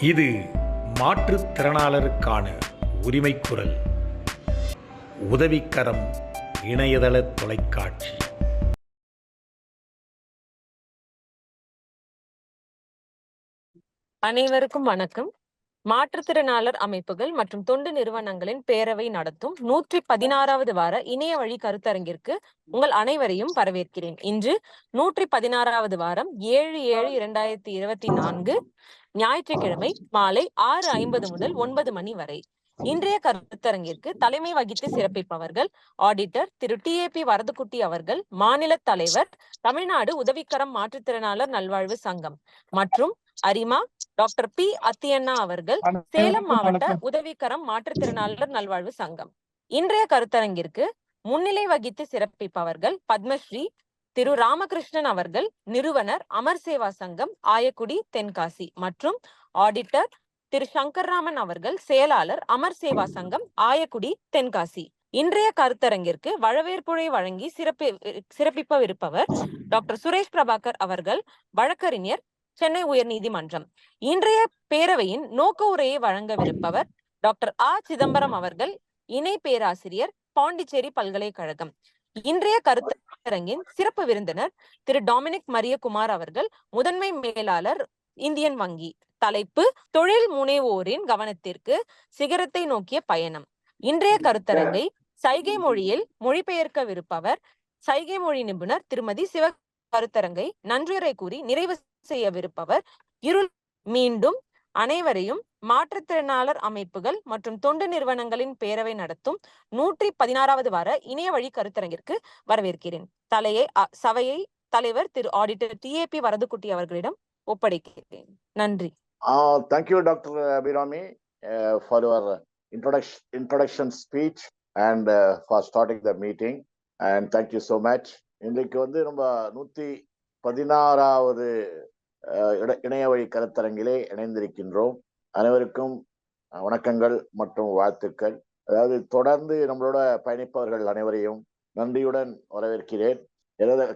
இது மாற்றுத்திறனாளருக்கான உரிமைக் குரல். உதவிக்கரம் இணையதள தொலைக்காட்சி. அனைவருக்கும் வணக்கம். மாற்றுத்திறனாளர் அமைப்புகள் மற்றும் தொண்டு நிறுவனங்களின் பேரவை நடத்தும் 116வது வார இணைய வழி கருத்தரங்கிற்கு உங்கள் அனைவரையும் வரவேற்கிறேன். இன்று 116வது வாரம் 7/7/2024 ஞாயிற்றுக்கிழமை மாலை 6:50 முதல் 9 மணி வரை. இன்றைய கருத்தரங்கிற்கு தலைமை வகித்து சிறப்பிப்பவர்கள் ஆடிட்டர் திரு TAP வரதுக்குட்டி அவர்கள், மாநில தலைவர், தமிழ்நாடு உதவிக்கரம் மாற்றுத்திறனாளர் நல்வாழ்வு சங்கம், மற்றும் அரிமா டாக்டர் P. அத்தியண்ணா அவர்கள், சேலம் மாவட்ட உதவிக்கரம் மாற்றுத்திறனாளர் நல்வாழ்வு சங்கம். இன்றைய கருத்தரங்கிற்கு முன்னிலை வகித்து சிறப்பிப்பவர்கள் பத்மஸ்ரீ திரு ராமகிருஷ்ணன் அவர்கள், நிறுவனர், அமர் சேவா சங்கம், ஆயக்குடி, தென்காசி, மற்றும் ஆடிட்டர் திரு சங்கர்ராமன் அவர்கள், செயலாளர், அமர் சேவா சங்கம், ஆயக்குடி, தென்காசி. இன்றைய கருத்தரங்கிற்கு வரவேற்புரை வழங்கி சிறப்பிப்பவிருப்பவர் டாக்டர் சுரேஷ் பிரபாகர் அவர்கள், வழக்கறிஞர், சென்னை உயர்நீதிமன்றம். இன்றைய பேரவையின் நோக்க உரையை வழங்கவிருப்பவர் டாக்டர் சிதம்பரம் அவர்கள், இணை பேராசிரியர், பாண்டிச்சேரி பல்கலைக்கழகம். இன்றைய கருத்தரங்கின் சிறப்பு விருந்தினர் திரு டாமினிக் மரியகுமார் அவர்கள், முதன்மை மேலாளர், இந்தியன் வங்கி. தலைப்பு: தொழில் முனைவோரின் கவனத்திற்கு சிகரத்தை நோக்கிய பயணம். இன்றைய கருத்தரங்கை சைகை மொழியில் மொழிபெயர்க்கவிருப்பவர் சைகை மொழி நிபுணர் திருமதி சிவ. கருத்தரங்கை நன்றியுரை கூறி நிறைவு செய்யவிருப்பவர் இருள். மீண்டும் அனைவரையும் மாற்றுத்திறனாளர் அமைப்புகள் மற்றும் தொண்டு நிறுவனங்களின் பேரவை நடத்தும் 116வது வார இணைய வழி கருத்தரங்கிற்கு வரவேற்கிறேன். சபையை தலைவர் திரு ஆடிட்டர் TAP வரதுக்குட்டி அவர்களிடம் ஒப்படைக்கிறேன். நன்றி. Thank you, Dr. Abirami, for your introduction speech and for starting the meeting. And thank you so much. இன்றைக்கு நம்ம 116வது இணைய வழி கருத்தரங்கிலே இணைந்திருக்கின்றோம். அனைவருக்கும் வணக்கங்கள் மற்றும் வாழ்த்துக்கள். அதாவது தொடர்ந்து நம்மளோட பயணிப்பவர்கள் அனைவரையும் நன்றியுடன் வரவேற்கிறேன்.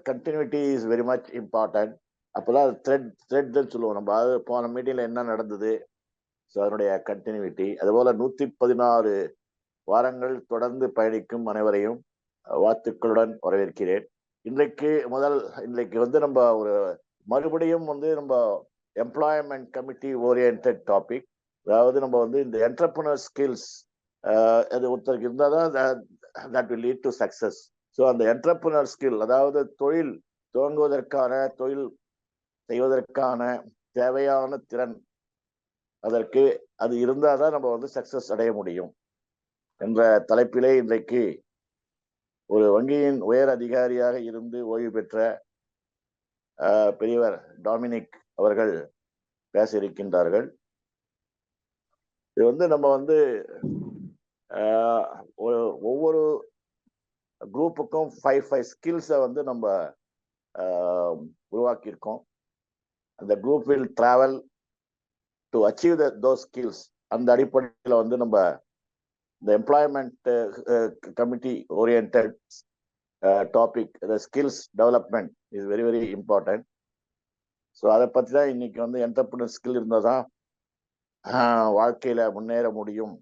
Continuity is very much important. அப்போதான் த்ரெட்ன்னு சொல்லுவோம். நம்ம அது போன மீட்டிங்ல என்ன நடந்தது, ஸோ அதனுடைய கண்டினியூட்டி. அதுபோல 116 வாரங்கள் தொடர்ந்து பயணிக்கும் அனைவரையும் வாழ்த்துக்களுடன் வரவேற்கிறேன். இன்றைக்கு நம்ம ஒரு மறுபடியும் நம்ம எம்ப்ளாய்மெண்ட் கமிட்டி ஓரியன்ட் டாபிக். அதாவது நம்ம இந்த என்டர்பிரனர் ஸ்கில்ஸ் அது ஒருத்தருக்கு இருந்தால் தான் that will lead to success. So அந்த என்டர்பிரனர் ஸ்கில், அதாவது தொழில் துவங்குவதற்கான, தொழில் செய்வதற்கான தேவையான திறன், அதற்கு அது இருந்தால் தான் நம்ம சக்சஸ் அடைய முடியும் என்ற தலைப்பிலே இன்றைக்கு ஒரு வங்கியின் உயர் அதிகாரியாக இருந்து ஓய்வு பெற்ற பெரியவர் டாமினிக் அவர்கள் பேச இருக்கின்றார்கள். இது நம்ம ஒவ்வொரு குரூப்புக்கும் 5 ஸ்கில்ஸை நம்ம உருவாக்கியிருக்கோம். அந்த group will travel to achieve those skills. அந்த அடிப்படையில் நம்ம இந்த employment committee orient topic, the skills development is very very important. So அதை பற்றி தான் இன்னைக்கு என்டர்பிரினர் ஸ்கில் இருந்தால் தான் வாழ்க்கையில் முன்னேற முடியும்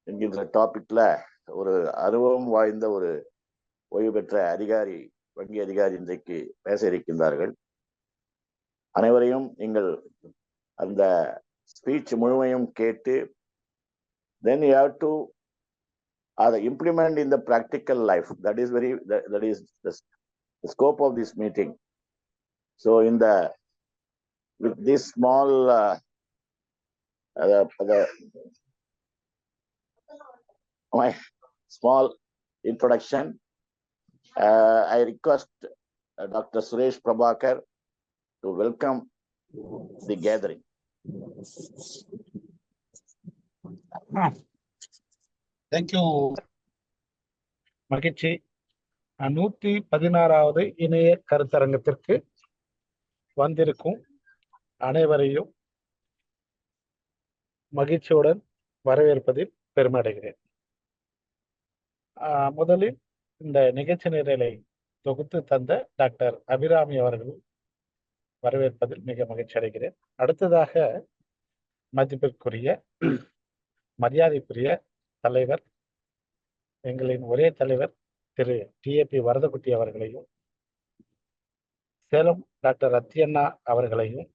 என்கின்ற டாபிக்ல ஒரு அனுபவம் வாய்ந்த ஒரு ஓய்வு பெற்ற அதிகாரி, வங்கி அதிகாரி இன்றைக்கு பேச இருக்கின்றார்கள். அனைவரையும் நீங்கள் அந்த ஸ்பீச் முழுமையும் கேட்டு then you have to implement in the practical life. That is the scope of this meeting. So with this small my small introduction, I request Dr. Suresh Prabhakar to welcome the gathering. Thank you. மகிழ்ச்சி. 116வது இணைய கருத்தரங்கத்திற்கு வந்திருக்கும் அனைவரையும் மகிழ்ச்சியுடன் வரவேற்பதில் பெருமடைகிறேன். முதலில் இந்த நிகழ்ச்சி நிரலை தொகுத்து தந்த டாக்டர் அபிராமி அவர்கள் வரவேற்பதில் மிக மகிழ்ச்சி அடைகிறேன். அடுத்ததாக மதிப்பிற்குரிய மரியாதைக்குரிய தலைவர், எங்களின் ஒரே தலைவர் திரு டிஏபி வரதக்குட்டி அவர்களையும், சேலம் டாக்டர் ரத்தியண்ணா அவர்களையும்,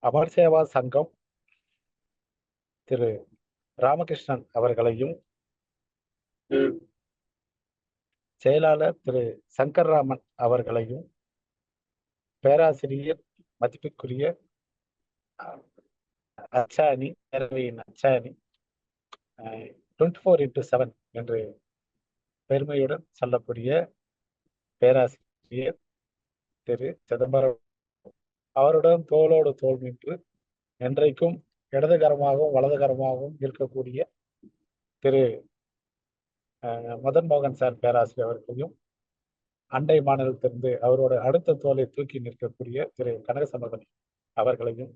அமர் சேவா சங்கம் திரு ராமகிருஷ்ணன் அவர்களையும், செயலாளர் திரு சங்கர்ராமன் அவர்களையும், பேராசிரியர் மதிப்பிற்குரிய அச்சாணி, பேரவையின் அச்சாணி, 24x7 என்று பெருமையுடன் சொல்லக்கூடிய பேராசிரியர் திரு சிதம்பரம் அவருடன் தோளோடு தோள் நின்று என்றைக்கும் இடதுகரமாகவும் வலதுகரமாகவும் இருக்கக்கூடிய திரு மதன் மோகன் சார் பேராசிரியர் அவர்களையும், அண்டை மாநிலத்திலிருந்து அவரோட அடுத்த தோலை தூக்கி நிற்கக்கூடிய திரு கனகசம்பதன் அவர்களையும்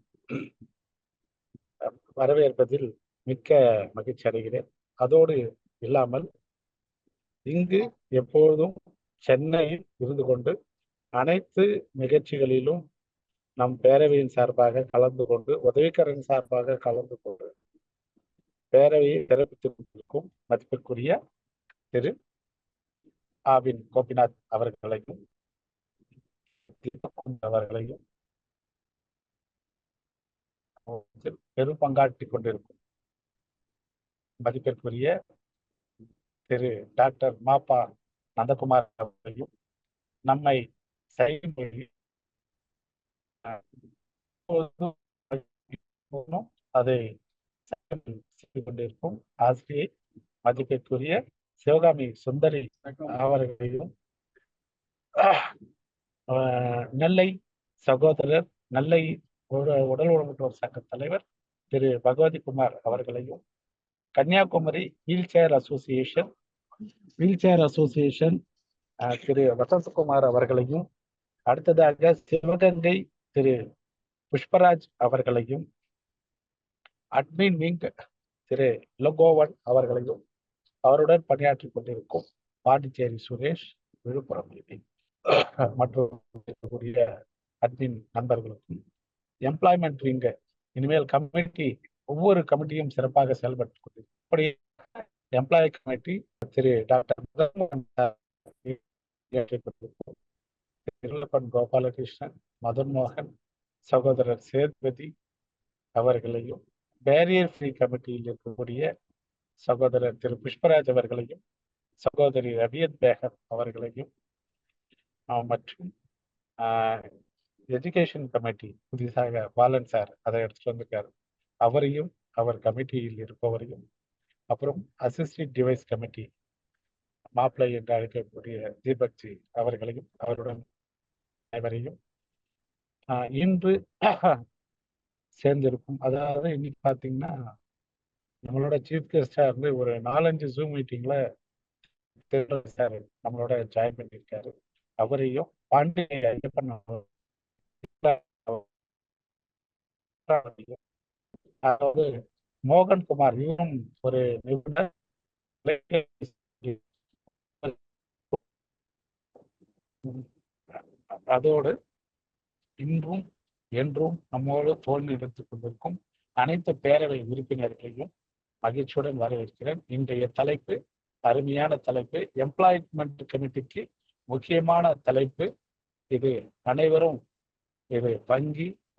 வரவேற்பதில் மிக்க மகிழ்ச்சி அடைகிறேன். அதோடு இல்லாமல் இங்கு எப்பொழுதும் சென்னையில் இருந்து கொண்டு அனைத்து நிகழ்ச்சிகளிலும் நம் பேரவையின் சார்பாக கலந்து கொண்டு, உதவிக்கரன் சார்பாக கலந்து கொண்டு பேரவையை சிறப்பித்திருக்கும் மதிப்பிற்குரிய திரு ஆவின் கோபிநாத் அவர்களையும் அவர்களையும் பெரும் பங்காற்றிக் கொண்டிருக்கும் மதிப்பிற்குரிய திரு டாக்டர் மாப்பா நந்தகுமார் அவர்களையும், நம்மை செய்மொழி அதை செய்து கொண்டிருக்கும் ஆசிரியை மதிப்பிற்குரிய சிவகாமி சுந்தரி அவர்களையும், நெல்லை சகோதரர், நெல்லை உடல் ஊனமுற்றோர் சங்க தலைவர் திரு பகவதி குமார் அவர்களையும், கன்னியாகுமரி வீல் சேர் அசோசியேஷன் திரு வசந்தகுமார் அவர்களையும், அடுத்ததாக சிவகங்கை திரு புஷ்பராஜ் அவர்களையும், அட்மின் விங் திரு இளங்கோவன் அவர்களையும், அவருடன் பணியாற்றி கொண்டிருக்கும் பாண்டிச்சேரி சுரேஷ், விழுப்புரம் மற்றும் அட்மின் நண்பர்களுக்கும், எம்ப்ளாய்மெண்ட் விங் இனிமேல் கமிட்டி ஒவ்வொரு கமிட்டியும் சிறப்பாக செயல்பட்டு கொண்டிருக்கும். இப்படி எம்ப்ளாயி கமிட்டி திரு டாக்டர் கோபாலகிருஷ்ணன், மதன் மோகன், சகோதரர் சேதுபதி அவர்களையும், பேரியர் ஃப்ரீ கமிட்டியில் இருக்கக்கூடிய சகோதரர் திரு புஷ்பராஜ் அவர்களையும், சகோதரி ரபியத் பேகம் அவர்களையும், மற்றும் எஜுகேஷன் கமிட்டி புதிதாக பாலன் சார் அதை எடுத்துட்டு வந்திருக்காரு, அவரையும், அவர் கமிட்டியில் இருப்பவரையும், அப்புறம் அசிஸ்டன்ட் டிவைஸ் கமிட்டி மாப்பிள்ளை என்று அழைக்கக்கூடிய தீபக்ஜி அவர்களையும், அவருடன் அனைவரையும் இன்று சேர்ந்திருக்கும். அதாவது இன்னைக்கு பார்த்தீங்கன்னா நம்மளோட சீஃப் கெஸ்டா இருந்து ஒரு 4-5 ஜூம் மீட்டிங்ல சார் நம்மளோட ஜாயின் பண்ணியிருக்காரு. அவரையும் பாண்டிய ஐயப்பன் அதாவது மோகன்குமார் இவரும் ஒரு நிபுணர். அதோடு இன்றும் என்றும் நம்மோடு தோல்வி எடுத்துக் கொண்டிருக்கும் அனைத்து பேரவை உறுப்பினர்களையும் மகிழ்ச்சியுடன் வரவேற்கிறேன். இன்றைய தலைப்பு அருமையான தலைப்பு, எம்ப்ளாய்மெண்ட் கமிட்டிக்கு முக்கியமான தலைப்பு இது. அனைவரும் இது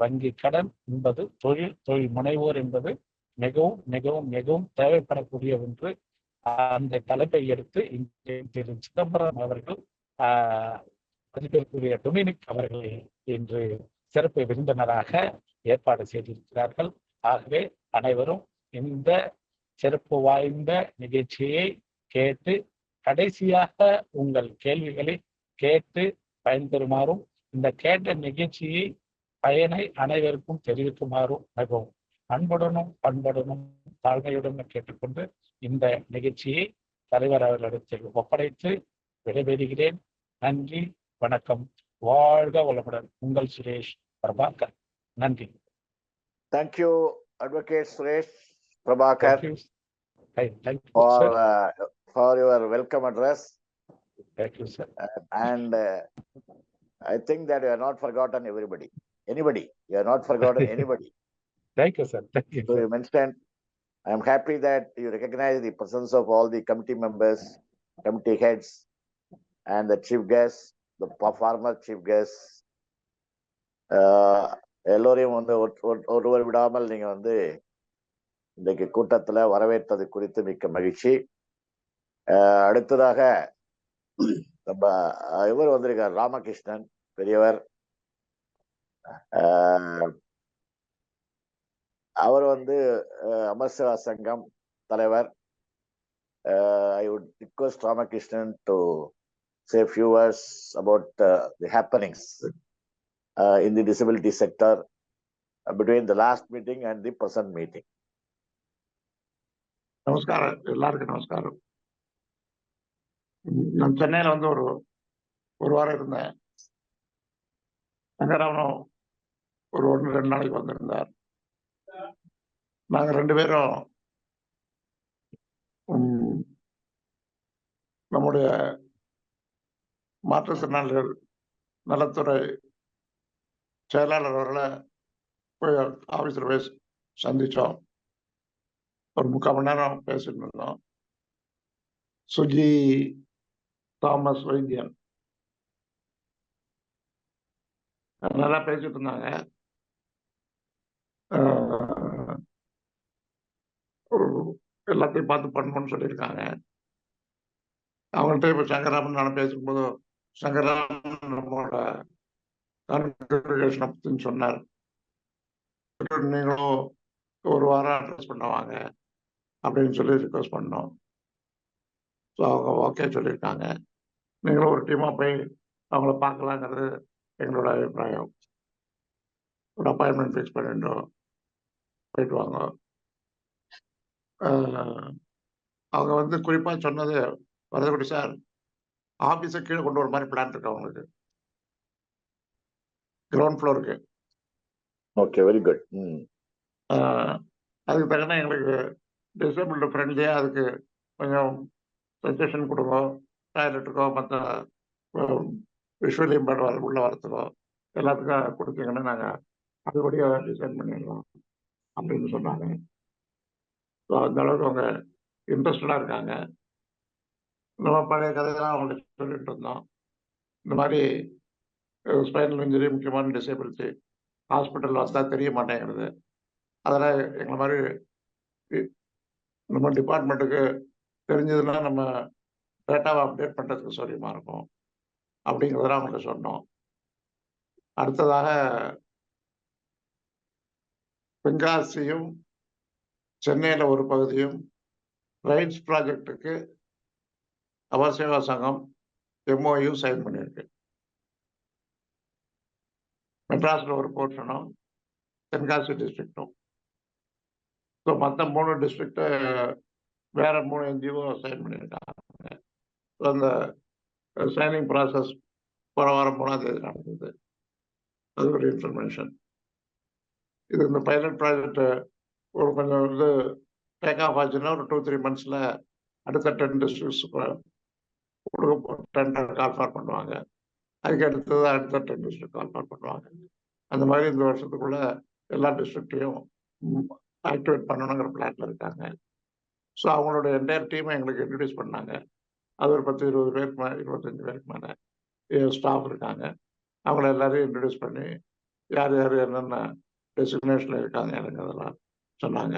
வங்கி கடன் என்பது தொழில் முனைவோர் என்பது மிகவும் மிகவும் மிகவும் தேவைப்படக்கூடிய ஒன்று. அந்த தலைப்பை எடுத்து திரு சிதம்பரம் அவர்கள் மதிப்பிற்குரிய டொமினிக் அவர்களை இன்று சிறப்பு விருந்தினராக ஏற்பாடு செய்திருக்கிறார்கள். ஆகவே அனைவரும் இந்த சிறப்பு வாய்ந்த நிகழ்ச்சியை கேட்டு கடைசியாக உங்கள் கேள்விகளை கேட்டு பயன்பெறுமாறும், இந்த கேட்ட நிகழ்ச்சியை பயனை அனைவருக்கும் தெரிவிக்குமாறும் மிகவும் அன்புடனும் பண்புடனும் தாழ்மையுடனும் கேட்டுக்கொண்டு இந்த நிகழ்ச்சியை தலைவர் அவர்களிடத்தில் ஒப்படைத்து விடைபெறுகிறேன். நன்றி, வணக்கம், வாழ்க வளமுடன். உங்கள் சுரேஷ் பிரபாகர். நன்றி. Thank you advocate Suresh Prabhakar for your welcome address. Thank you, sir. And I think that you have not forgotten anybody. You have not forgotten anybody. Thank you, sir. Thank you, So sir. you mentioned, I am happy that you recognize the presence of all the committee members, committee heads, and the chief guests, the former chief guests. எல்லோரையும் வந்து ஒருவர் விடாமல் நீங்க வந்து இன்றைக்கு கூட்டத்துல வரவேற்பது குறித்து மிக்க மகிழ்ச்சி. அடுத்ததாக நம்ம இவர் வந்திருக்கார், ராமகிருஷ்ணன் பெரியவர். அவர் வந்து அமர் சேவா சங்கம் தலைவர். I would request Ramakrishnan to say a few words about the happenings in the disability sector between the last meeting and the present meeting. நமஸ்காரம், எல்லாருக்கும் நமஸ்காரம். நான் சென்னையில வந்து ஒரு வாரம் இருந்தேன். சங்கராமனும் ஒரு 1-2 நாளைக்கு வந்திருந்தார். நாங்க 2 பேரும் நம்முடைய மாற்றுத்திறனாளிகள் நலத்துறை செயலாளர் அவர்களை போய் ஆபீஸ்ல போய் சந்திச்சோம். ஒரு 3/4 மணி நேரம் பேசிட்டு இருந்தோம். சுஜி தாமஸ் வைத்தியன் நல்லா பேசிட்டு இருந்தாங்க. எல்லாத்தையும் பார்த்து பண்ணணும்னு சொல்லியிருக்காங்க. அவங்கள்ட்ட இப்ப சங்கராமன் நான் பேசும்போது சங்கராமன் நம்மளோட கான்ஃபிகரேஷனை பத்தி சொன்னார். நீங்களும் ஒரு வாரம் அட்ரஸ் பண்ணுவாங்க அப்படின்னு சொல்லி ரிக்வஸ்ட் பண்ணோம். ஸோ அவங்க ஓகே சொல்லியிருக்காங்க. நீங்களும் ஒரு டீமா போய் அவங்கள பார்க்கலாங்கிறது எங்களோட அபிப்பிராயம். ஒரு அப்பாயின்மெண்ட் ஃபிக்ஸ் பண்ணிட்டோம், போயிட்டு வாங்க. அவங்க வந்து குறிப்பா சொன்னது, வரதுக்குடி சார் ஆபீஸை கீழே கொண்டு வர மாதிரி பிளான் இருக்கு அவங்களுக்கு, கிரவுண்ட் ஃப்ளோருக்கு. Okay, very good. அதுக்கு தகுந்த எங்களுக்கு டிசேபிள்டு ஃப்ரெண்ட்லியா அதுக்கு கொஞ்சம் சஜஷன் கொடுங்க. டாய்லெட்டுக்கோ மற்ற விஷுவல் இம்பேர்ட் உள்ள வரத்துக்கோ எல்லாத்துக்கும் கொடுத்தீங்கன்னா நாங்கள் அதுபடியே டிசைன் பண்ணிடலாம் அப்படின்னு சொன்னாங்க. ஸோ அந்த அளவுக்கு அவங்க இன்ட்ரெஸ்டடாக இருக்காங்க. நம்ம பழைய கதையெல்லாம் அவங்கள்ட்ட சொல்லிட்டு இருந்தோம். இந்த மாதிரி ஸ்பைனல் இன்ஜுரி, முக்கியமான டிசேபிலிட்டி ஹாஸ்பிட்டல் வந்தால் தெரிய மாட்டேங்கிறது. அதெல்லாம் எங்களை மாதிரி நம்ம டிபார்ட்மெண்ட்டுக்கு தெரிஞ்சதுன்னா நம்ம டேட்டாவை அப்டேட் பண்ணுறதுக்கு சௌரியமாக இருக்கும் அப்படிங்கிறதெல்லாம் அவங்களுக்கு சொன்னோம். அடுத்ததாக தென்காசியும் சென்னையில் ஒரு பகுதியும் ரைட்ஸ் ப்ராஜெக்டுக்கு அமர் சேவா சங்கம் MOU சைன் பண்ணியிருக்கு. மெட்ராஸில் ஒரு போர்ஷனும் தென்காசி டிஸ்ட்ரிக்டும். ஸோ மற்ற 3 டிஸ்ட்ரிக்ட் வேற 3 NGO சைன் பண்ணியிருக்காங்க. அந்த சைனிங் ப்ராசஸ் போன வாரம் 3ஆம் தேதி நடந்தது. அது ஒரு இன்ஃபர்மேஷன். இது இந்த பைலட் ப்ராஜெக்ட் ஒரு கொஞ்சம் வந்து டேக் ஆஃப் ஆச்சுன்னா ஒரு 2-3 மந்த்ஸில் அடுத்த 10 டிஸ்ட்ரிக்ட்ஸுக்கு டெண்டர் கால்ஃபார் பண்ணுவாங்க. அதுக்கு அடுத்தது அடுத்த 10 டிஸ்ட்ரிக்ட் கால்ஃபார் பண்ணுவாங்க. அந்த மாதிரி இந்த வருஷத்துக்குள்ள எல்லா டிஸ்ட்ரிக்டையும் ஆக்டிவேட் பண்ணணுங்கிற பிளான்ல இருக்காங்க. ஸோ அவங்களோட என்டையர் டீமை எங்களுக்கு இன்ட்ரடியூஸ் பண்ணாங்க. அது ஒரு 10-20 பேருக்கு மேலே, 25 பேருக்கு மேலே ஸ்டாஃப் இருக்காங்க. அவங்கள எல்லாரையும் இன்ட்ரடியூஸ் பண்ணி யார் யார் என்னென்ன டெசிக்னேஷனில் இருக்காங்க எனக்கு அதெல்லாம் சொன்னாங்க.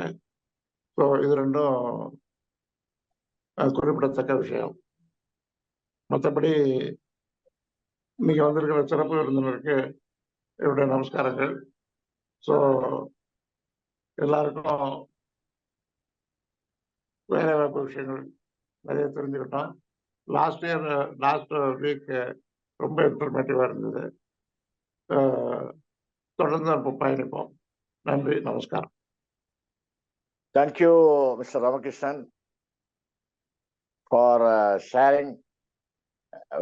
ஸோ இது 2ம் குறிப்பிடத்தக்க விஷயம். மற்றபடி இன்னைக்கு வந்திருக்கிற சிறப்பு விருந்தினருக்கு என்னுடைய நமஸ்காரங்கள். ஸோ எல்லாருக்கும் வேலை வாய்ப்பு விஷயங்கள் நிறைய தெரிஞ்சுக்கிட்டோம். லாஸ்ட் வீக் ரொம்ப இன்ஃபர்மேட்டிவாக இருந்தது. தொடர்ந்து நம்ம பயணிப்போம். நன்றி, நமஸ்காரம். Thank you, Mr. Ramakrishnan, for sharing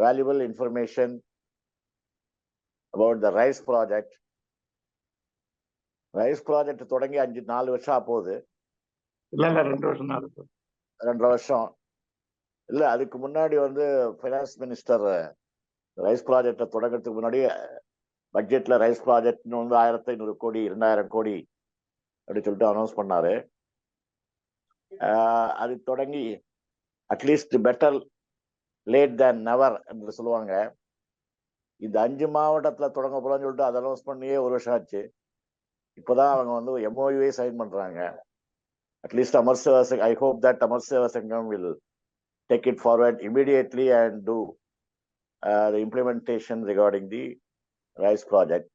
valuable information about the RISE project. RISE project தொடங்கி 4 வருஷம் போகுது. இல்லை 2 வருஷம் தான் இருக்கு. 2 வருஷம் இல்ல, அதுக்கு முன்னாடி வந்து ஃபைனான்ஸ் மினிஸ்டர் ரைஸ் ப்ராஜெக்டை தொடங்கிறதுக்கு முன்னாடி பட்ஜெட்ல ரைஸ் ப்ராஜெக்ட்னு வந்து 1500 கோடி 2000 கோடி அப்படின்னு சொல்லிட்டு அனௌன்ஸ் பண்ணாரு. அது தொடங்கி அட்லீஸ்ட் பெட்டர் லேட் தேன் நெவர் என்று சொல்லுவாங்க. இந்த 5 மாவட்டத்துல தொடங்க போலான்னு சொல்லிட்டு அதை அனௌன்ஸ் பண்ணியே 1 வருஷம் ஆச்சு. இப்போதான் அவங்க வந்து MOU சைன் பண்றாங்க. At least Amar Seva I hope that Amar Seva சங்கம் will take it forward immediately and do the implementation regarding the RISE project.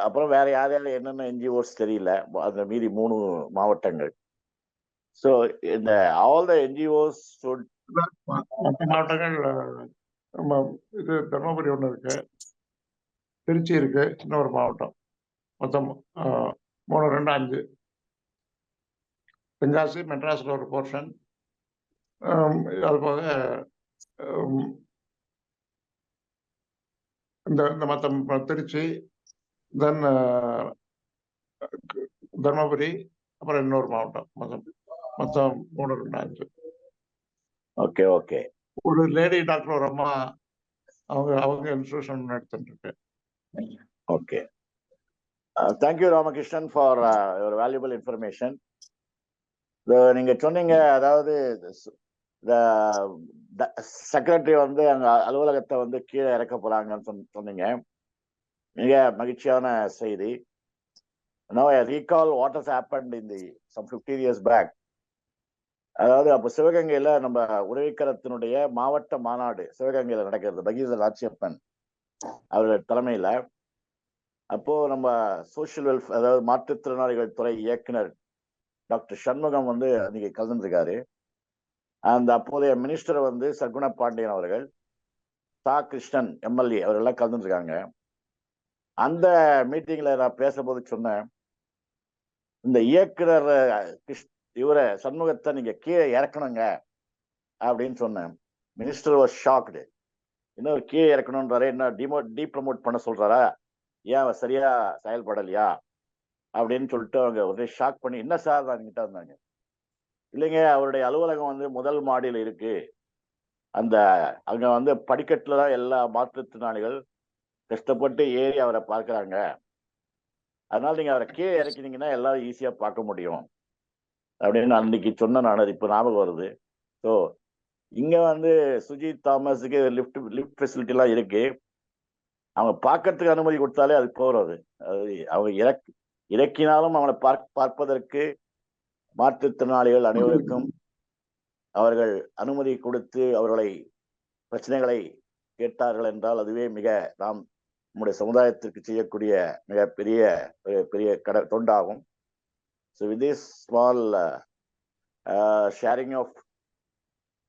அப்புறம் வேற யார் யார் என்னென்ன NGOs தெரியல, அந்த மீதி 3 மாவட்டங்கள். ஸோ இந்த ஆல் த NGOs should மற்ற மாவட்டங்கள் நம்ம இது தர்மபுரி ஒன்று இருக்கு, திருச்சி இருக்கு, இன்னொரு மாவட்டம், மொத்தம் 3, 2, 5. தென்காசி, மெட்ராஸில் ஒரு போர்ஷன், அது போக இந்த மற்ற திருச்சி, தென் தர்மபுரி, அப்புறம் இன்னொரு மாவட்டம், மொத்தம் 3, 2, 5. Okay okay. ஒரு லேடி டாக்டர் ஒரு அம்மா அவங்க இன்ஸ்டியூஷன் எடுத்துட்டு இருக்கு. Okay, thank you Ramakrishnan for your valuable information. நீங்க சொன்னீங்க, அதாவது செக்ரட்டரி வந்து அங்க அலுவலகத்தை வந்து கீழே இறக்க போறாங்கன்னு சொன்னீங்க. மிக மகிழ்ச்சியான செய்தி. Now I recall what has happened in some 15 years back. அதாவது அப்போ சிவகங்கையில நம்ம உதவிக்கரத்தினுடைய மாவட்ட மாநாடு சிவகங்கையில நடக்கிறது, பகீரர் ஆட்சியப்பன் அவர்கள் தலைமையில. அப்போ நம்ம சோசியல் வெல்ஃபேர், அதாவது மாற்றுத்திறனாளிகள் துறை இயக்குனர் டாக்டர் சண்முகம் வந்து அன்னைக்கு கலந்துருக்காரு. அந்த அப்போதைய மினிஸ்டர் வந்து சர்க்குண பாண்டியன் அவர்கள், சா கிருஷ்ணன் MLA அவர்கள்லாம் கலந்துருக்காங்க. அந்த மீட்டிங்ல நான் பேசும்போது சொன்னேன், இந்த இயக்குனர் இவரை சண்முகத்தை நீங்க கீழே இறக்கணுங்க அப்படின்னு சொன்னேன். Minister was shocked. இன்னும் கீழே இறக்கணும்ன்றாரு, என்ன டீப்ரமோட் பண்ண சொல்றாரா, ஏன் அவர் சரியா செயல்படலையா அப்படின்னு சொல்லிட்டு அவங்க ஒரே ஷாக் பண்ணி, என்ன சார் கிட்ட வந்தாங்க. இல்லைங்க, அவருடைய அலுவலகம் வந்து முதல் மாடியில் இருக்கு, அங்க வந்து படிக்கட்டுல தான் எல்லா மாற்றுத்திறனாளிகள் கஷ்டப்பட்டு ஏறி அவரை பார்க்கறாங்க, அதனால நீங்க அவரை கீழே இறக்கினீங்கன்னா எல்லாரும் ஈஸியா பார்க்க முடியும் அப்படின்னு அன்னைக்கு சொன்ன. நான் இப்ப ஞாபகம் வருது. ஸோ இங்க வந்து சுஜித் தாமஸுக்கு லிஃப்ட் ஃபெசிலிட்டி எல்லாம் இருக்கு. அவங்க பார்க்கறதுக்கு அனுமதி கொடுத்தாலே அது போறது. அது அவங்க இறக்கினாலும் அவங்களை பார்ப்பதற்கு மாற்றுத்திறனாளிகள் அனைவருக்கும் அவர்கள் அனுமதி கொடுத்து அவர்களை பிரச்சனைகளை கேட்டார்கள் என்றால் அதுவே மிக நாம் நம்முடைய சமுதாயத்திற்கு செய்யக்கூடிய மிகப்பெரிய தொண்டாகும். So with this small sharing of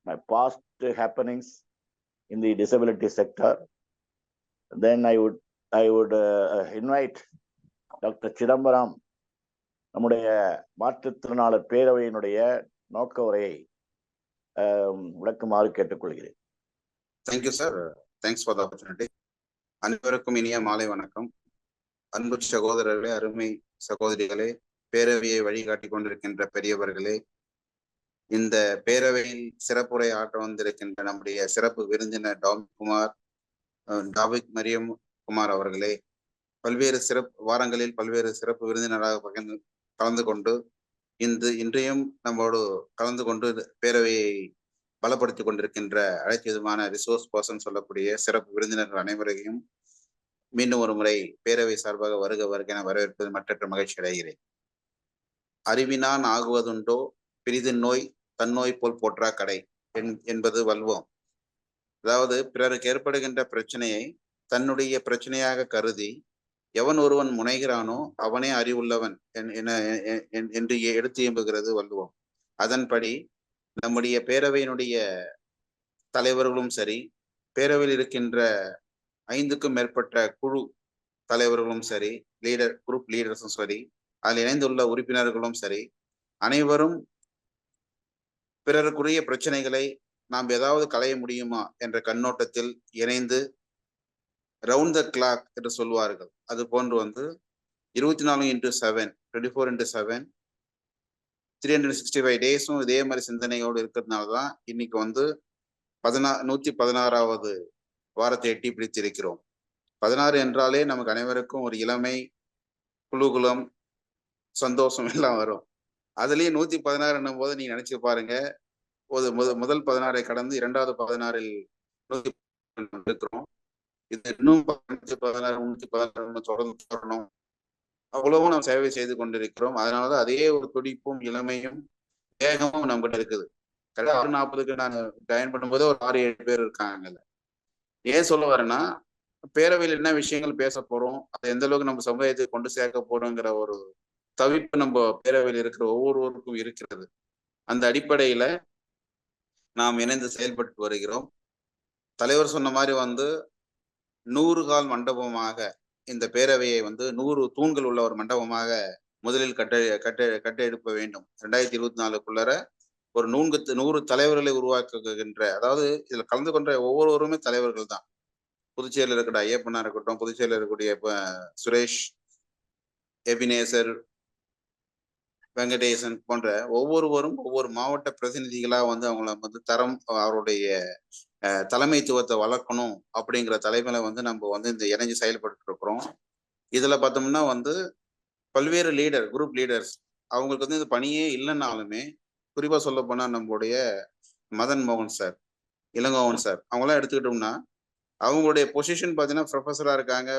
my past happenings in the disability sector, then I would invite Dr. Chidambaram, நம்முடைய மாற்றுத்திறனாளர் பேரவையினுடைய நோக்க உரையை விளக்குமாறு கேட்டுக்கொள்கிறேன். Thank you sir, thanks for the opportunity. அனைவருக்கும் இனிய மாலை வணக்கம். அன்பு சகோதரர்களே, அருமை சகோதரிகளே, பேரவையை வழிகாட்டி கொண்டிருக்கின்ற பெரியவர்களே, இந்த பேரவையில் சிறப்புரை ஆற்ற வந்திருக்கின்ற நம்முடைய சிறப்பு விருந்தினர் டாபிக் மரியம் குமார் அவர்களே, பல்வேறு வாரங்களில் பல்வேறு சிறப்பு விருந்தினராக கலந்து கொண்டு இன்றையும் நம்மோடு கலந்து கொண்டு பேரவையை பலப்படுத்தி கொண்டிருக்கின்ற அனைத்து விதமான ரிசோர்ஸ் பர்சன் சொல்லக்கூடிய சிறப்பு விருந்தினர்கள் அனைவரையும் மீண்டும் ஒரு முறை பேரவை சார்பாக வருக என வரவேற்பது மற்றற்ற மகிழ்ச்சி அடைகிறேன். அறிவினான் ஆகுவதுண்டோ பிரிது நோய் தன்னோய் போல் போற்றா கடை என்பது வல்வோம். அதாவது பிறருக்கு ஏற்படுகின்ற பிரச்சனையை தன்னுடைய பிரச்சனையாக கருதி எவன் ஒருவன் முனைகிறானோ அவனே அறிவுள்ளவன் என்று எடுத்து இயம்புகிறது வள்ளுவம். அதன்படி நம்முடைய பேரவையினுடைய தலைவர்களும் சரி, பேரவையில் இருக்கின்ற 5க்கும் மேற்பட்ட குழு தலைவர்களும் சரி, குரூப் லீடர்ஸும் சரி, அதில் இணைந்துள்ள உறுப்பினர்களும் சரி, அனைவரும் பிறருக்குரிய பிரச்சனைகளை நாம் ஏதாவது களைய முடியுமா என்ற கண்ணோட்டத்தில் இணைந்து ரவுண்ட் த கிளாக் என்று சொல்வார்கள். அது போன்று 24x7 24x7 365 டேஸும் இதே மாதிரி சிந்தனையோடு இருக்கிறதுனாலதான் இன்னைக்கு 116வது வாரத்தை எட்டி பிடித்திருக்கிறோம். 16 என்றாலே நமக்கு அனைவருக்கும் ஒரு இளமை, குலூகுலம், சந்தோஷம் எல்லாம் வரும். அதுலயும் 116 போது நீங்க நினைச்சு பாருங்க. முதல் 16 கடந்து 2வது 16ல் 116 இருக்கிறோம். இது இன்னும் 16 316 தொடர்ந்து வரணும். அவ்வளவும் நாம் சேவை செய்து கொண்டிருக்கிறோம். அதனாலதான் அதே ஒரு துடிப்பும் இளமையும் வேகமும் நம்மகிட்ட இருக்குது. கரெக்டா 6:40க்கு நான் ஜாயின் பண்ணும்போது ஒரு 6-7 பேர் இருக்காங்கல்ல. ஏன் சொல்ல வரேன்னா, பேரவையில் என்ன விஷயங்கள் பேச போறோம், அதை எந்த அளவுக்கு நம்ம சமுதாயத்துக்கு கொண்டு சேர்க்க போறோங்கிற ஒரு தவிப்பு நம்ம பேரவையில் இருக்கிற ஒவ்வொருவருக்கும் இருக்கிறது. அந்த அடிப்படையில நாம் இணைந்து செயல்பட்டு வருகிறோம். தலைவர் சொன்ன மாதிரி 100 கால் மண்டபமாக இந்த பேரவையை 100 தூண்கள் உள்ள ஒரு மண்டபமாக முதலில் கட்டெடுப்ப வேண்டும். 2024க்குள்ளார ஒரு 100 தலைவர்களை உருவாக்குகின்ற, அதாவது இதுல கலந்து கொண்ட ஒவ்வொருவருமே தலைவர்கள் தான். புதுச்சேரியில் இருக்கிற ஐயப்பனா இருக்கட்டும், புதுச்சேரியில் இருக்கக்கூடிய சுரேஷ், எபினேசர், வெங்கடேசன் போன்ற ஒவ்வொருவரும் ஒவ்வொரு மாவட்ட பிரதிநிதிகளா அவங்கள தரம் அவருடைய தலைமைத்துவத்தை வளர்க்கணும் அப்படிங்கிற தலைமையில நம்ம இந்த இணைஞ்சு செயல்பட்டு இருக்கிறோம். இதுல பார்த்தோம்னா பல்வேறு குரூப் லீடர்ஸ் அவங்களுக்கு இந்த பணியே இல்லைன்னாலுமே, குறிப்பா சொல்ல போனா நம்மளுடைய மதன் மோகன் சார், இளங்கோவன் சார் அவங்களாம் எடுத்துக்கிட்டோம்னா, அவங்களுடைய பொசிஷன் பார்த்தீங்கன்னா ப்ரொஃபஸரா இருக்காங்க,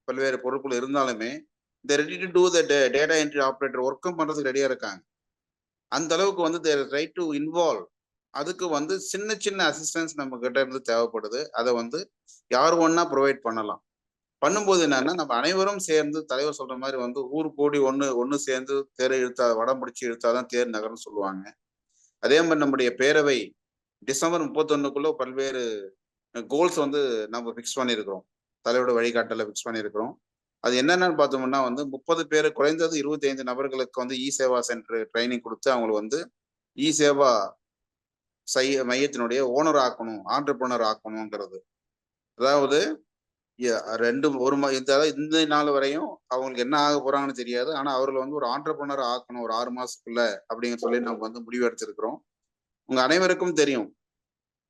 பல்வேறு பொறுப்புகள் இருந்தாலுமே they ready to do the data entry operator ஒர்க்கும் பண்றதுக்கு ரெடியா இருக்காங்க. அந்த அளவுக்கு they try to involve. அதுக்கு சின்ன சின்ன அசிஸ்டன்ஸ் நம்ம கிட்ட இருந்து தேவைப்படுது. அதை யார் ஒன்னா ப்ரொவைட் பண்ணலாம். பண்ணும்போது என்னன்னா, நம்ம அனைவரும் சேர்ந்து தலைவர் சொல்ற மாதிரி ஊர் கோடி ஒண்ணு சேர்ந்து தேரை இழுத்தா, வடம் பிடிச்சி இழுத்தாதான் தேர் நகர்னு சொல்லுவாங்க. அதே மாதிரி நம்முடைய பேரவை டிசம்பர் 31க்குள்ள பல்வேறு கோல்ஸ் நம்ம ஃபிக்ஸ் பண்ணியிருக்கிறோம். தலைவரோட வழிகாட்டல ஃபிக்ஸ் பண்ணியிருக்கிறோம். அது என்னென்னு பார்த்தோம்னா 30 பேர், குறைந்தது 25 நபர்களுக்கு இ சேவா சென்டர் ட்ரைனிங் கொடுத்து அவங்களை இ சேவா மையத்தினுடைய ஓனர் ஆக்கணும், ஆண்டர்பிரனர் ஆக்கணுங்கிறது. அதாவது இந்த நாள் வரையும் அவங்களுக்கு என்ன ஆக போறாங்கன்னு தெரியாது. ஆனா அவர்கள் ஒரு ஆண்டர்பிரனர் ஆக்கணும் ஒரு 6 மாசத்துக்குள்ள அப்படிங்கிற சொல்லி நம்ம முடிவு எடுத்திருக்கிறோம். உங்க அனைவருக்கும் தெரியும்,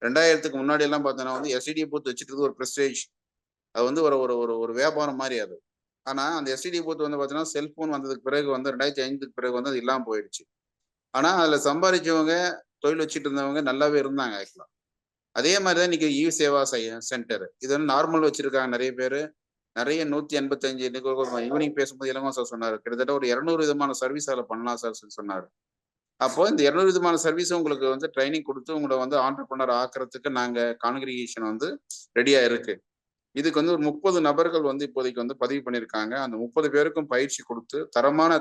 2000க்கு முன்னாடி எல்லாம் பார்த்தோன்னா எஸ்டிடி பூத் வச்சுட்டு ஒரு பிரஸ்டேஜ். அது ஒரு வியாபாரம் மாதிரி அது. ஆனா அந்த எஸ்டிடி பூத் பார்த்தீங்கன்னா செல்போன் வந்ததுக்கு பிறகு 2005க்கு பிறகு அது இல்லாம போயிடுச்சு. ஆனா அதுல சம்பாதிச்சவங்க, தொழில் வச்சுட்டு இருந்தவங்க நல்லாவே இருந்தாங்க ஆக்சுவலா. அதே மாதிரிதான் இன்னைக்கு இ சேவா சென்டர் இது நார்மல் வச்சிருக்காங்க நிறைய பேரு. நிறைய 185 ஈவினிங் பேசும்போது இளங்கோ சார் சொன்னாரு, கிட்டத்தட்ட ஒரு 200 விதமான சர்வீஸ் அதில் பண்ணலாம் சார் சொன்னாரு. அப்போ இந்த 200 விதமான சர்வீஸ் உங்களுக்கு ட்ரைனிங் கொடுத்து உங்களை ஆண்டர்பிரனர் ஆக்குறதுக்கு நாங்க கான்கிரிகேஷன் ரெடியா இருக்கு. இதுக்கு ஒரு 30 நபர்கள் இப்போதைக்கு பதிவு பண்ணியிருக்காங்க. அந்த 30 பேருக்கும் பயிற்சி கொடுத்து தரமான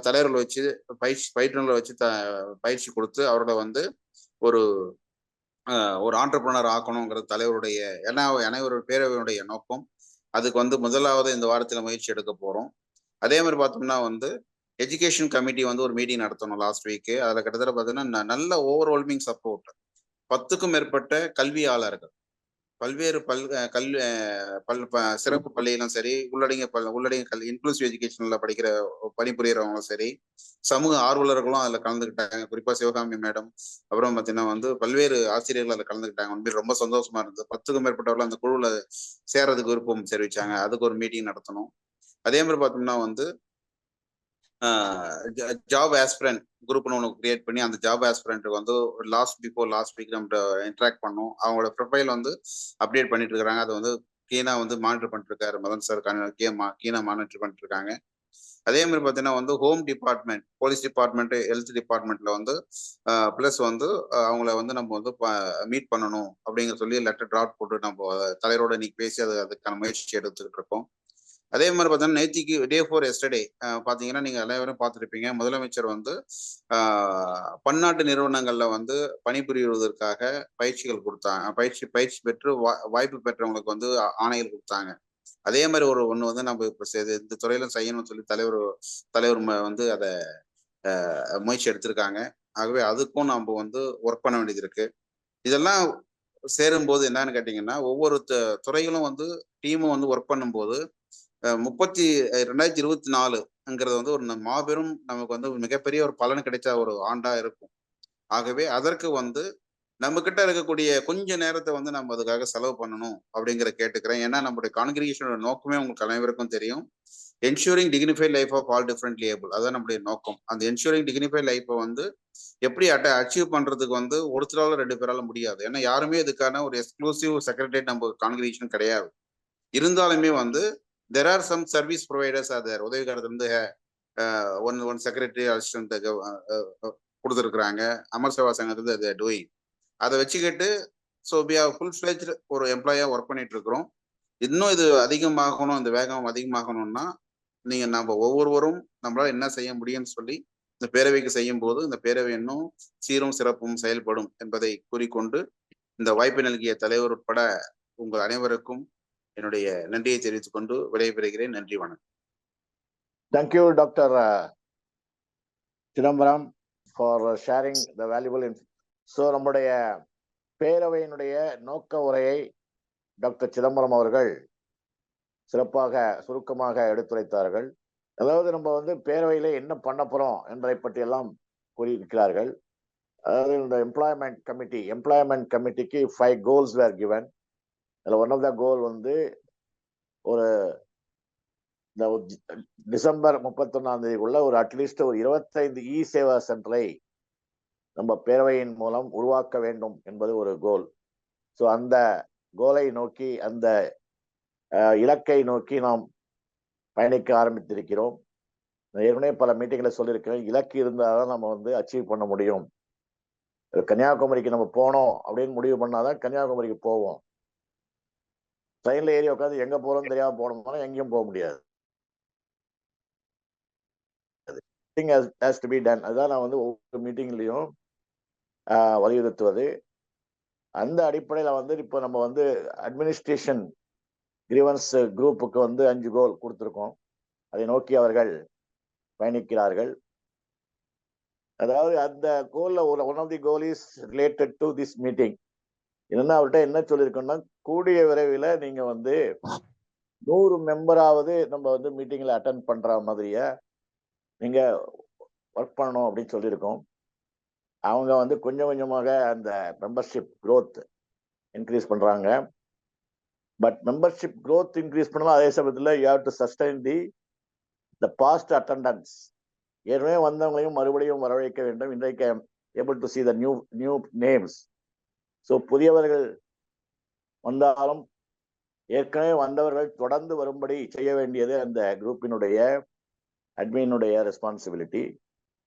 தலைவர்களை வச்சு பயிற்றுனர்களை வச்சு பயிற்சி கொடுத்து அவரோட ஒரு ஆண்டர்பிரனர் ஆக்கணுங்கிறது தலைவருடைய அனைவரு பேரவையுடைய நோக்கம். அதுக்கு முதலாவது இந்த வாரத்துல முயற்சி எடுக்க போறோம். அதே மாதிரி பார்த்தோம்னா எஜுகேஷன் கமிட்டி ஒரு மீட்டிங் நடத்தணும் லாஸ்ட் வீக். அதுல கிட்டத்தட்ட பார்த்தீங்கன்னா நல்ல ஓவர்வெல்மிங் சப்போர்ட். 10க்கும் மேற்பட்ட கல்வியாளர்கள், பல்வேறு சிறப்பு பள்ளியிலும் சரி, உள்ளடங்கிய இன்க்ளூசிவ் எஜுகேஷன்ல பணிபுரியறவங்களும் சரி, சமூக ஆர்வலர்களும் அதுல கலந்துக்கிட்டாங்க. குறிப்பா சிவகாமி மேடம், அப்புறம் பாத்தீங்கன்னா பல்வேறு ஆசிரியர்கள் அதுல கலந்துக்கிட்டாங்க. ரொம்ப சந்தோஷமா இருந்தது. 10க்கும் மேற்பட்டவர்கள் அந்த குழுவுல சேர்றதுக்கு விருப்பம் தெரிவிச்சாங்க. அதுக்கு ஒரு மீட்டிங் நடத்தணும். அதே மாதிரி பார்த்தோம்னா ஜாப் ஆஸ்பிரண்ட் குரூப்னு ஒன்று கிரியேட் பண்ணி அந்த ஜாப் ஆஸ்பிரண்ட்டுக்கு லாஸ்ட் வீக் நம்ம இன்ட்ராக்ட் பண்ணோம். அவங்களோட ப்ரொஃபைல் அப்டேட் பண்ணிட்டு இருக்கிறாங்க. அதை கீனா மானிட்டர் பண்ணிட்டு இருக்காரு மதன் சார். கீனா மானிட்டர் பண்ணிட்டு இருக்காங்க. அதே மாதிரி பார்த்தீங்கன்னா home department, police department, health டிபார்ட்மெண்ட்ல பிளஸ் அவங்கள நம்ம மீட் பண்ணணும் அப்படிங்கிற சொல்லி லெட்டர் டிராஃப்ட் போட்டு நம்ம தலைவரோட இன்னைக்கு பேசி அதுக்கான முயற்சி எடுத்துக்கிட்டு இருக்கோம். அதே மாதிரி பார்த்தீங்கன்னா நேத்திக்கு டே 4 எஸ்டர்டே பார்த்தீங்கன்னா நீங்க எல்லாரும் பார்த்துருப்பீங்க. முதலமைச்சர் பன்னாட்டு நிறுவனங்கள்ல பணிபுரிவதற்காக பயிற்சிகள் கொடுத்தாங்க. பயிற்சி பெற்று வாய்ப்பு பெற்றவங்களுக்கு ஆணைகள் கொடுத்தாங்க. அதே மாதிரி ஒண்ணு நம்ம இப்ப இந்த துறையில செய்யணும்னு சொல்லி தலைவர் அதை முயற்சி எடுத்திருக்காங்க. ஆகவே அதுக்கும் நம்ம ஒர்க் பண்ண வேண்டியது இருக்கு. இதெல்லாம் சேரும்போது என்னன்னு கேட்டீங்கன்னா, ஒவ்வொரு துறைகளும் டீமும் ஒர்க் பண்ணும்போது 2024ங்கிறது ஒரு மாபெரும் நமக்கு மிகப்பெரிய ஒரு பலன் கிடைச்ச ஒரு ஆண்டா இருக்கும். ஆகவே அதற்கு நம்ம கிட்ட இருக்கக்கூடிய கொஞ்ச நேரத்தை நம்ம அதுக்காக செலவு பண்ணணும் அப்படிங்கிற கேட்டுக்கிறேன். ஏன்னா நம்மளுடைய கான்கிரிகேஷனோட நோக்கமே உங்களுக்கு அனைவருக்கும் தெரியும். Ensuring dignified life of all differently able, அதான் நம்முடைய நோக்கம். அந்த என்ஷூரிங் டிக்னிஃபைட் லைஃப்பை வந்து எப்படி அச்சீவ் பண்றதுக்கு வந்து ஒருத்தரால 2 பேரால முடியாது. ஏன்னா யாருமே இதுக்கான ஒரு எக்ஸ்க்ளூசிவ் செக்ரட்டரியேட் நம்ம கான்கிரீஷன் கிடையாது. இருந்தாலுமே வந்து there are some service providers are there. உதவிக்காரத்துல இருந்து ஒன் செக்ரட்டரி அசிஸ்டன்ட் கொடுத்துருக்குறாங்க. அமர் சேவா சங்கத்துல தேர் டூயிங். அதை வச்சுக்கிட்டு so we are full fledged ஒரு எம்ப்ளாயா ஒர்க் பண்ணிட்டு இருக்கிறோம். இன்னும் இது அதிகமாகணும், இந்த வேகம் அதிகமாகணும்னா நம்ம ஒவ்வொருவரும் நம்மளால என்ன செய்ய முடியும்னு சொல்லி இந்த பேரவைக்கு செய்யும் போது இந்த பேரவை இன்னும் சீரும் சிறப்பும் செயல்படும் என்பதை கூறிக்கொண்டு இந்த வாய்ப்பை நல்கிய தலைவர் உட்பட உங்கள் அனைவருக்கும் என்னுடைய நன்றியை தெரிவித்துக் கொண்டு விடைபெறுகிறேன். நன்றி, வணக்கம். Thank you doctor Chidambaram for sharing the valuable. So நம்முடைய பேரவையினுடைய நோக்க உரையை டாக்டர் சிதம்பரம் அவர்கள் சிறப்பாக சுருக்கமாக எடுத்துரைத்தார்கள். அதாவது நம்ம வந்து பேரவையில என்ன பண்ண போறோம் என்பதை பற்றி எல்லாம் கூறியிருக்கிறார்கள். அதாவது இந்த எம்ப்ளாய்மெண்ட் கமிட்டிக்கு 5 goals were given. அதில் ஒன் ஆஃப் த கோல் வந்து ஒரு இந்த டிசம்பர் 31 ஒரு அட்லீஸ்ட் ஒரு 25 இ சேவா சென்டரை நம்ம பேரவையின் மூலம் உருவாக்க வேண்டும் என்பது ஒரு கோல். ஸோ அந்த கோலை நோக்கி, அந்த இலக்கை நோக்கி நாம் பயணிக்க ஆரம்பித்திருக்கிறோம். ஏற்கனவே பல மீட்டிங்ல சொல்லியிருக்கிறேன், இலக்கு இருந்தால் தான் நம்ம வந்து அச்சீவ் பண்ண முடியும். கன்னியாகுமரிக்கு நம்ம போனோம் அப்படின்னு முடிவு பண்ணாதான் கன்னியாகுமரிக்கு போவோம். ட்ரெயின்ல ஏறி உட்காந்து எங்க போறோம்னு தெரியாம போனோம்னா எங்கேயும் போக முடியாது. அதுதான் நான் வந்து ஒவ்வொரு மீட்டிங்லயும் வலியுறுத்துவது. அந்த அடிப்படையில வந்து இப்போ நம்ம வந்து அட்மினிஸ்ட்ரேஷன் கிரீவன்ஸ் குரூப்புக்கு வந்து 5 கோல் கொடுத்துருக்கோம். அதை நோக்கி அவர்கள் பயணிக்கிறார்கள். அதாவது அந்த கோல்ல one of the goal is related to this meeting. என்னன்னா அவர்கிட்ட என்ன சொல்லியிருக்கோம்னா, கூடிய விரைவில் நீங்க வந்து 100 மெம்பராவது நம்ம வந்து மீட்டிங்ல அட்டன் பண்ற மாதிரியா நீங்க ஒர்க் பண்ணணும் அப்படின்னு சொல்லியிருக்கோம். அவங்க வந்து கொஞ்சம் கொஞ்சமாக அந்த மெம்பர்ஷிப் growth இன்க்ரீஸ் பண்றாங்க. பட் மெம்பர்ஷிப் growth இன்க்ரீஸ் பண்ணலாம், அதே சமயத்தில் you have to sustain the past attendance. ஏற்கனவே வந்தவங்களையும் மறுபடியும் வரவழைக்க வேண்டும். இன்றைக்கு able to see the new names. So புதியவர்கள் வந்தாலும் ஏற்கனவே வந்தவர்கள் தொடர்ந்து வரும்படி செய்ய வேண்டியது அந்த குரூப்பினுடைய அட்மினுடைய responsibility.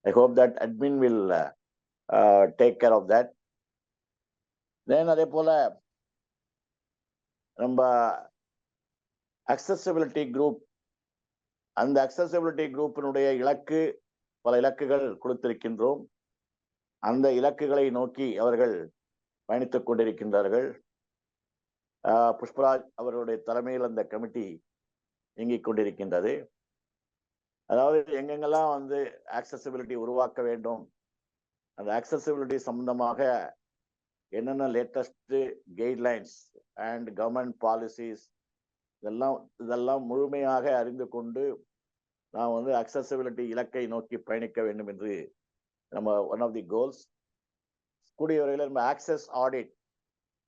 I hope that admin will take care of that. Then அதே போல நம்ம அக்சசிபிலிட்டி குரூப், அந்த அக்சசிபிலிட்டி குரூப்பினுடைய பல இலக்குகள் கொடுத்திருக்கின்றோம். அந்த இலக்குகளை நோக்கி அவர்கள் பயணித்துக் கொண்டிருக்கின்றார்கள். புஷ்பராஜ் அவர்களுடைய தலைமையில் அந்த கமிட்டி இயங்கிக் கொண்டிருக்கின்றது. அதாவது எங்கெங்கெல்லாம் வந்து ஆக்சசிபிலிட்டி உருவாக்க வேண்டும், அந்த ஆக்சசிபிலிட்டி சம்பந்தமாக என்னென்ன latest guidelines and government policies இதெல்லாம் முழுமையாக அறிந்து கொண்டு நாம் வந்து அக்சசிபிலிட்டி இலக்கை நோக்கி பயணிக்க வேண்டும் என்று நம்ம ஒன் ஆஃப் தி கோல்ஸ். கூடிய வரையில் நம்ம ஆக்சஸ் ஆடிட்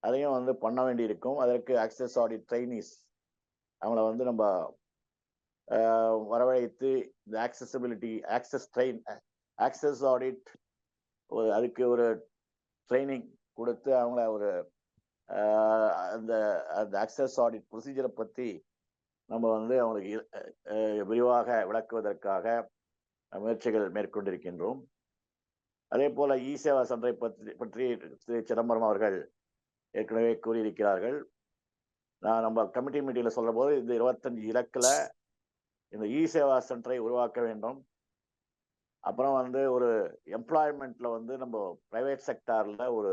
அதையும் வந்து பண்ண வேண்டி இருக்கும். அதற்கு ஆக்சஸ் ஆடிட் ட்ரைனிஸ் அவங்கள வந்து நம்ம வரவழைத்து இந்த ஆக்சஸ் ஆடிட் அதுக்கு ஒரு ட்ரைனிங் கொடுத்து அவங்கள ஒரு அந்த ஆக்சஸ் ஆடிட் ப்ரொசீஜரை பற்றி நம்ம வந்து அவங்களுக்கு விரிவாக விளக்குவதற்காக முயற்சிகள் மேற்கொண்டிருக்கின்றோம். அதே போல இ சேவா சென்டரை பற்றி திரு சிதம்பரம் அவர்கள் ஏற்கனவே கூறியிருக்கிறார்கள். நம்ம கமிட்டி மீட்டிங்ல சொல்லும் போது இந்த 25 இலக்குல இந்த இ சேவா சென்டரை உருவாக்க வேண்டும். அப்புறம் வந்து ஒரு எம்ப்ளாய்மெண்ட்ல வந்து நம்ம பிரைவேட் செக்டார்ல ஒரு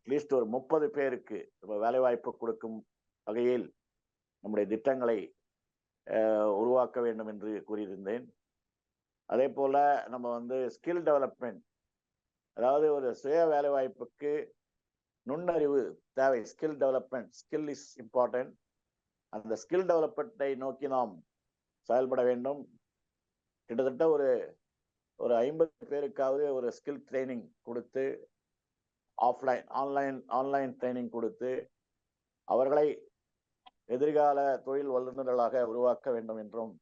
அட்லீஸ்ட் ஒரு 30 பேருக்கு நம்ம வேலை வாய்ப்பு கொடுக்கும் வகையில் நம்முடைய திட்டங்களை உருவாக்க வேண்டும் என்று கூறியிருந்தேன். அதே போல நம்ம வந்து ஸ்கில் டெவலப்மெண்ட், அதாவது ஒரு சுய வேலை வாய்ப்புக்கு நுண்ணறிவு தேவை. Skill development, skill is important. அந்த ஸ்கில் டெவலப்மெண்ட்டை நோக்கி நாம் செயல்பட வேண்டும். கிட்டத்தட்ட ஒரு 50 பேருக்காவது ஒரு ஸ்கில் ட்ரைனிங் கொடுத்து, ஆன்லைன் ட்ரைனிங் கொடுத்து அவர்களை எதிர்கால தொழில் வல்லுநர்களாக உருவாக்க வேண்டும் என்றும்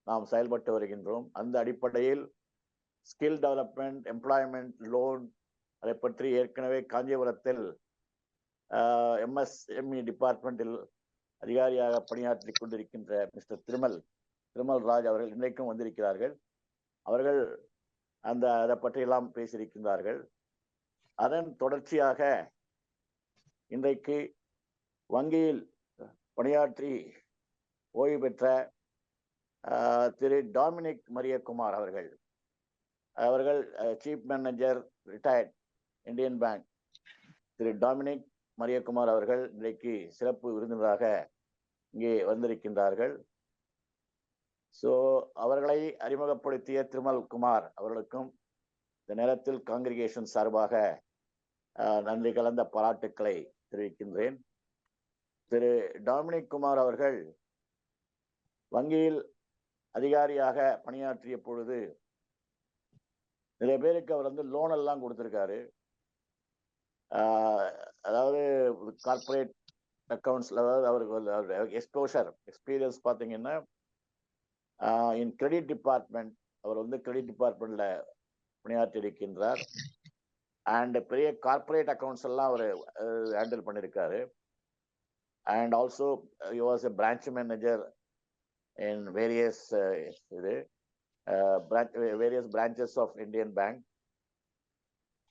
நாம் செயல்பட்டு வருகின்றோம். அந்த அடிப்படையில் ஸ்கில் டெவலப்மெண்ட், எம்ப்ளாய்மெண்ட் லோன் அதை பற்றி ஏற்கனவே காஞ்சிபுரத்தில் எம்எஸ்எம்இ டிபார்ட்மெண்டில் அதிகாரியாக பணியாற்றி கொண்டிருக்கின்ற மிஸ்டர் திருமல் ராஜ் அவர்கள் இன்றைக்கும் வந்திருக்கிறார்கள். அவர்கள் அதை பற்றியெல்லாம் பேசியிருக்கின்றார்கள். அதன் தொடர்ச்சியாக இன்றைக்கு வங்கியில் பணியாற்றி ஓய்வு பெற்ற திரு டாமினிக் மரியகுமார் அவர்கள் chief manager retired Indian Bank Thiru Dominic Mariakumar அவர்கள் இன்றைக்கு சிறப்பு விருந்தினராக இங்கே வந்திருக்கின்றார்கள். ஸோ அவர்களை அறிமுகப்படுத்திய திருமல் குமார் அவர்களுக்கும் இந்த நேரத்தில் காங்கிரிகேஷன் சார்பாக நன்றி கலந்த பாராட்டுக்களை தெரிவிக்கின்றேன். திரு டாமினிக் குமார் அவர்கள் வங்கியில் அதிகாரியாக பணியாற்றிய பொழுது நிறைய பேருக்கு அவர் வந்து லோன் எல்லாம் கொடுத்திருக்காரு. அதாவது கார்பரேட் அக்கௌண்ட்ஸ்ல, அதாவது அவருக்கு எக்ஸ்பீரியன்ஸ் பார்த்தீங்கன்னா இன் கிரெடிட் டிபார்ட்மெண்ட் அவர் வந்து கிரெடிட் டிபார்ட்மெண்ட்ல பணியாற்றி இருக்கின்றார். அண்ட் பெரிய கார்பரேட் அக்கௌண்ட்ஸ் எல்லாம் அவர் ஹேண்டில் பண்ணியிருக்காரு. And also he was a branch manager in various branches of Indian Bank.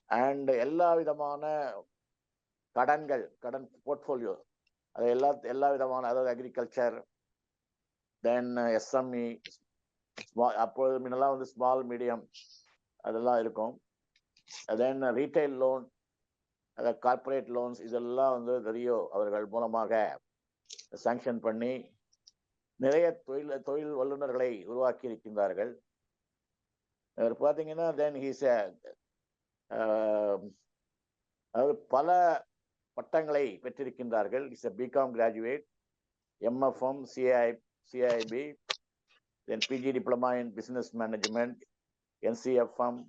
And எல்லா விதமான கடன் போர்ட்ஃபோலியோ அது எல்லா விதமான, அதாவது அக்ரிகல்ச்சர், தென் எஸ்எம்இ, அப்போது முன்னெல்லாம் வந்து ஸ்மால் மீடியம் அதெல்லாம் இருக்கும். தென் ரீட்டைல் லோன், அதாவது கார்பரேட் லோன்ஸ், இதெல்லாம் வந்து ரியோ அவர்கள் மூலமாக சாங்ஷன் பண்ணி நிறைய தொழில் வல்லுநர்களை உருவாக்கி இருக்கின்றார்கள். அவர் பார்த்தீங்கன்னா தென் அதாவது பல பட்டங்களை பெற்றிருக்கின்றார்கள். Is a BCom graduate, MFM, CIP, then PG diploma in business management, NCFM,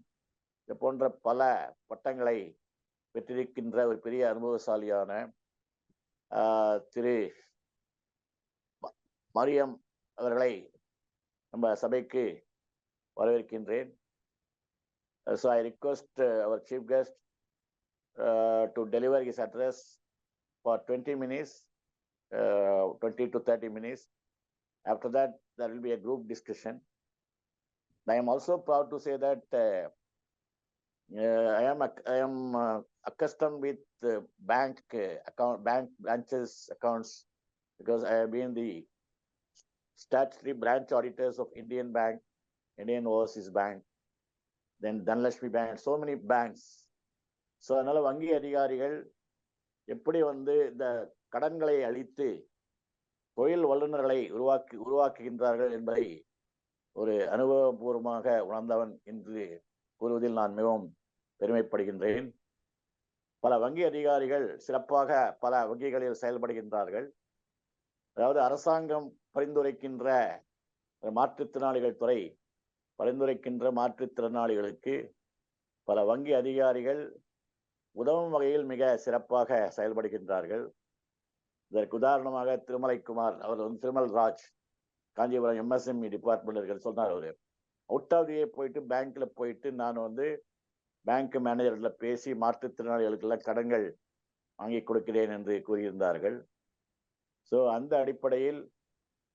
இது போன்ற பல பட்டங்களை பெற்றிருக்கின்ற ஒரு பெரிய அனுபவசாலியான திரு மரியம் அவர்களை நம்ம சபைக்கு வரவேற்கின்றேன். So I request our chief guest to deliver his address for 20 minutes, 20 to 30 minutes. After that, there will be a group discussion. I am also proud to say that I am accustomed with bank branches accounts, because I have been the statutory branch auditors of Indian Bank, Indian Overseas Bank, then Dhanlakshmi Bank, so many banks. So அதனால வங்கி அதிகாரிகள் எப்படி வந்து இந்த கடன்களை அளித்து தொழில் வல்லுநர்களை உருவாக்குகின்றார்கள் என்பதை ஒரு அனுபவபூர்வமாக உணர்ந்தவன் என்று கூறுவதில் நான் மிகவும் பெருமைப்படுகின்றேன். பல வங்கி அதிகாரிகள் சிறப்பாக பல வங்கிகளில் செயல்படுகின்றார்கள். அதாவது அரசாங்கம் பரிந்துரைக்கின்ற மாற்றுத்திறனாளிகள் துறை பரிந்துரைக்கின்ற மாற்றுத்திறனாளிகளுக்கு பல வங்கி அதிகாரிகள் உதவும் வகையில் மிக சிறப்பாக செயல்படுகின்றார்கள். இதற்கு உதாரணமாக திருமல் ராஜ் காஞ்சிபுரம் எம்எஸ்எம்இ டிபார்ட்மெண்ட் சொன்னார். அவர் அவுட் ஆஃப் தி போயிட்டு பேங்க்ல போயிட்டு நான் வந்து பேங்க் மேனேஜர்ல பேசி மாற்றுத்திறனாளிகளுக்கெல்லாம் கடன்கள் வாங்கி கொடுக்கிறேன் என்று கூறியிருந்தார்கள். ஸோ அந்த அடிப்படையில்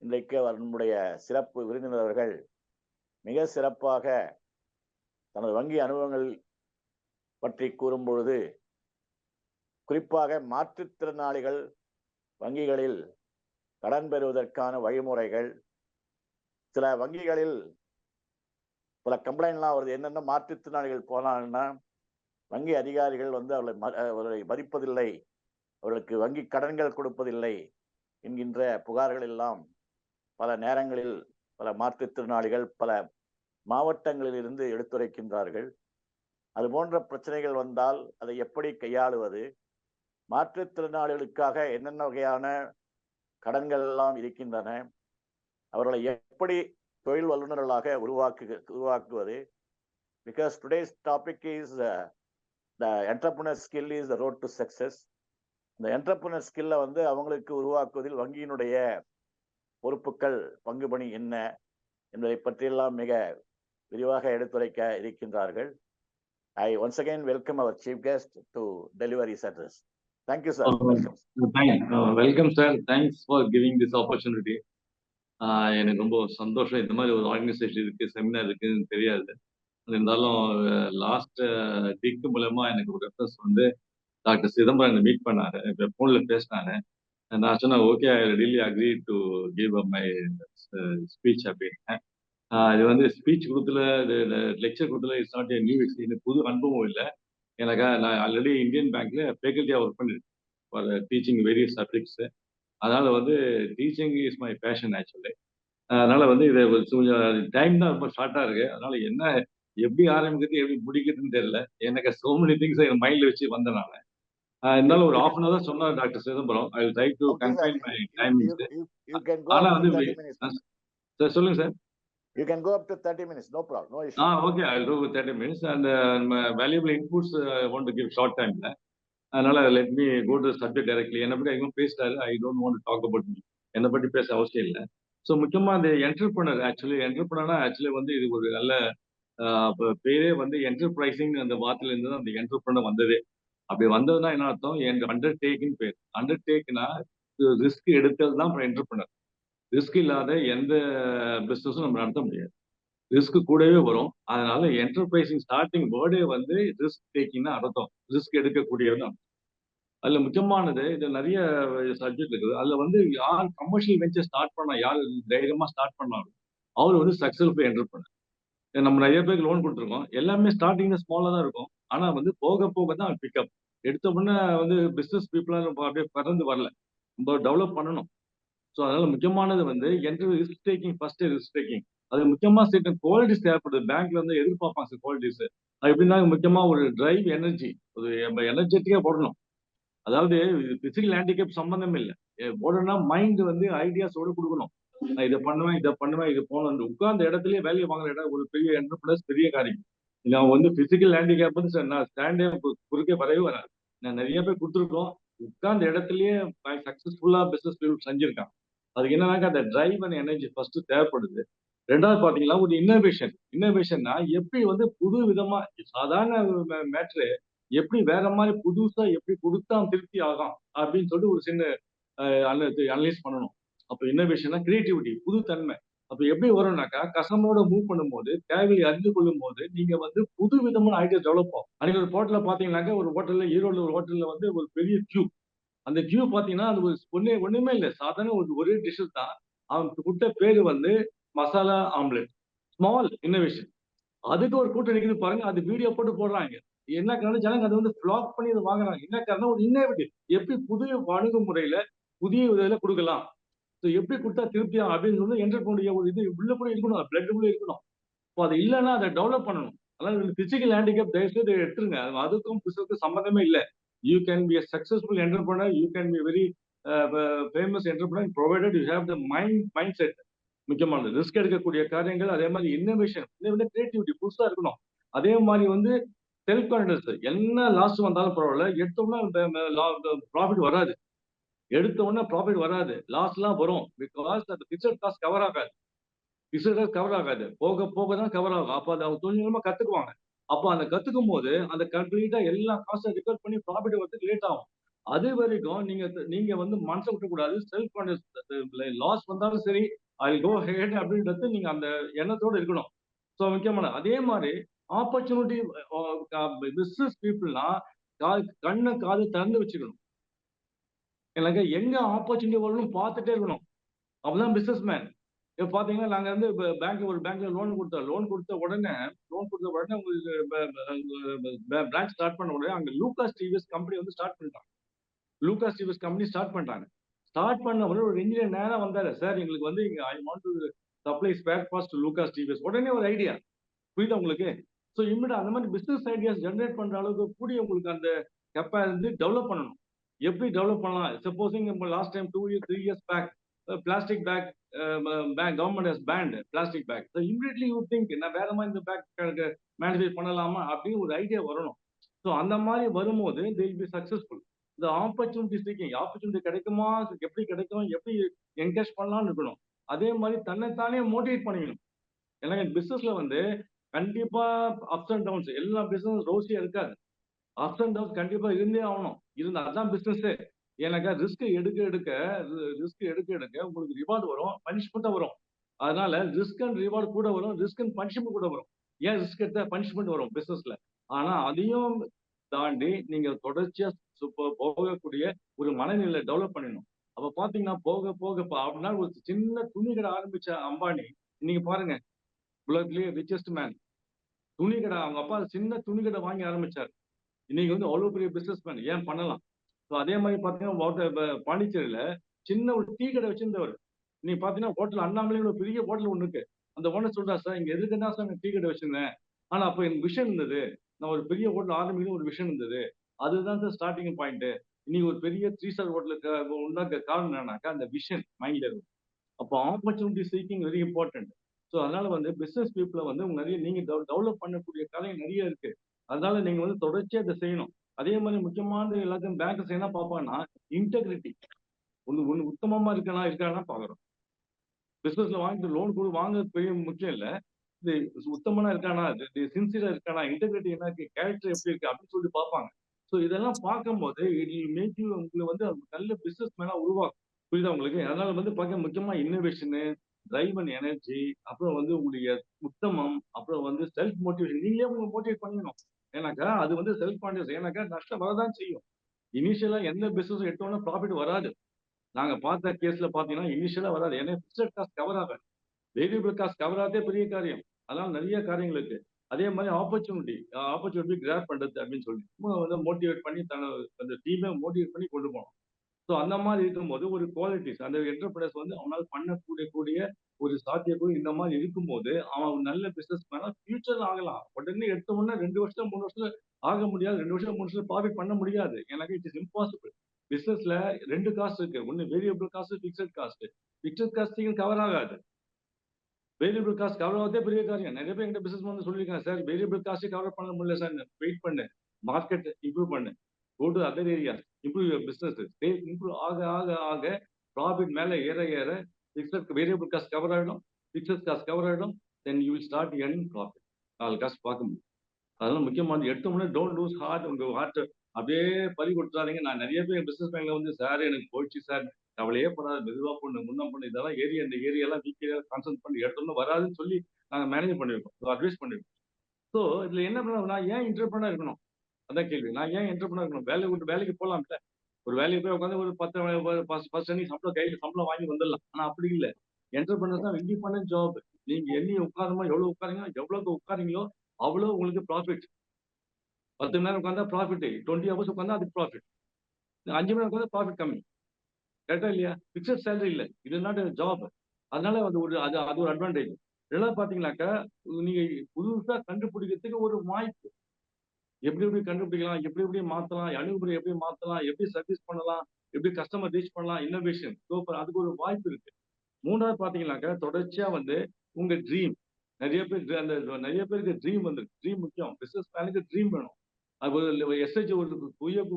இன்றைக்கு நம்முடைய சிறப்பு விருந்தினர்கள் மிக சிறப்பாக தனது வங்கி அனுபவங்கள் பற்றி கூறும்பொழுது, குறிப்பாக மாற்றுத்திறனாளிகள் வங்கிகளில் கடன் பெறுவதற்கான வழிமுறைகள், சில வங்கிகளில் பல கம்ப்ளைண்ட்லாம் வருது. என்னென்ன மாற்றுத்திறனாளிகள் போனாங்கன்னா வங்கி அதிகாரிகள் வந்து அவர்களை மதிப்பதில்லை, அவர்களுக்கு வங்கி கடன்கள் கொடுப்பதில்லை என்கின்ற புகார்கள் எல்லாம் பல நேரங்களில் பல மாற்றுத்திறனாளிகள் பல மாவட்டங்களில் இருந்து எடுத்துரைக்கின்றார்கள். அது போன்ற பிரச்சனைகள் வந்தால் அதை எப்படி கையாளுவது, மாற்றுத்திறனாளிகளுக்காக என்னென்ன வகையான கடன்கள் எல்லாம் இருக்கின்றன, அவர்களை எப்படி தொழில் வல்லுநர்களாக உருவாக்குவது. Because today's topic is the entrepreneur skill is the road to success. இந்த என்டர்பிரினர் ஸ்கில்லை வந்து அவங்களுக்கு உருவாக்குவதில் வங்கியினுடைய பொறுப்புகள், பங்குபணி என்ன என்பதை பற்றியெல்லாம் மிக விரிவாக எடுத்துரைக்க இருக்கின்றார்கள். I once again welcome our chief guest to deliver his address. Thank you, sir. Welcome. Welcome sir, thanks for giving this opportunity. எனக்கு ரொம்ப சந்தோஷம். இந்த மாதிரி ஒரு ஆர்கனைசேஷன் இருக்கு, செமினார் இருக்குன்னு தெரியாது. இருந்தாலும் லாஸ்ட் வீக் மூலமா எனக்கு ஒரு ரெஃபரன்ஸ் வந்து டாக்டர் சிதம்பரம் மீட் பண்ணாரு, இப்போ ஃபோன்ல பேசினாரு. நான் சொன்னேன் okay, I really agree to give up my speech அப்படின்னு. இது வந்து ஸ்பீச் கொடுத்துல, லெக்சர் கொடுத்துல it's not a new experience, புது அனுபவம் இல்லை எனக்கு. நான் ஆல்ரெடி இந்தியன் பேங்க்ல ஃபேக்கல்ட்டியா ஒர்க் பண்ணிருக்கேன் ஃபார் டீச்சிங் வேரியஸ் சப்ஜெக்ட்ஸ். அதனால வந்து teaching is my passion actually. அதனால வந்து இது கொஞ்சம் டைம் தான் ரொம்ப ஷார்ட்டா இருக்கு. அதனால என்ன எப்படி ஆரம்பிக்கிறது எப்படி முடிக்கிறதுன்னு தெரியல. எனக்கு சோ மெனி திங்ஸ் என் மைண்ட்ல வச்சு வந்தேன் நான். இருந்தாலும் ஒரு half an hour தான் சொன்னார் doctor Chidambaram. I will try to Okay, sir. Confine my timings. You can go ஆனா up to வந்து 30 minutes. சார் சொல்லுங்க sir. You can go up to 30 minutes. No problem. No issue. Okay, I will go with 30 minutes and valuable inputs I want to give short டைம்ல. அதனால let me go to subject directly. என்னை பற்றி அதிகமாக பேசிட்டாரு. I don't want to talk about me. என்னை பற்றி பேச அவசியம் இல்லை. ஸோ முக்கியமாக அந்த என்டர்பிரனர் ஆக்சுவலி வந்து இது ஒரு நல்ல பேரே வந்து என்டர்பிரைசிங் அந்த வார்த்தையில இருந்து தான் அந்த என்டர்பிரனர் வந்ததே. அப்படி வந்ததுன்னா என்ன அர்த்தம்? அண்டர்டேக்கிங் பேர். அண்டர்டேக்னா ரிஸ்க் எடுத்தது தான் என்டர்பிரனர். ரிஸ்க் இல்லாத எந்த பிசினஸும் நம்ம நடத்த முடியாது. ரிஸ்க் கூடவே வரும். அதனால என்டர்பிரைசிங் ஸ்டார்டிங் வேர்டே வந்து ரிஸ்க் டேக்கிங் தான் அர்த்தம். ரிஸ்க் எடுக்கக்கூடியது. அதுல முக்கியமானது இது நிறைய சப்ஜெக்ட் இருக்குது. அதுல வந்து யார் கமர்ஷியல் வெஞ்சர் ஸ்டார்ட் பண்ணா, யார் தைரியமா ஸ்டார்ட் பண்ணாலும் அவர் வந்து சக்சஸ்ஃபுல் என்டர்பிரனர். நம்ம நிறைய பேருக்கு லோன் கொடுத்துருக்கோம். எல்லாமே ஸ்டார்டிங்ல ஸ்மாலா தான் இருக்கும். ஆனா வந்து போக போக தான் பிக்கப். எடுத்த உடனே வந்து பிசினஸ் பீப்புளாக அப்படியே பறந்து வரல. நம்ம டெவலப் பண்ணணும். ஸோ அதனால முக்கியமானது வந்து risk taking, first risk taking. அது முக்கியமா certain குவாலிட்டிஸ் தேவைப்படுது. பேங்க்ல வந்து எதிர்பார்ப்பாங்க சார் குவாலிட்டிஸ். அது எப்படின்னா முக்கியமா ஒரு டிரைவ் எனர்ஜி, ஒரு எனர்ஜெட்டிக்கா போடணும். அதாவது பிசிக்கல் ஹேண்டிகேப் சம்பந்தம் இல்லை. போடணும்னா மைண்ட் வந்து ஐடியாஸோட கொடுக்கணும். நான் இதை பண்ணுவேன் இது போகணும். உட்கார்ந்த இடத்துலயே வேலையை வாங்குற இடம் ஒரு பெரிய என்டர்பிரைஸ், பெரிய காரியம். நான் வந்து பிசிக்கல் ஹேண்டிகேப் வந்து சார் நான் ஸ்டாண்டே குறுக்கே வரவே வராது. நான் நிறைய பேர் கொடுத்துருக்கோம். உட்கார்ந்த இடத்துலயே சக்சஸ்ஃபுல்லா பிசினஸ் பீப்புள் செஞ்சிருக்காங்க. அதுக்கு என்னன்னாக்கா அந்த டிரைவ் அண்ட் எனர்ஜி ஃபர்ஸ்ட் தேவைப்படுது. ரெண்டாவது பாத்தீங்கன்னா ஒரு இன்னோவேஷன்னா எப்படி வந்து புது விதமா சாதாரண மேட்ரு எப்படி வேற மாதிரி புதுசா எப்படி கொடுத்தா திருப்தி ஆகும் அப்படின்னு சொல்லிட்டு ஒரு சின்ன அனலைஸ் பண்ணணும். அப்ப இன்னோவேஷன்னா கிரியேட்டிவிட்டி, புது தன்மை. அப்ப எப்படி வரும்னாக்கா கஸ்டமரோட மூவ் பண்ணும்போது, தேவையை அறிந்து கொள்ளும் போது நீங்க வந்து புது விதமான ஐடியா டெவலப் ஆகும். அன்னைக்கு ஒரு ஹோட்டல்ல பாத்தீங்கன்னாக்கா ஒரு ஹோட்டல்ல ஈரோடுல ஒரு ஹோட்டல்ல வந்து ஒரு பெரிய கியூ. அந்த கியூ பாத்தீங்கன்னா அது ஒண்ணுமே இல்லை. சாதாரண ஒரே டிஷ் தான். அவன் கொடுத்த பேரு வந்து மசாலா ஆம்லெட். Small innovation. அதுக்கு ஒரு கூட்டம் நிக்குது பாருங்க. அது வீடியோ போட்டு போடுறாங்க. என்ன காரணம்? ஜனங்க அதை வந்து ஃபிளாக் பண்ணி அதை வாங்குறாங்க. என்ன காரணம்? ஒரு இன்னோவேட்டிவ். எப்படி புதிய அணுகுமுறையில புதிய இதில் கொடுக்கலாம், எப்படி கொடுத்தா திருப்தியா அப்படின்னு சொல்லி என்டர்பிரனர் ஒரு இது உள்ள கூட இருக்கணும், பிளட் உள்ள இருக்கணும். இப்போ அது இல்லைன்னா அதை டெவலப் பண்ணணும். அதாவது பிசிக்கல் ஹேண்டிகேப் தயவுசெய்து எடுத்துருங்க. அதுக்கும் பிசினஸ்க்கு சம்மந்தமே இல்லை. You can be a successful entrepreneur, you can be very famous entrepreneur provided you have the mindset. முக்கியமானது ரிஸ்க் எடுக்கக்கூடிய காரியங்கள். அதே மாதிரி இன்னோவேஷன், கிரியேட்டிவிட்டி புதுசா இருக்கணும். அதே மாதிரி வந்து செல்ஃப் கான்ஃபிடன்ஸ். என்ன லாஸ் வந்தாலும் பரவாயில்ல, எடுத்தோம்னா ப்ராஃபிட் வராது. லாஸ் எல்லாம் வரும். பிகாஸ் அந்த பிக்சட் காஸ்ட் கவர் ஆகாது. போக போக தான் கவர் ஆகும். அப்ப அதை அவங்க கொஞ்சமா கத்துக்குவாங்க. அப்போ அந்த கத்துக்கும் போது அந்த கம்ப்ளீட்டா எல்லா காஸ்டும் ரிகவர் பண்ணி ப்ராஃபிட் வரதுக்கு லேட் ஆகும். அது வரைக்கும் நீங்க வந்து மனசை விட்டக்கூடாது. செல்ஃப் கான்ஃபிடன்ஸ், லாஸ் வந்தாலும் சரி ஐ கோ ஹெட் அப்படின்றது நீங்க அந்த எண்ணத்தோட இருக்கணும். ஸோ முக்கியமான அதே மாதிரி ஆப்பர்ச்சுனிட்டி பிசினஸ் பீப்புள்னா கண்ணை காது திறந்து வச்சுக்கணும். எனக்கு எங்க ஆப்பர்ச்சுனிட்டி வரணும் பார்த்துட்டே இருக்கணும். அப்பதான் பிசினஸ் மேன். இப்போ பாத்தீங்கன்னா நாங்க வந்து ஒரு பேங்க்ல லோன் கொடுத்த உடனே உங்களுக்கு பிரான்ச் ஸ்டார்ட் பண்ண உடனே அங்க லூகாஸ் டிவிஎஸ் கம்பெனி வந்து ஸ்டார்ட் பண்ணிட்டாங்க. ஸ்டார்ட் பண்ண உடனே ஒரு இன்ஜினியர் நேரா வந்தாரு. சார் எங்களுக்கு வந்து ஐ want to supply spare parts to Lucas TVS. உடனே ஒரு ஐடியா புரியுதா உங்களுக்கு? ஸோ இம்மிடியா அந்த மாதிரி பிசினஸ் ஐடியாஸ் ஜென்ரேட் பண்ற அளவுக்கு கூடிய உங்களுக்கு அந்த கெப்பாசிட்டி டெவலப் பண்ணணும். எப்படி டெவலப் பண்ணலாம்? Supposing last time 3 years back plastic bag government has banned plastic bag. So immediately you think நான் வேற மாதிரி இந்த பேக் மேனுஃபேக்சர் பண்ணலாமா அப்படின்னு ஒரு ஐடியா வரணும். ஸோ அந்த மாதிரி வரும்போது தே வில் பி சக்சஸ்ஃபுல். இந்த ஆப்பர்ச்சுனிட்டி சீக்கிங், ஆப்பர்ச்சுனிட்டி கிடைக்கும், எப்படி என்கரேஜ் பண்ணலாம்னு இருக்கணும். அதே மாதிரி தன்னைத்தானே மோட்டிவேட் பண்ணிக்கணும். எனக்கு பிசினஸ்ல வந்து கண்டிப்பா அப்ஸ் அண்ட் டவுன்ஸ், எல்லா பிசினஸ் ரோஸியா இருக்காது. அப்ஸ் அண்ட் டவுன்ஸ் கண்டிப்பா இருந்தே ஆகணும். இருந்தா அதான் பிசினஸ். எனக்கு ரிஸ்க் எடுக்க எடுக்க உங்களுக்கு ரிவார்டு வரும், பனிஷ்மெண்ட்டும் வரும். அதனால ரிஸ்க் அண்ட் ரிவார்டு கூட வரும், ரிஸ்க் அண்ட் பனிஷ்மெண்ட் கூட வரும். ஏன் ரிஸ்க் எடுத்தா பனிஷ்மெண்ட் வரும் பிசினஸ்ல. ஆனா அதையும் தாண்டி நீங்க தொடர்ச்சியா போகக்கூடிய ஒரு மனநிலை டெவலப் பண்ணணும். அப்ப பாத்தீங்கன்னா போக போக அப்படின்னா ஒரு சின்ன துணி கடை ஆரம்பிச்ச அம்பானி நீங்க பாருங்க, உலகத்திலேயே ரிச்சஸ்ட் மேன். துணி கடை அவங்க அப்பா சின்ன துணி கடை வாங்கி ஆரம்பிச்சாரு. இன்னைக்கு வந்து அவ்வளவு பெரிய பிசினஸ் மேன். ஏன் பண்ணலாம். ஸோ அதே மாதிரி பாத்தீங்கன்னா பாண்டிச்சேரியில சின்ன ஒரு டீ கடை வச்சிருந்தவர். நீங்க பாத்தீங்கன்னா ஹோட்டல் அண்ணாமலையில் ஒரு பெரிய ஹோட்டல் ஒண்ணு இருக்கு. அந்த ஓனர் சொல்றா, சார் இங்க எதுக்குன்னா சார் டீ கடை வச்சிருந்தேன். ஆனா அப்ப எனக்கு விஷன் இருந்தது. நான் ஒரு பெரிய ஹோட்டல் ஆரம்பிக்கணும் ஒரு விஷன் இருந்தது. அதுதான் சார் ஸ்டார்டிங் பாயிண்ட். இன்னைக்கு ஒரு பெரிய 3 ஸ்டார் ஹோட்டலுக்கு உண்டாக்க காரணம் என்னன்னாக்கா அந்த விஷன் மைண்ட்ல இருக்கும். அப்போ opportunity seeking very important. So அதனால வந்து பிசினஸ் பீப்புளை வந்து நிறைய நீங்க டெவலப் பண்ணக்கூடிய கலை நிறைய இருக்கு. அதனால நீங்க வந்து தொடர்ச்சியா இதை செய்யணும். அதே மாதிரி முக்கியமான எல்லாத்தையும் பேங்கர்ஸ் என்ன பார்ப்பாங்கன்னா இன்டெகிரிட்டி. ஒண்ணு உத்தமமா இருக்கானா பாக்குறோம். பிசினஸ்ல வாங்கிட்டு லோன் கூட வாங்குறது பெரிய முக்கியம் இல்ல. இது உத்தமனா இருக்கானா, சின்சியரா இருக்கானா, இன்டெகிரிட்டி என்ன இருக்கு, கேரக்டர் எப்படி இருக்கு அப்படின்னு சொல்லி பார்ப்பாங்க. ஸோ இதெல்லாம் பார்க்கும்போது மேக் யூ உங்களை வந்து நல்ல பிசினஸ் மேனா உருவாக்கும். புரியுதா உங்களுக்கு. அதனால வந்து பார்க்க முக்கியமா இன்னோவேஷனு, டிரைவ் அண்ட் எனர்ஜி, அப்புறம் வந்து உங்களுடைய உத்தமம், அப்புறம் வந்து செல்ஃப் மோட்டிவேஷன். நீங்களே உங்களை மோட்டிவேட் பண்ணணும். ஏன்னாக்கா அது வந்து செல்ஃப் கான்சியஸ். ஏன்னாக்கா நஷ்டம் வரதான் செய்யும். இனிஷியலா எந்த பிசினஸ் எடுத்தோம்னா ப்ராஃபிட் வராது. நாங்க பார்த்த கேஸ்ல பாத்தீங்கன்னா இனிஷியலா வராது. ஏன்னா பிக்ஸட் காஸ்ட் கவர் ஆகாது. வேரியபிள் காஸ்ட் கவர் ஆகதே பெரிய காரியம். அதனால நிறைய காரியங்கள் இருக்கு. அதே மாதிரி ஆப்பர்ச்சுனிட்டி கிராப் பண்றது அப்படின்னு சொல்லி வந்து மோட்டிவேட் பண்ணி அந்த டீமை மோட்டிவேட் பண்ணி கொண்டு போகணும். ஸோ அந்த மாதிரி இருக்கும்போது ஒரு குவாலிட்டிஸ் அந்த என்டர்பிரைஸ் வந்து அவனால் பண்ணக்கூடிய ஒரு சாத்தியக்கூறு இந்த மாதிரி இருக்கும்போது அவன் நல்ல பிசினஸ் மேனா ஃபியூச்சர்ல ஆகலாம். உடனே எடுத்த உடனே 2 வருஷம் 3 வருஷத்துல ஆக முடியாது. 2 வருஷம் 3 வருஷத்துல ப்ராஃபிட் பண்ண முடியாது. எனக்கு இட் இஸ் இம்பாசிபிள். பிசினஸ்ல 2 காஸ்ட் இருக்கு. ஒன்னு variable cost, fixed cost. Fixed cost cover ஆகாது. வேரியபிள் காஸ்ட் கவர் ஆகதே பெரிய காரியம். நிறைய பேர் எங்க பிசினஸ் வந்து சொல்லியிருக்காங்க, சார் வேரியபிள் காஸ்டே கவர் பண்ண முடியல சார். வெயிட் பண்ணு, மார்க்கெட் இம்ப்ரூவ் பண்ணு, go to other area, improve your business. Improve ஆக ஆக ஆக ப்ராஃபிட் மேல ஏற ஏற வேரியபிள் காஸ்ட் கவர் ஆகிடும், பிக்சட் காஸ்ட் கவர் ஆகிடும். Then you will start earning profit. 4 cost பார்க்க முடியும். அதெல்லாம் முக்கியமான எடுத்த உடனே டோன்ட் லூஸ் ஹார்ட். உங்க ஹார்ட் அப்படியே பறி கொடுத்துறாதீங்க. நான் நிறைய பேர் பிசினஸ் பேங்க்ல வந்து சார் எனக்கு போயிடுச்சு சார், கவலையே பண்ணாத, மெதுவா பண்ணு, முன்ன பண்ணு, இதெல்லாம் இந்த ஏரியாலாம் வீக் ஏரியா கான்சென்ட் பண்ணி எடுத்தோம்னு வராதுன்னு சொல்லி நாங்கள் மேனேஜ் பண்ணிருக்கோம், அட்வைஸ் பண்ணிருக்கோம். ஸோ இதுல என்ன பண்ண, நான் ஏன் என்டர்பிரனர் இருக்கணும், அதான் கேள்வி. நான் ஏன் என்டர்பிரனர் இருக்கணும்? வேலையை விட்டு வேலைக்கு போகலாம்ல. ஒரு வேலையை போய் உட்காந்து ஒரு 10 அன்னைக்கு சம்பளம் கையில் சம்பளம் வாங்கி வந்துடலாம். ஆனா அப்படி இல்லை. என்டர்பிரனர் தான் இண்டிபெண்டன்ட் ஜாப். நீங்க எண்ணி உட்காரமா எவ்வளவு உட்காரீங்களோ, எவ்வளவு உட்காரீங்களோ அவ்வளவு உங்களுக்கு ப்ராஃபிட். 10 மணி நேரம் உட்காந்தா ப்ராஃபிட், 20 ஹவர்ஸ் உட்காந்தா அதுக்கு ப்ராஃபிட், 5 மணி நேரம் உட்காந்தா ப்ராஃபிட் கம்மி. கரெக்டா இல்லையா? பிக்சட் சேலரி இல்லை, இது நாட் ஜாப். அதனால அது ஒரு அட்வான்டேஜ். இதெல்லாம் பாத்தீங்கன்னாக்கா நீங்க புதுசா கண்டுபிடிக்கிறதுக்கு ஒரு வாய்ப்பு. எப்படி கண்டுபிடிக்கலாம், எப்படி மாத்தலாம், அணுகுமுறை எப்படி மாத்தலாம், எப்படி சர்வீஸ் பண்ணலாம், எப்படி கஸ்டமர் ரீச் பண்ணலாம், இன்னோவேஷன் அதுக்கு ஒரு வாய்ப்பு இருக்கு. மூணாவது பாத்தீங்கன்னாக்கா தொடர்ச்சியா வந்து உங்க ட்ரீம். நிறைய பேருக்கு ட்ரீம் வந்து ட்ரீம் முக்கியம். பிசினஸ் மேனுக்கு ட்ரீம் வேணும். அது எஸ்ஹெச் ஒரு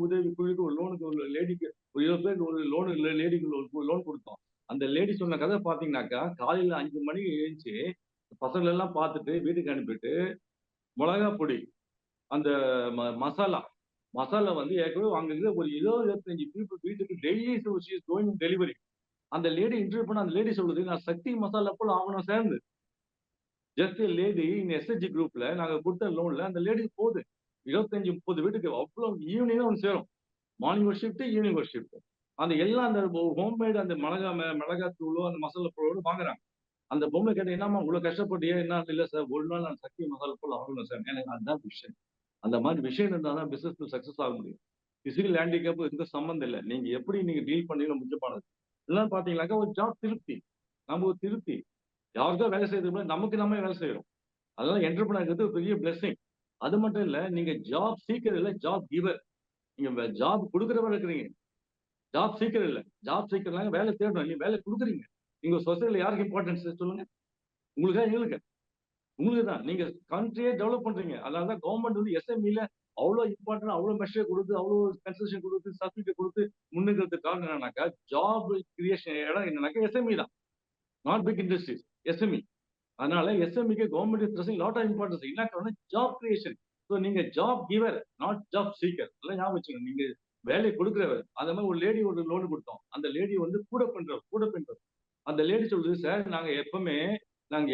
உதவி குழுக்கு ஒரு லோனுக்கு ஒரு லேடிக்கு ஒரு 20 பேருக்கு ஒரு லோன் லேடிக்கு லோன் கொடுத்தோம். அந்த லேடி சொன்ன கதை பாத்தீங்கன்னாக்கா காலையில 5 மணிக்கு எழுந்துச்சு பசங்களை எல்லாம் பார்த்துட்டு வீட்டுக்கு அனுப்பிட்டு மிளகா பொடி அந்த மசாலா வந்து ஏற்கனவே வாங்குறது ஒரு 20-25 பீப்புள் வீட்டுக்கு டெய்லி கோயிங் டெலிவரி. அந்த லேடி இன்டர்வியூ பண்ண அந்த லேடி சொல்லுது, நான் சக்தி மசாலா போல ஆகணும் சேர்ந்து. ஜஸ்ட் லேடி இந்த எஸ்ஹெச்ஜி குரூப்ல நாங்க கொடுத்த லோன்ல அந்த லேடி போகுது 25-30 வீட்டுக்கு. அவ்வளவு ஈவினிங் தான் சேரும். மார்னிங் ஒரு ஷிஃப்ட், ஈவினிங் ஒரு ஷிஃப்ட். அந்த எல்லாம் அந்த ஹோம்மேட் அந்த மிளகா தூளோ அந்த மசாலா பொருளோட வாங்குறாங்க. அந்த பொம்மை கேட்ட என்னமா இவ்வளவு கஷ்டப்பட்டியே, என்ன இல்ல சார், ஒரு நாள் நான் சக்தி மசாலா போல ஆகணும் சார். எனக்கு அதுதான் விஷயம். அந்த மாதிரி விஷயம் இருந்தாதான் பிசினஸ் சக்சஸ் ஆக முடியும். பிசிக்கல் ஹேண்டிகேப் இதுக்கு சம்பந்தம் இல்லை. எப்படி நீங்க டீல் பண்ணீங்க முக்கியமானது. இதெல்லாம் பாத்தீங்கன்னாக்கா ஒரு ஜாப் திருப்தி. நம்ம ஒரு திருப்தி. யாருக்கோ வேலை செய்யறதுக்கு நமக்கு நம்ம வேலை செய்யறோம். அதனால என்டர்பிரனர் பெரிய பிளெஸிங். அது மட்டும் இல்ல, நீங்க ஜாப் சீக்கர் இல்ல, ஜாப் கிவர். நீங்க ஜாப் கொடுக்குறவங்க இருக்கிறீங்க, ஜாப் சீக்கர் இல்ல. ஜாப் சீக்கர்லாம் வேலை தேடணும், நீங்க வேலை கொடுக்குறீங்க. நீங்க சொசைட்டில யாருக்கு இம்பார்ட்டன்ஸ் சொல்லுங்க? உங்களுக்கா எங்களுக்கு? உங்களுக்கு தான். நீங்க கண்ட்ரியே டெவலப் பண்றீங்க. அதனாலதான் கவர்மெண்ட் வந்து எஸ்எம்இல அவ்வளவு இம்பார்ட்டன், அவ்வளவு மெஷர் கொடுத்து, அவ்வளவு கன்செஷன் கொடுத்து, சர்டிபிகேட் கொடுத்து முன்னுக்கிறதுக்கு காரணம் என்னன்னாக்கா ஜாப் கிரியேஷன் இடம் என்னன்னாக்கா எஸ்எம்இ தான். Not big industries, SME. அதனால எஸ்எம்இக்கு government is dressing lot of importance. என்ன காரணம்? Job creation. ஸோ நீங்க job giver, not job seeker. அதெல்லாம் ஞாபகம் வச்சுக்கணும். நீங்க வேலை கொடுக்குறவர். அந்த மாதிரி ஒரு லேடி ஒரு லோன் கொடுத்தோம். அந்த லேடி வந்து கூட பண்றவர். அந்த லேடி சொல்லுது, சார் நாங்க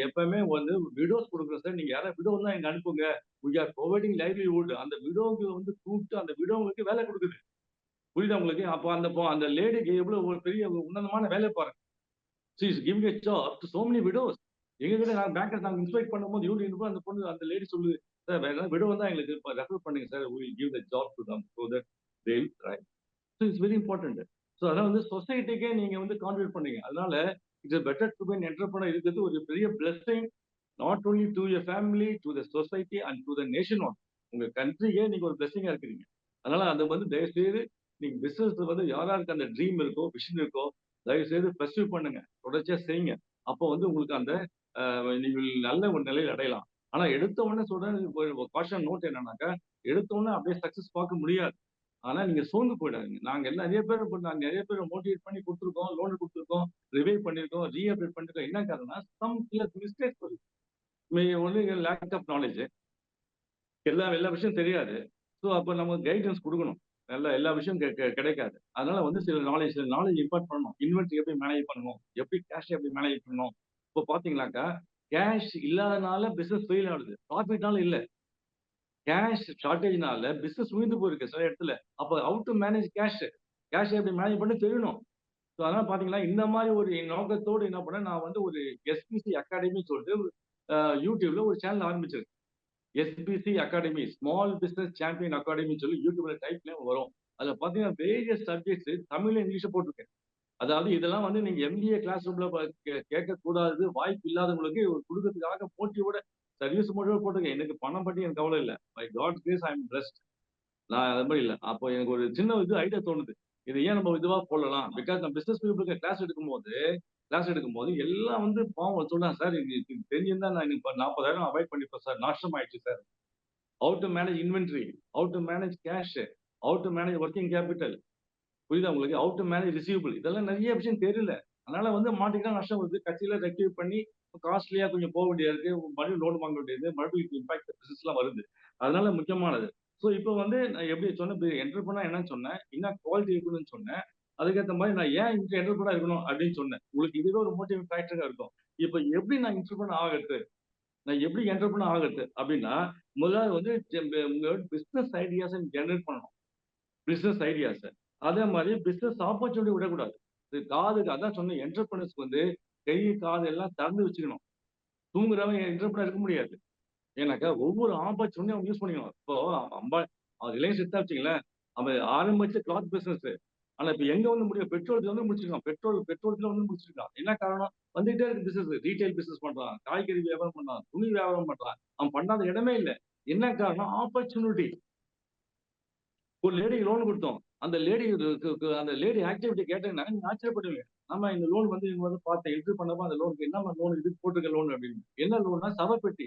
எப்பவுமே வந்து விடோஸ் கொடுக்குறோம் சார். நீங்க யாராவது விடோ தான் எங்க அனுப்புங்க. we are providing livelihood. அந்த விடோவுக்கு வந்து கூப்பிட்டு அந்த விடோவுக்கு வேலை கொடுக்குது. புரியுதா உங்களுக்கு? அப்போ அந்த லேடிக்கு எவ்வளவு ஒரு பெரிய உன்னதமான வேலை பாருங்க. she is giving a job to so many widows. எங்ககிட்ட நாங்க இன்ஸ்பெக்ட் பண்ணும்போது யூனியன் அந்த பொண்ணு அந்த லேடி சொல்லுது, சார் வேற ஏதாவது விடோ தான் எங்களுக்கு ரெஃபர் பண்ணுங்க sir. we will give the job to them so that they will try. So it's very important. So அதான் வந்து சொசைட்டிக்கே நீங்க வந்து கான்ட்ரிபியூட் பண்ணீங்க. அதனால it's better to be an entrepreneur இருக்கிறது ஒரு பெரிய blessing, not only to your family, to the society and to the nation. உங்க கண்ட்ரிக்கே நீங்க ஒரு blessing இருக்கிறீங்க. அதனால அது வந்து தயவுசெய்து நீங்க பிசினஸ் வந்து யாராருக்கு அந்த ட்ரீம் இருக்கோ, விஷன் இருக்கோ, தயவுசெய்து பர்சியூ பண்ணுங்க, தொடர்ச்சியா செய்யுங்க. அப்போ வந்து உங்களுக்கு அந்த நீங்கள் நல்ல ஒரு நிலையில் அடையலாம். ஆனா எடுத்த உடனே சொல்றேன், ஒரு காஷன் நோட் என்னன்னாக்கா, எடுத்த உடனே அப்படியே சக்சஸ் பார்க்க முடியாது. ஆனா நீங்க சோர்ந்து போயிடாதீங்க. நாங்க நிறைய பேர் மோட்டிவேட் பண்ணி கொடுத்துருக்கோம், லோன் கொடுத்துருக்கோம், ரிவைவ் பண்ணிருக்கோம், ரீஅப்டேட் பண்ணிருக்கோம். என்ன காரணம்னா சம் மிஸ்டேக்ஸ் வருது. Only lack of knowledge. எல்லா விஷயம் தெரியாது. ஸோ அப்போ நம்ம கைடன்ஸ் கொடுக்கணும். எல்லா விஷயம் கிடைக்காது. அதனால வந்து சில நாலேஜ் இம்பார்ட் பண்ணணும். இன்வென்ட்ரி எப்படி மேனேஜ் பண்ணணும், எப்படி கேஷ் எப்படி மேனேஜ் பண்ணணும். இப்போ பாத்தீங்கன்னாக்கா கேஷ் இல்லாதனால பிசினஸ் ஃபெயில் ஆகுது, ப்ராஃபிட்னால இல்ல. கேஷ் ஷார்டேஜ்னால பிசினஸ் உயர்ந்து போயிருக்கு சில இடத்துல. அப்போ ஹவு டு மேனேஜ் கேஷ் எப்படி மேனேஜ் பண்ண தெரியணும். ஸோ அதனால பாத்தீங்கன்னா இந்த மாதிரி ஒரு நோக்கத்தோடு என்ன பண்ணேன், நான் வந்து ஒரு எஸ்பிசி அகாடமி சொல்லிட்டு யூடியூப்ல ஒரு சேனல் ஆரம்பிச்சிருக்கேன். SPC academy, small business champion academy சொல்லி யூடியூப்ல டைப்ல வரும். அதுல பாத்தீங்கன்னா வேரியஸ் சப்ஜெக்ட்ஸ் தமிழ்ல இங்கிலீஷ்ல போட்டிருக்கேன். அதாவது இதெல்லாம் வந்து நீங்க எம்பிஏ கிளாஸ் ரூம்ல கேட்க கூடாது, வாய்ப்பு இல்லாதவங்களுக்கு கொடுக்கறதுக்காக போட்டியோட சர்வீஸ் மோட்டிவோட போட்டிருக்கேன். எனக்கு பணம் பற்றி எனக்கு கவலை இல்லை. By God grace I am blessed. நான் அது மாதிரி இல்லை. அப்போ எனக்கு ஒரு சின்ன ஐடியா தோணுது, இது ஏன் நம்ம இதுவா போடலாம். பிகாஸ் நான் பிசினஸ் பீப்புளுக்கு கிளாஸ் எடுக்கும்போது எல்லாம் வந்து பாவம் சொல்லலாம், சார் இது தெரிஞ்சிருந்தா நான் எனக்கு 40,000 அவாய்ட் பண்ணிப்பேன் சார், நஷ்டம் ஆயிடுச்சு sir. How to manage inventory, how to manage cash, how to manage working capital, புரியுதா உங்களுக்கு, ஹவு டு மேனேஜ் ரிசீவபிள், இதெல்லாம் நிறைய விஷயம் தெரியல. அதனால வந்து மாட்டிக்கலாம், நஷ்டம் வருது. கட்சியில ரெக்டிவ் பண்ணி காஸ்ட்லியா கொஞ்சம் போக வேண்டியது இருக்கு, மறுபடியும் லோன் வாங்க வேண்டியது, மறுபடியும் இம்பாக்ட் பிசினஸ் எல்லாம் வருது. அதனால முக்கியமானது. ஸோ இப்போ வந்து நான் எப்படி சொன்னேன், என்டர்பிரனர் என்னன்னு சொன்னேன், என்ன குவாலிட்டி இருக்கணும்னு சொன்னேன். அதுக்கேற்ற மாதிரி நான் ஏன் இந்த என்டர்பிரனர் இருக்கணும் அப்படின்னு சொன்னேன். உங்களுக்கு இதுவே ஒரு மோட்டிவ் ஃபேக்டரா இருக்கும். இப்போ எப்படி நான் என்டர்பிரனர் ஆகிறது, அப்படின்னா முதல்ல வந்து உங்களோட பிசினஸ் ஐடியாஸை ஜெனரேட் பண்ணணும். பிசினஸ் ஐடியாஸ், அதே மாதிரி பிசினஸ் ஆப்பர்ச்சுனிட்டி விடக்கூடாது. காதுக்கு அதான் சொன்னேன், என்டர்பிரனர்ஸ்க்கு வந்து கை காது எல்லாம் திறந்து வச்சுக்கணும். தூங்குறவங்க என்டர்பிரனர் இருக்க முடியாது. ஏன்னாக்கா ஒவ்வொரு ஆப்பர்ச்சுனிட்டியும் அவங்க யூஸ் பண்ணிக்கணும். இப்போ ரிலையன்ஸ் எடுத்தா வச்சுங்களேன், அவன் ஆரம்பிச்ச கிளாத் பிசினஸ், ஆனா இப்ப எங்க வந்து முடியும், பெட்ரோல்ல வந்து முடிச்சிருக்கான். பெட்ரோல்ல வந்து முடிச்சிருக்கான். என்ன காரணம், வந்துட்டே இருக்கு பிசினஸ். ரீட்டைல் பிசினஸ் பண்றான், காய்கறி வியாபாரம் பண்றான், துணி வியாபாரம் பண்றான். அவன் பண்ணாத இடமே இல்லை. என்ன காரணம், ஆப்பர்ச்சுனிட்டி. ஒரு லேடிக்கு லோன் கொடுத்தோம். அந்த லேடி ஆக்டிவிட்டி கேட்டீங்கன்னா நீங்க ஆச்சரியப்படுவீங்க. நம்ம இந்த லோன் வந்து இவங்க வந்து பார்த்தேன், என்ட்ரி பண்ணப்போ அந்த லோனுக்கு என்ன லோன் இதுக்கு போட்டிருக்க லோன் அப்படின்னு. என்ன லோன்னா சவப்பெட்டி.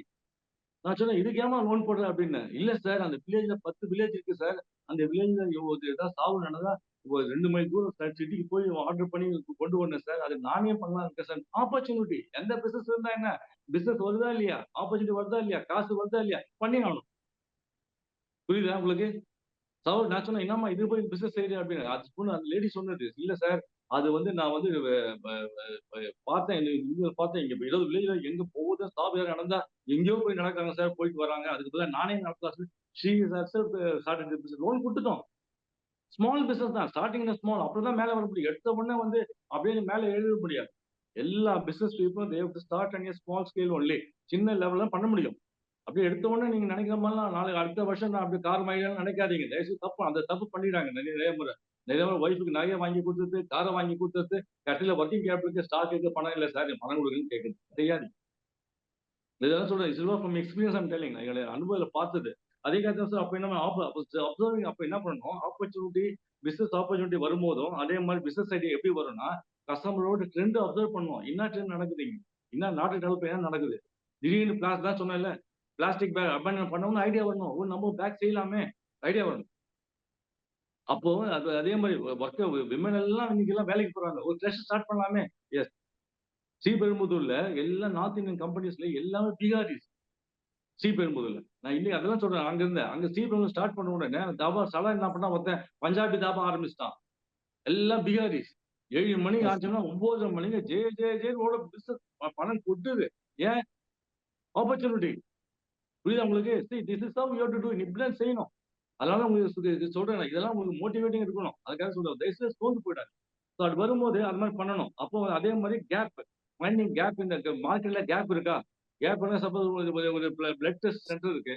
நான் சொன்னேன், இதுக்கு ஏமா லோன் போடுற அப்படின்னு. இல்ல சார், அந்த வில்லேஜ்ல 10 வில்லேஜ் இருக்கு சார். அந்த வில்லேஜ்ல ஏதாவது சாவு நடந்தா ஒரு 2 மைல் தூரம் சிட்டிக்கு போய் ஆர்டர் பண்ணி கொண்டு வந்தேன் சார். அது நானே பண்ணலாம் இருக்கேன் சார். ஆப்பர்ச்சுனிட்டி. எந்த பிசினஸ் இருந்தா என்ன, பிசினஸ் வருதா இல்லையா, ஆப்பர்ச்சுனிட்டி வருதா இல்லையா, காசு வருதா இல்லையா, பண்ணி ஆகணும். புரியுதா உங்களுக்கு? நான் சொன்னேன், என்னம்மா இது போய் பிசினஸ் செய்யறேன் அப்படின்னு. அது அந்த லேடி சொன்னது, இல்ல சார் அது வந்து நான் வந்து பார்த்தேன், இங்க 20 வில்லேஜ்ல எங்க போகுது சாவு யாரும் நடந்தா எங்கேயோ போய் நடக்காங்க சார், போயிட்டு வராங்க. அதுக்கு பதிலாக நானே நடத்தலாம். லோன் கொடுத்துட்டோம். ஸ்மால் பிசினஸ் தான், ஸ்டார்டிங் ஸ்மால், அப்படிதான் மேல வர முடியும். எடுத்த உடனே வந்து அப்படியே மேல எழுத முடியாது. எல்லா business பீப்புளும் they have to start on a small scale only. சின்ன லெவல்ல பண்ண முடியும். அப்படியே எடுத்த உடனே நீங்க நினைக்கிற மாதிரிலாம் நாளைக்கு அடுத்த வருஷம் நான் அப்படி கார் வாங்கிடலாம் நினைக்காதீங்க. தயவுசெய்து தப்பு, அந்த தப்பு பண்ணிடுறாங்க நிறைய முறை. ஒய்ஃபுக்கு நகையை வாங்கி கொடுத்தது, காரை வாங்கி கொடுத்தது, கட்டில ஒர்க்கிங் கேபிட்டலுக்கு ஸ்டாக் இருக்கு, பணம் இல்லை சார் பணம் கொடுக்குன்னு கேட்குது. செய்யாது. இதெல்லாம் சொல்றேன், silver from experience I'm telling. எங்களை அனுபவத்தில் பார்த்தது. அதே காரணம் சார், அப்போ என்ன அப்சர்விங், அப்போ என்ன பண்ணணும், ஆப்பர்ச்சுனிட்டி பிசினஸ் ஆப்பர்ச்சுனிட்டி வரும்போதும் அதே மாதிரி பிசினஸ் ஐடியா எப்படி வரும்னா, கஸ்டமரோட ட்ரெண்ட் அப்சர்வ் பண்ணுவோம். என்ன ட்ரெண்ட் நடக்குது, என்ன நாட்டு டெவலப் என்ன நடக்குது. திடீர்னு பிளாஸ் தான் சொன்னேன்ல, பிளாஸ்டிக் பேக் அபேண்டன் பண்ணணும்னு ஐடியா வரணும். நம்ம பேக் செய்யலாமே ஐடியா வரணும். அப்போ அது அதே மாதிரி விமன் எல்லாம் இன்னைக்கு எல்லாம் வேலைக்கு போறாங்க. ஒரு கிளஸ்டர் ஸ்டார்ட் பண்ணலாமே. எஸ், ஸ்ரீபெரும்புதூர்ல எல்லாம் நார்த் இந்தியன் கம்பெனிஸ்ல எல்லாமே பீகாரிஸ். ஸ்ரீபெரும்புதூர்ல நான் இல்லையே அதெல்லாம் சொல்றேன். அங்க இருந்தேன். அங்க ஸ்ரீபெரும்புதூர் ஸ்டார்ட் பண்ண உடனே தாபா சலா என்ன பண்ணா ஒருத்தன் பஞ்சாபி தாபா ஆரம்பிச்சிட்டான். எல்லாம் பீகாரிஸ். 7 மணிக்கு ஆச்சுன்னா 9 மணிக்கு ஜே ஜே ஜேன்னு ஓட பிசினஸ் பணம் கொட்டுது. ஏன்? ஆப்பர்ச்சுனிட்டி. புரியுதா உங்களுக்கு? This is how you have to to. இப்படிதான் செய்யணும். அதனால உங்களுக்கு சொல்றேன் நான், இதெல்லாம் உங்களுக்கு மோட்டிவேட்டிங் இருக்கணும். அதுக்காக சொல்றேன். தயவுசெய்து சோர்ந்து போயிடாது. ஸோ அது வரும்போது அது மாதிரி பண்ணணும். அப்போ அதே மாதிரி கேப் ஃபைண்டிங் கேப் இந்த மார்க்கெட்ல கேப் இருக்கா? கேப் சப்போஸ் ஒரு பிளட் டெஸ்ட் சென்டர் இருக்கு.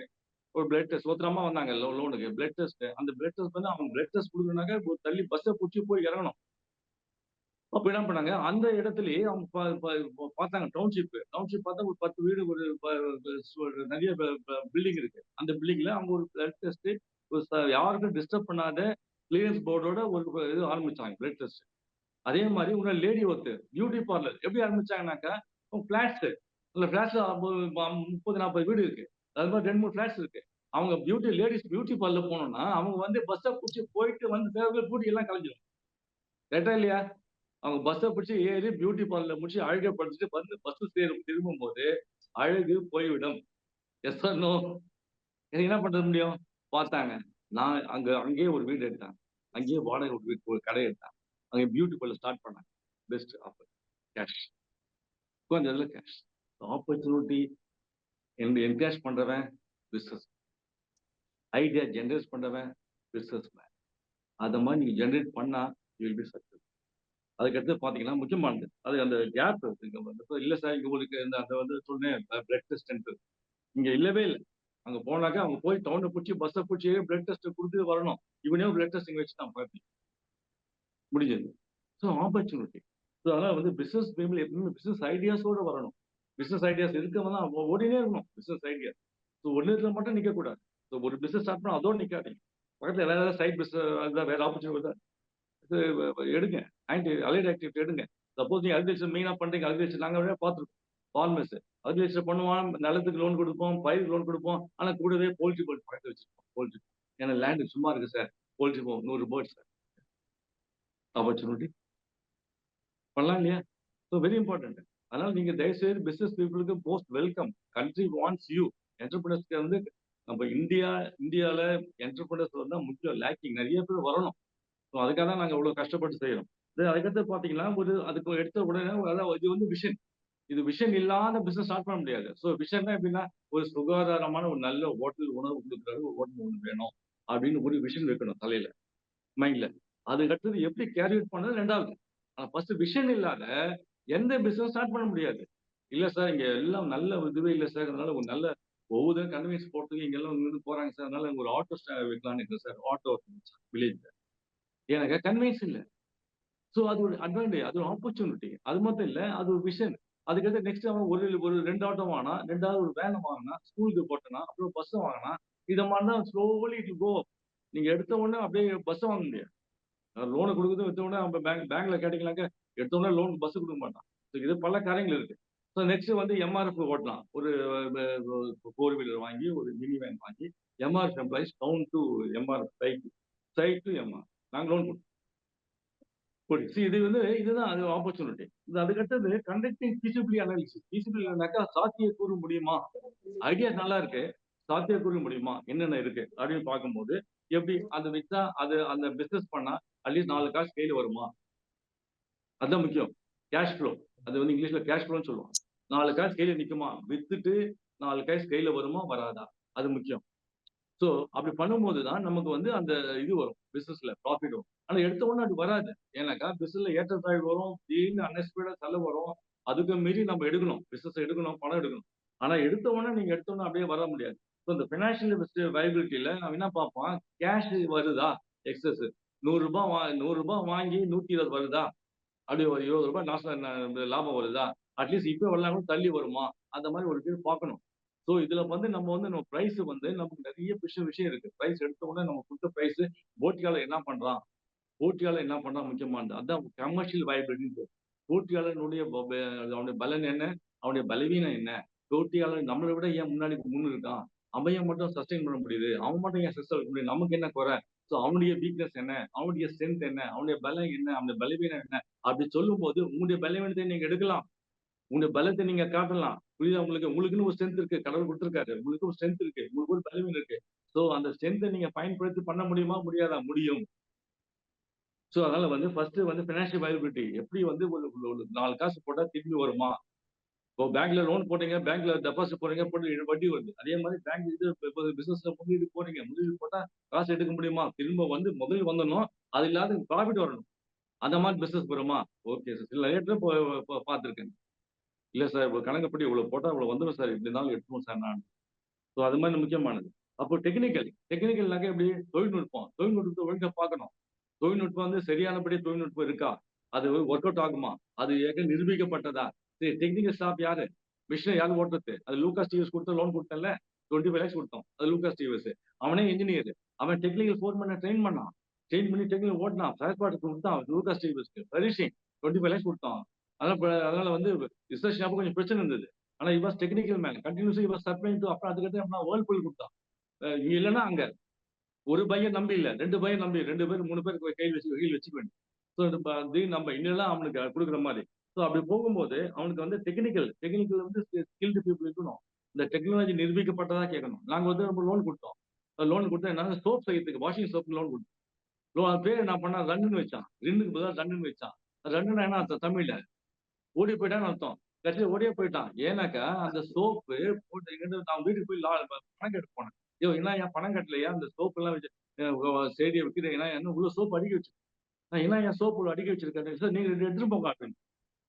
ஒரு பிளட் டெஸ்ட் ஒருத்தர் அம்மா வந்தாங்க லோனுக்கு பிளட் டெஸ்ட். அந்த பிளட் டெஸ்ட் வந்து அவங்க பிளட் டெஸ்ட் கொடுக்கணும்னாக்க ஒரு தள்ளி பஸ்ஸை பிடிச்சி போய் இறங்கணும். அப்ப என்ன பண்ணாங்க, அந்த இடத்துலயே அவங்க பார்த்தாங்க டவுன்ஷிப் பார்த்தா ஒரு 10 வீடு ஒரு நிறைய பில்டிங் இருக்கு. அந்த பில்டிங்ல அவங்க ஒரு பிளட் டெஸ்ட் யாருக்கும் டிஸ்டர்ப் பண்ணாத கிளியரன்ஸ் போர்டோட ஒரு இது ஆரம்பிச்சாங்க பிளட் டெஸ்ட். அதே மாதிரி இன்னொரு லேடி ஒருத்தர் பியூட்டி பார்லர் எப்படி ஆரம்பிச்சாங்கன்னாக்கா பிளாட்ஸ் அந்த பிளாட்ஸ்ல 30-40 வீடு இருக்கு. அது மாதிரி 2-3 பிளாட்ஸ் இருக்கு. அவங்க லேடிஸ் பியூட்டி பார்லர் போனோம்னா அவங்க வந்து பஸ்ஸை பிடிச்சி போயிட்டு வந்து பியூட்டி எல்லாம் கலைஞ்சிடும். கரெக்டா இல்லையா? அவங்க பஸ்ஸை பிடிச்சி ஏறி பியூட்டி பார்லர் முடிச்சு அழகப்படுத்திட்டு வந்து பஸ் திரும்பும் போது அழகு போய்விடும். Yes or no? என்ன பண்ற முடியும்? பார்த்தாங்க. நான் அங்கேயே ஒரு வீடு எடுத்தேன். அங்கேயே வாடகை ஒரு கடை எடுத்தேன். அங்கே பியூட்டி பார்லர் ஸ்டார்ட் பண்ணாங்க. Best offer cash. கொஞ்சம் கேஷ் ஆப்பர்ச்சுனிட்டி என்கரேஜ் பண்றவன் பிசினஸ், ஐடியா ஜென்ரேட் பண்றவன் பிசினஸ் மேன். அதை மாதிரி நீங்க ஜென்ரேட் பண்ணா யூ வில் பி சக்சஸ். அதுக்கடுத்து பாத்தீங்கன்னா முக்கியமானது அது அந்த கேப் இல்ல சார். இங்க உங்களுக்கு அந்த வந்து சொன்னேன் பிளட் டெஸ்ட் சென்டர் இங்க இல்லவே இல்லை. அங்க போனாக்கா அவங்க போய் டவுனை பிடிச்சி பஸ்ஸை பிடிச்சி பிளட் டெஸ்ட் கொடுத்து வரணும். இவனே பிளட் டெஸ்ட் இங்க வச்சுட்டான் பார்த்து முடிஞ்சது. So opportunity. ஸோ அதனால வந்து பிசினஸ் பீப்புள் எப்பவுமே பிசினஸ் ஐடியாஸோட வரணும். பிசினஸ் ஐடியாஸ் இருக்கவங்க தான் ஓடினே இருக்கணும். பிசினஸ் ஐடியா ஸோ ஒன்னு இதுல மட்டும் நிக்க கூடாது. ஸோ ஒரு பிசினஸ் ஸ்டார்ட் பண்ணா அதோட நிக்காதீங்க. பக்கத்துல வேற ஏதாவது சைட் பிசினஸ் வேற ஆப்பர்ச்சுனிட்டி எடுங்க. அலைட் ஆக்டிவிட்டி எடுங்க. சப்போஸ் நீங்க அக்ரிகல்ச்சர் மெயினா பண்றீங்க. அக்ரிகல்ச்சர் நாங்க பார்த்துருக்கோம். ஃபார்மர்ஸ் அக்ரிகல்ச்சர் பண்ணுவோம். நிலத்துக்கு லோன் கொடுப்போம், பயிருக்கு லோன் கொடுப்போம். ஆனா கூடவே போல்ட்ரி பேர்ட் பக்கத்துல வச்சிருப்போம். போல்ட்ரி ஏன்னா லேண்டு சும்மா இருக்கு sir. Poultry 100 birds sir. Opportunity பண்ணலாம் இல்லையா? So very important. அதனால நீங்க தயவுசெய்து பிசினஸ் பீப்புளுக்கு most welcome. Country wants you. என்டர்பிரினர்ஸ்க்கு வந்து நம்ம இந்தியால என்டர்பிரினர்ஸ் வந்து முக்கியம் லேக்கிங். நிறைய பேர் வரணும். ஸோ அதுக்காக தான் நாங்கள் இவ்வளோ கஷ்டப்பட்டு செய்யறோம். அதுக்கடுத்து பார்த்தீங்கன்னா அதுக்கு எடுத்த உடனே அதாவது இது வந்து விஷன். இது விஷன் இல்லாத பிசினஸ் ஸ்டார்ட் பண்ண முடியாது. ஸோ விஷன் எப்படின்னா ஒரு சுகாதாரமான ஒரு நல்ல ஹோட்டல் உணவு கொடுக்குறாரு ஒரு ஹோட்டல் ஒன்று வேணும் அப்படின்னு ஒரு விஷன் வைக்கணும் தலையில மைண்ட்ல. அதுக்கடுத்தது எப்படி கேரி அவுட் பண்ணது ரெண்டாவது. ஆனால் ஃபர்ஸ்ட் விஷன் இல்லாத எந்த பிசினஸ் ஸ்டார்ட் பண்ண முடியாது. இல்லை சார் இங்க எல்லாம் நல்ல இதுவே இல்லை சார். அதனால ஒரு நல்ல ஒவ்வொரு கன்வீன்ஸ் போறதுக்கு இங்கெல்லாம் இருந்து போறாங்க சார். அதனால ஒரு ஆட்டோ வைக்கலான்னு இருக்கு சார். ஆட்டோ வில்லேஜ் எனக்கு கன்வீன்ஸ் இல்லை. ஸோ அது ஒரு அட்வான்டேஜ், அது ஒரு ஆப்பர்ச்சுனிட்டி. அது மட்டும் இல்லை, அது ஒரு விஷன். அதுக்கடுத்து நெக்ஸ்ட் அவன் ஒரு 2 ஆட்டோ வாங்கினா, 2வது ஒரு வேனை வாங்கினா, ஸ்கூலுக்கு போட்டனா, அப்புறம் பஸ் வாங்கினா, இதை மாதிரி தான் ஸ்லோலி இட் கோ. நீங்க எடுத்த உடனே அப்படியே பஸ் வாங்க முடியாது. லோனை கொடுக்குறது எடுத்த உடனே நம்ம பேங்க்ல கேட்டீங்கன்னாக்க எடுத்த உடனே லோன் பஸ் கொடுக்க மாட்டான். இது பல காரியங்கள் இருக்கு. ஸோ நெக்ஸ்ட் வந்து எம்ஆர்எஃப் ஓட்டலாம். ஒரு 4 வீலர் வாங்கி ஒரு மினி வேன் வாங்கி MRF employees down to MRF side to MR நாங்கள் லோன் கொடுத்தோம். இது வந்து இதுதான் அது ஆப்பர்ச்சுனிட்டி. அதுக்கடுத்தது கண்டக்டிங் ஃபீசிபிலிட்டி அனாலிசிஸ். ஃபீசிபிலிட்டினாக்கா சாத்திய கூற முடியுமா? ஐடியா நல்லா இருக்கு, சாத்திய கூற முடியுமா, என்னென்ன இருக்கு அப்படின்னு பார்க்கும்போது எப்படி அது வித்தா அது அந்த பிசினஸ் பண்ணா அட்லீஸ்ட் 4 காசு கையில வருமா? அதுதான் முக்கியம். Cash flow. அது வந்து இங்கிலீஷ்ல கேஷ் ஃப்ளோன்னு சொல்லுவாங்க. 4 காசு கையில நிக்குமா, வித்துட்டு 4 காசு கையில வருமா வராதா, அது முக்கியம். ஸோ அப்படி பண்ணும்போது தான் நமக்கு வந்து அந்த இது வரும், பிசினஸ்ல ப்ராஃபிட் வரும். ஆனா எடுத்த உடனே அது வராது. ஏன்னாக்கா பிசினஸ்ல ஏற்றத்தாழ்வு வரும், திடீர்னு அன்எக்ஸ்பெக்டடா செலவு வரும். அதுக்கு மீறி நம்ம எடுக்கணும், பிசினஸ் எடுக்கணும், பணம் எடுக்கணும். ஆனா எடுத்த உடனே நீங்க எடுத்த உடனே அப்படியே வர முடியாது. ஸோ இந்த பினான்சியல் வைபிலிட்டியில நம்ம என்ன பார்ப்போம், கேஷ் வருதா எக்ஸஸ், 100 ரூபாய் வாங்கி 120 வருதா, அப்படி ஒரு 20 ரூபாய் லாபம் வருதா, அட்லீஸ்ட் இப்போ வரலாம் தள்ளி வருமா, அந்த மாதிரி ஒரு பேர் பார்க்கணும். ஸோ இதுல வந்து நம்ம பிரைஸ் வந்து நமக்கு நிறைய விஷயம் இருக்கு. பிரைஸ் எடுத்த உடனே நம்ம கொடுத்த பிரைஸ் போட்டியாளர் என்ன பண்றான், முக்கியமானது. அதான் கமர்ஷியல் வைபிலிட்டி. போட்டியாளனுடைய அவனுடைய பலன் என்ன, அவனுடைய பலவீனம் என்ன, போட்டியாளர் நம்மளை விட ஏன் முன்னு இருக்கான், அவன் மட்டும் சஸ்டெயின் பண்ண முடியுது, அவன் மட்டும் ஏன் சக்சஸ் ஆக முடியும், நமக்கு என்ன குறை, ஸோ அவனுடைய வீக்னஸ் என்ன, அவனுடைய ஸ்ட்ரென்த் என்ன, அவனுடைய பலம் என்ன, அவனுடைய பலவீனம் என்ன, அப்படி சொல்லும் போது உங்களுடைய பலவீனத்தை நீங்க எடுக்கலாம். உங்க பலத்தை நீங்க காட்டலாம். புரியுதா உங்களுக்கு? உங்களுக்குன்னு ஒரு ஸ்ட்ரென்த் இருக்கு. கடவுள் குடுத்திருக்காரு. உங்களுக்கு ஒரு ஸ்ட்ரென்த் இருக்கு. உங்களுக்கு ஒரு பலவீனம் இருக்கு. சோ அந்த ஸ்ட்ரென்த்தை நீங்க பயன்படுத்தி பண்ண முடியுமா? முடியாதா? முடியும். சோ அதனால வந்து ஃபர்ஸ்ட் வந்து பினான்சியல் வயபிலிட்டி. எப்படி வந்து ஒரு ஒரு 4 காசு போட்டா திரும்பி வருமா? இப்போ பேங்க்ல லோன் போட்டீங்க, பேங்க்ல டெபாசிட் போடுறீங்க, போட்டு வட்டி வருது. அதே மாதிரி பேங்க் இது இப்போ பிசினஸ்ல முதலீடு போறீங்க. முதலீடு போட்டா காசு எடுக்க முடியுமா? திரும்ப வந்து முதல் வந்துடணும். அது இல்லாத ப்ராஃபிட் வரணும். அந்த மாதிரி பிசினஸ் வருமா? Okay sir. சில நிறைய பேர் பார்த்துருக்கேன். இல்ல சார் இவ்வளவு கணக்குப்படி இவ்வளவு போட்டா இவ்வளவு வந்துடும் சார். இப்படி இருந்தாலும் எடுத்துவோம் சார் நான். ஸோ அது மாதிரி முக்கியமானது. அப்போ டெக்னிக்கல்னாக்க எப்படி? தொழில்நுட்பத்தை ஒழுங்கா பார்க்கணும். தொழில்நுட்பம் வந்து சரியானபடி தொழில்நுட்பம் இருக்கா? அது ஒர்க் அவுட் ஆகுமா? அது ஏற்கனவே நிரூபிக்கப்பட்டதா? சரி, டெக்னிக்கல் ஸ்டாஃப் யாரு? மிஷினை யாரு ஓட்டுறது? அது லூகாஸ் டிவிஎஸ் கொடுத்த லோன் கொடுத்தல 25 lakhs கொடுத்தோம். அது லூகாஸ் டிவிஎஸ். அவனே இன்ஜினியர். அவன் டெக்னிக்கல் ஃபோர்மேனை ட்ரெயின் பண்ணான். ட்ரெயின் பண்ணி டெக்னிக்கல் ஓட்டினான். ஃபேர் பார்ட் கொடுத்தான் லூகாஸ் டிவிஎஸ்க்கு. பரிஷிங் 25 lakhs கொடுத்தான். அதனால வந்து ரிசர்ச் ஞாபகம் கொஞ்சம் பிரச்சனை இருந்தது. ஆனா இவாஸ் டெக்னிக்கல் மேன் கண்டினியூஸா இவாஸ் சப்ளைங் டு. அப்புறம் அதுக்கப்புறம் வேர்ல்பூல் கொடுத்தான். இங்க இல்லைன்னா அங்க ஒரு பையன் நம்பி இல்ல 2 பையன் நம்பி 2 பேர் 3 பேர் கையில் வச்சுக்க வேண்டும். ஸோ நம்ம இன்னெல்லாம் அவனுக்கு கொடுக்குற மாதிரி. ஸோ அப்படி போகும்போது அவனுக்கு வந்து டெக்னிக்கல் வந்து ஸ்கில்டு பீப்புள் இருக்கணும். இந்த டெக்னாலஜி நிரூபிக்கப்பட்டதா கேட்கணும். நாங்க வந்து நம்ம லோன் கொடுத்தோம். லோன் கொடுத்தா என்ன சோப் செய்யறதுக்கு வாஷிங் சோப் லோன் கொடுத்தோம். அது பேர் நான் பண்ண ரன்னுன்னு வச்சான். ரின்னுக்கு பதிலாக ரன்னுன்னு வச்சான். ரன்னுன்னா என்ன அர்த்தம் தமிழ்ல? ஓடி போயிட்டான்னு அர்த்தம். கடைசியில் ஓடியே போயிட்டான். ஏன்னாக்கா அந்த சோப்பு போட்டு எங்கிட்ட நான் வீட்டுக்கு போய் பணம் கட்டு போனேன். ஐயோ என்ன என் பணம் கட்டலையா? அந்த சோப்பு எல்லாம் வச்சு செய்தியை விற்கிறேன். என்ன உள்ள சோப்பு அடிக்க வச்சு நான் என்ன என் சோப்பு அடிக்க வச்சிருக்கேன் சார். நீங்க எடுத்துட்டு போங்க அப்படின்னு.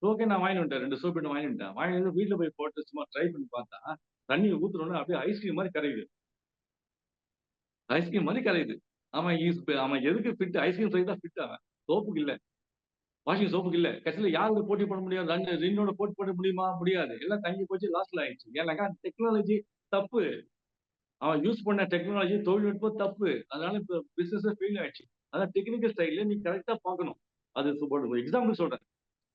ஓகே நான் வாங்கி வந்துட்டேன். 2 சோப்பு வாங்கி வந்துட்டேன். வாங்கி வந்து வீட்டுல போய் போட்டு சும்மா ட்ரை பண்ணி பார்த்தா தண்ணி ஊத்துறோன்னு அப்படியே ஐஸ்கிரீம் மாதிரி கரையுது. ஐஸ்கிரீம் மாதிரி கரையுது. அவன் எதுக்கு ஃபிட்? ஐஸ்கிரீம் சைஸ் தான் ஃபிட். அவன் சோப்புக்கு இல்ல, வாஷிங் சோப்புக்கு இல்ல. கடைசியில யாரோட போட்டி போட முடியாது? ரின்னோட போட்டி போட முடியுமா? முடியாது. எல்லாம் தங்கி போச்சு, லாஸ்ட்ல ஆயிடுச்சு. ஏன்னாக்கா டெக்னாலஜி தப்பு. அவன் யூஸ் பண்ண டெக்னாலஜி தொழில்நுட்பம் தப்பு. அதனால இப்ப பிசினஸ் ஃபெயில் ஆயிடுச்சு. அதான் டெக்னிக்கல் ஸ்டைல்ல நீ கரெக்டா பார்க்கணும். அது எக்ஸாம்பிள் சொல்றேன்.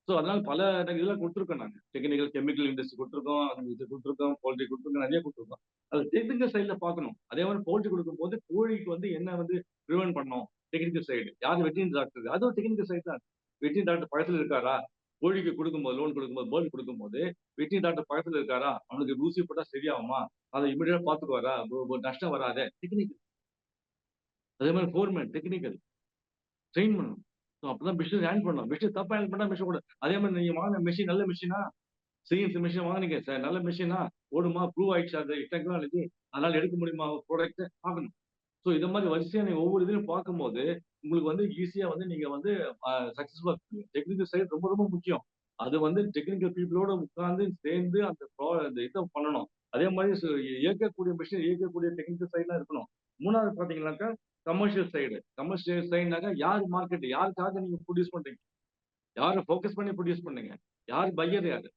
ஸோ அதனால பல இதெல்லாம் கொடுத்துருக்கோம். நாங்க டெக்னிக்கல் கெமிக்கல் இண்டஸ்ட்ரி கொடுத்துருக்கோம், இது கொடுத்துருக்கோம், போல்ட்ரி கொடுத்துருக்கோம், நிறைய கொடுத்துருக்கோம். அது டெக்னிக்கல் சைட்ல பார்க்கணும். அதே மாதிரி போல்ட்ரி கொடுக்கும்போது கோழிக்கு வந்து என்ன வந்து ப்ரிவென்ட் பண்ணணும்? Technical side. யாரு வெட்டினரி டாக்டர்? அது ஒரு டெக்னிக்கல் சைடு தான். வெட்டினரி டாக்டர் பக்கத்துல இருக்காரா? கோழிக்கு கொடுக்கும்போது லோன் கொடுக்கும்போது பேர்டு கொடுக்கும்போது வெட்டினரி டாக்டர் பக்கத்துல இருக்காரா? அவனுக்கு ஊசி போட்டா சரியாகுமா? அதை இமீடியட்டா பாத்துக்குவாரா? நஷ்டம் வராத. டெக்னிக்கல். அதே மாதிரி ஃபோர்மேன் டெக்னிக்கல் ட்ரெயின் பண்ணணும். ஸோ அப்பதான் மிஷின் ஹேண்ட் பண்ணலாம். மிஷின் தப்பா ஹேண்ட் பண்ணா மிஷின் கூட. அதே மாதிரி நீங்க வாங்கின மிஷின் நல்ல மிஷினா? சிஎன்சி மிஷின் வாங்கினீங்க சார், நல்ல மிஷினா? ஓடுமா? ப்ரூவ் ஆயிடுச்சு அது டெக்னாலஜி? அதனால எடுக்க முடியுமா ப்ராடக்ட்? பார்க்கணும். ஸோ இந்த மாதிரி வரிசையா நீங்க ஒவ்வொரு இதுலையும் பார்க்கும்போது உங்களுக்கு வந்து ஈஸியா வந்து நீங்க வந்து சக்சஸ்ஃபுல்லா இருப்பீங்க. டெக்னிக்கல் சைடு ரொம்ப ரொம்ப முக்கியம். அது வந்து டெக்னிக்கல் பீப்புளோட உட்கார்ந்து சேர்ந்து அந்த இதை பண்ணணும். அதே மாதிரி இயக்கக்கூடிய மிஷின் இயக்கக்கூடிய டெக்னிக்கல் சைட்லாம் இருக்கணும். மூணாவது பாத்தீங்கன்னாக்கா கமர்ஷியல் சைடு. கமர்ஷியல் சைடுனாக்கா யார் மார்க்கெட், யாருக்காக நீங்க ப்ரொடியூஸ் பண்றீங்க? யாரை ஃபோக்கஸ் பண்ணி ப்ரொடியூஸ் பண்ணுங்க? யார் பையர்? யாரு?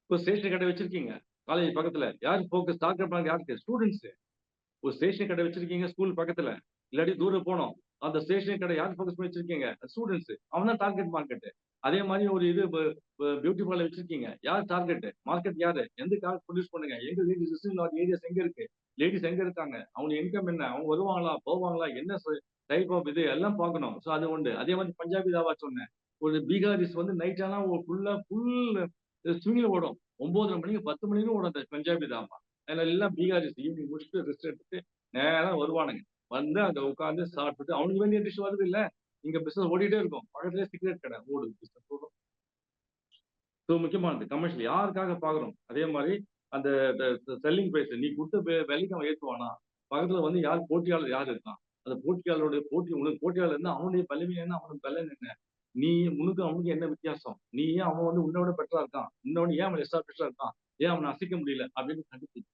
இப்போ ஸ்டேஷனரி கடை வச்சிருக்கீங்க காலேஜ் பக்கத்துல, யார் ஃபோக்கஸ் டார்கெட் பண்ண? யாருக்கு? ஸ்டூடெண்ட்ஸ். ஒரு ஸ்டேஷனரி கடை வச்சிருக்கீங்க ஸ்கூல் பக்கத்துல, இல்லாட்டி தூரம் போனோம். அந்த ஸ்டேஷனரி கடை யார் ஃபோக்கஸ் பண்ணி வச்சிருக்கீங்க? ஸ்டூடெண்ட்ஸ். அவன் தான் டார்கெட் மார்க்கெட். அதே மாதிரி ஒரு இது பியூட்டி பார்லர் வச்சிருக்கீங்க, யார் டார்கெட் மார்க்கெட்? யாரு? எந்த கார் ப்ரொடியூஸ் பண்ணுங்க? எங்க லேடிஸ் ஏரியாஸ் எங்க இருக்கு? லேடிஸ் எங்க இருக்காங்க? அவங்க இன்கம் என்ன? அவங்க வருவாங்களா போவாங்களா? என்ன டைப் ஆஃப் இது எல்லாம் பார்க்கணும். ஸோ அது உண்டு. அதே மாதிரி பஞ்சாபி தாவா சொன்னேன். ஒரு பீகாரிஸ் வந்து நைட் ஆனா ஃபுல் ஸ்விங்ல ஓடும். 9:30 மணிக்கு 10 மணிக்கு ஓடும் அந்த பஞ்சாபி தாவா. அதுல எல்லாம் பீகாரிஸ் ஈவினிங் முடிச்சுட்டு ரெஸ்ட் எடுத்துட்டு நேரம் வருவானுங்க. வந்து அங்க உட்காந்து சாப்பிட்டுட்டு அவனுக்கு வேண்டிய டிஷ் வருது இல்ல, இங்க பிசினஸ் ஓடிட்டே இருக்கும். பக்கத்துலேயே சிகரெட் கடை ஓடுது, பிசினஸ் ஓடும். ஸோ முக்கியமானது கமர்ஷியல் யாருக்காக பாக்குறோம். அதே மாதிரி அந்த செல்லிங் பிரைஸ் நீ கொடுத்த விலைக்கு அவன் ஏற்றுவானா? பக்கத்துல வந்து யார் போட்டியாளர் யார் இருக்கான்? அந்த போட்டியாளருடைய உனக்கு போட்டியாளர் இருந்தா அவனுடைய பலவீனம் என்ன, அவனுக்கு பலன் என்ன? நீ உனக்கு அவனுக்கு என்ன வித்தியாசம்? நீ ஏன் அவன் வந்து உன்னோட பெட்டரா இருக்கான்? இன்னொன்னு ஏன் அவன் எஸ்டாப்ளிஷா இருக்கான்? ஏன் அவனை அசைக்க முடியல அப்படின்னு கண்டுபிடி.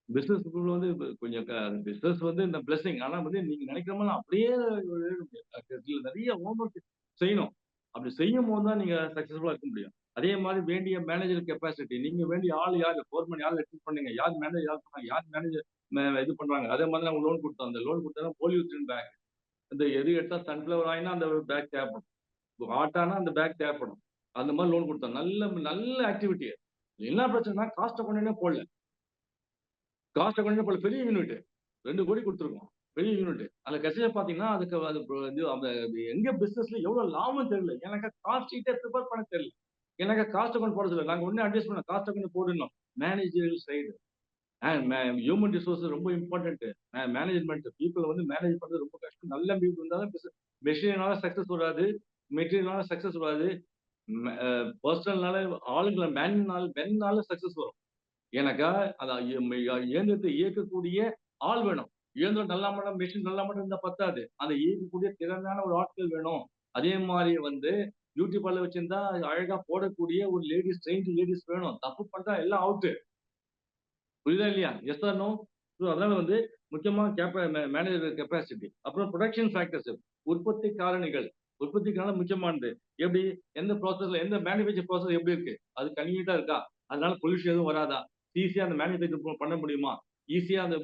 பிசினஸ் வந்து கொஞ்சம் பிசினஸ் வந்து இந்த பிளஸிங். ஆனா வந்து நீங்க நினைக்கிற மாதிரி அப்படியே நிறைய ஹோம்ஒர்க் செய்யணும். அப்படி செய்யும் போது தான் நீங்க சக்சஸ்ஃபுல்லா இருக்க முடியும். அதே மாதிரி வேண்டிய மேனேஜர் கெப்பாசிட்டி, நீங்க வேண்டிய ஆள் யாரு, ஃபோர்மேன் யார் ரெக்ரூட் பண்ணீங்க, யார் மேனேஜர் யார் பண்ணாங்க, யார் மேனேஜர் இது பண்றாங்க. அதே மாதிரி நாங்க லோன் கொடுத்தோம். அந்த லோன் கொடுத்தா போலியூத்தின் பேக். இந்த எது எடுத்தா சன்ஃபிளவர் ஆயினா அந்த பேக் தேவைப்படும், ஆட்டானா அந்த பேக் தேவைப்படும். அந்த மாதிரி லோன் கொடுத்தோம். நல்ல நல்ல ஆக்டிவிட்டி. என்ன பிரச்சனைனா காஸ்ட்டை கொண்டே போடல. காஸ்ட்டை கொண்டு போல பெரிய யூனிட் 2 கோடி கொடுத்துருக்கோம். பெரிய யூனிட். அதுல கடைசியா பாத்தீங்கன்னா அதுக்கு அது எங்க பிசினஸ்ல எவ்வளவு லாபம் தெரியல. எனக்கு காஸ்ட் ஷீட்டே ப்ரிப்பேர் பண்ண தெரியல. எனக்கு காஸ்ட் அக்கௌண்ட் போட சொல்ல, நாங்க ஒண்ணு அட்ஜஸ்ட் பண்ண காஸ்ட் அக்கௌண்ட் போடணும். மேனேஜரியல் சைடு ஹியூமன் ரிசோர்ஸ் ரொம்ப இம்பார்ட்டன்ட். மேனேஜ்மெண்ட் பீப்புள் வந்து மேனேஜ் பண்றது ரொம்ப கஷ்டம். நல்ல பீப்புள் இருந்தாலும் மெஷினால சக்சஸ் வராது, மெட்டீரியல்னால சக்சஸ் வராது, பர்சனல்னால ஆளுங்களை மென்னால சக்சஸ் வரும். எனக்கா அந்த இயந்திரத்தை இயக்கக்கூடிய ஆள் வேணும். இயந்திரம் நல்லா மட்டும் மெஷின் நல்லா மட்டும் இருந்தா பத்தாது, அந்த இயக்கக்கூடிய திறமையான ஒரு ஆட்கள் வேணும். அதே மாதிரி வந்து பியூட்டி பார்லர் வச்சிருந்தா அழகா போடக்கூடிய ஒரு லேடிஸ் ட்ரெயின்டு லேடிஸ் வேணும். தப்பு பண்றா எல்லாம் அவுட்டு. புரியுதா இல்லையா? Yes or no? அதனால வந்து முக்கியமா மேனேஜர் கெப்பாசிட்டி, அப்புறம் ப்ரொடக்ஷன் ஃபேக்டர்ஸ், உற்பத்தி காரணிகள். உற்பத்தி காரணம் முக்கியமானது. எப்படி எந்த ப்ராசஸ்ல எந்த மேனுஃபேக்சர் ப்ராசஸ் எப்படி இருக்கு, அது கன்வீனியன்ட்டா இருக்கா, அதனால பொல்யூஷன் எதுவும் வராதா, ஈஸியா அந்த மேனுஃபேக்சர் பண்ண முடியுமா, ஈஸியா அந்த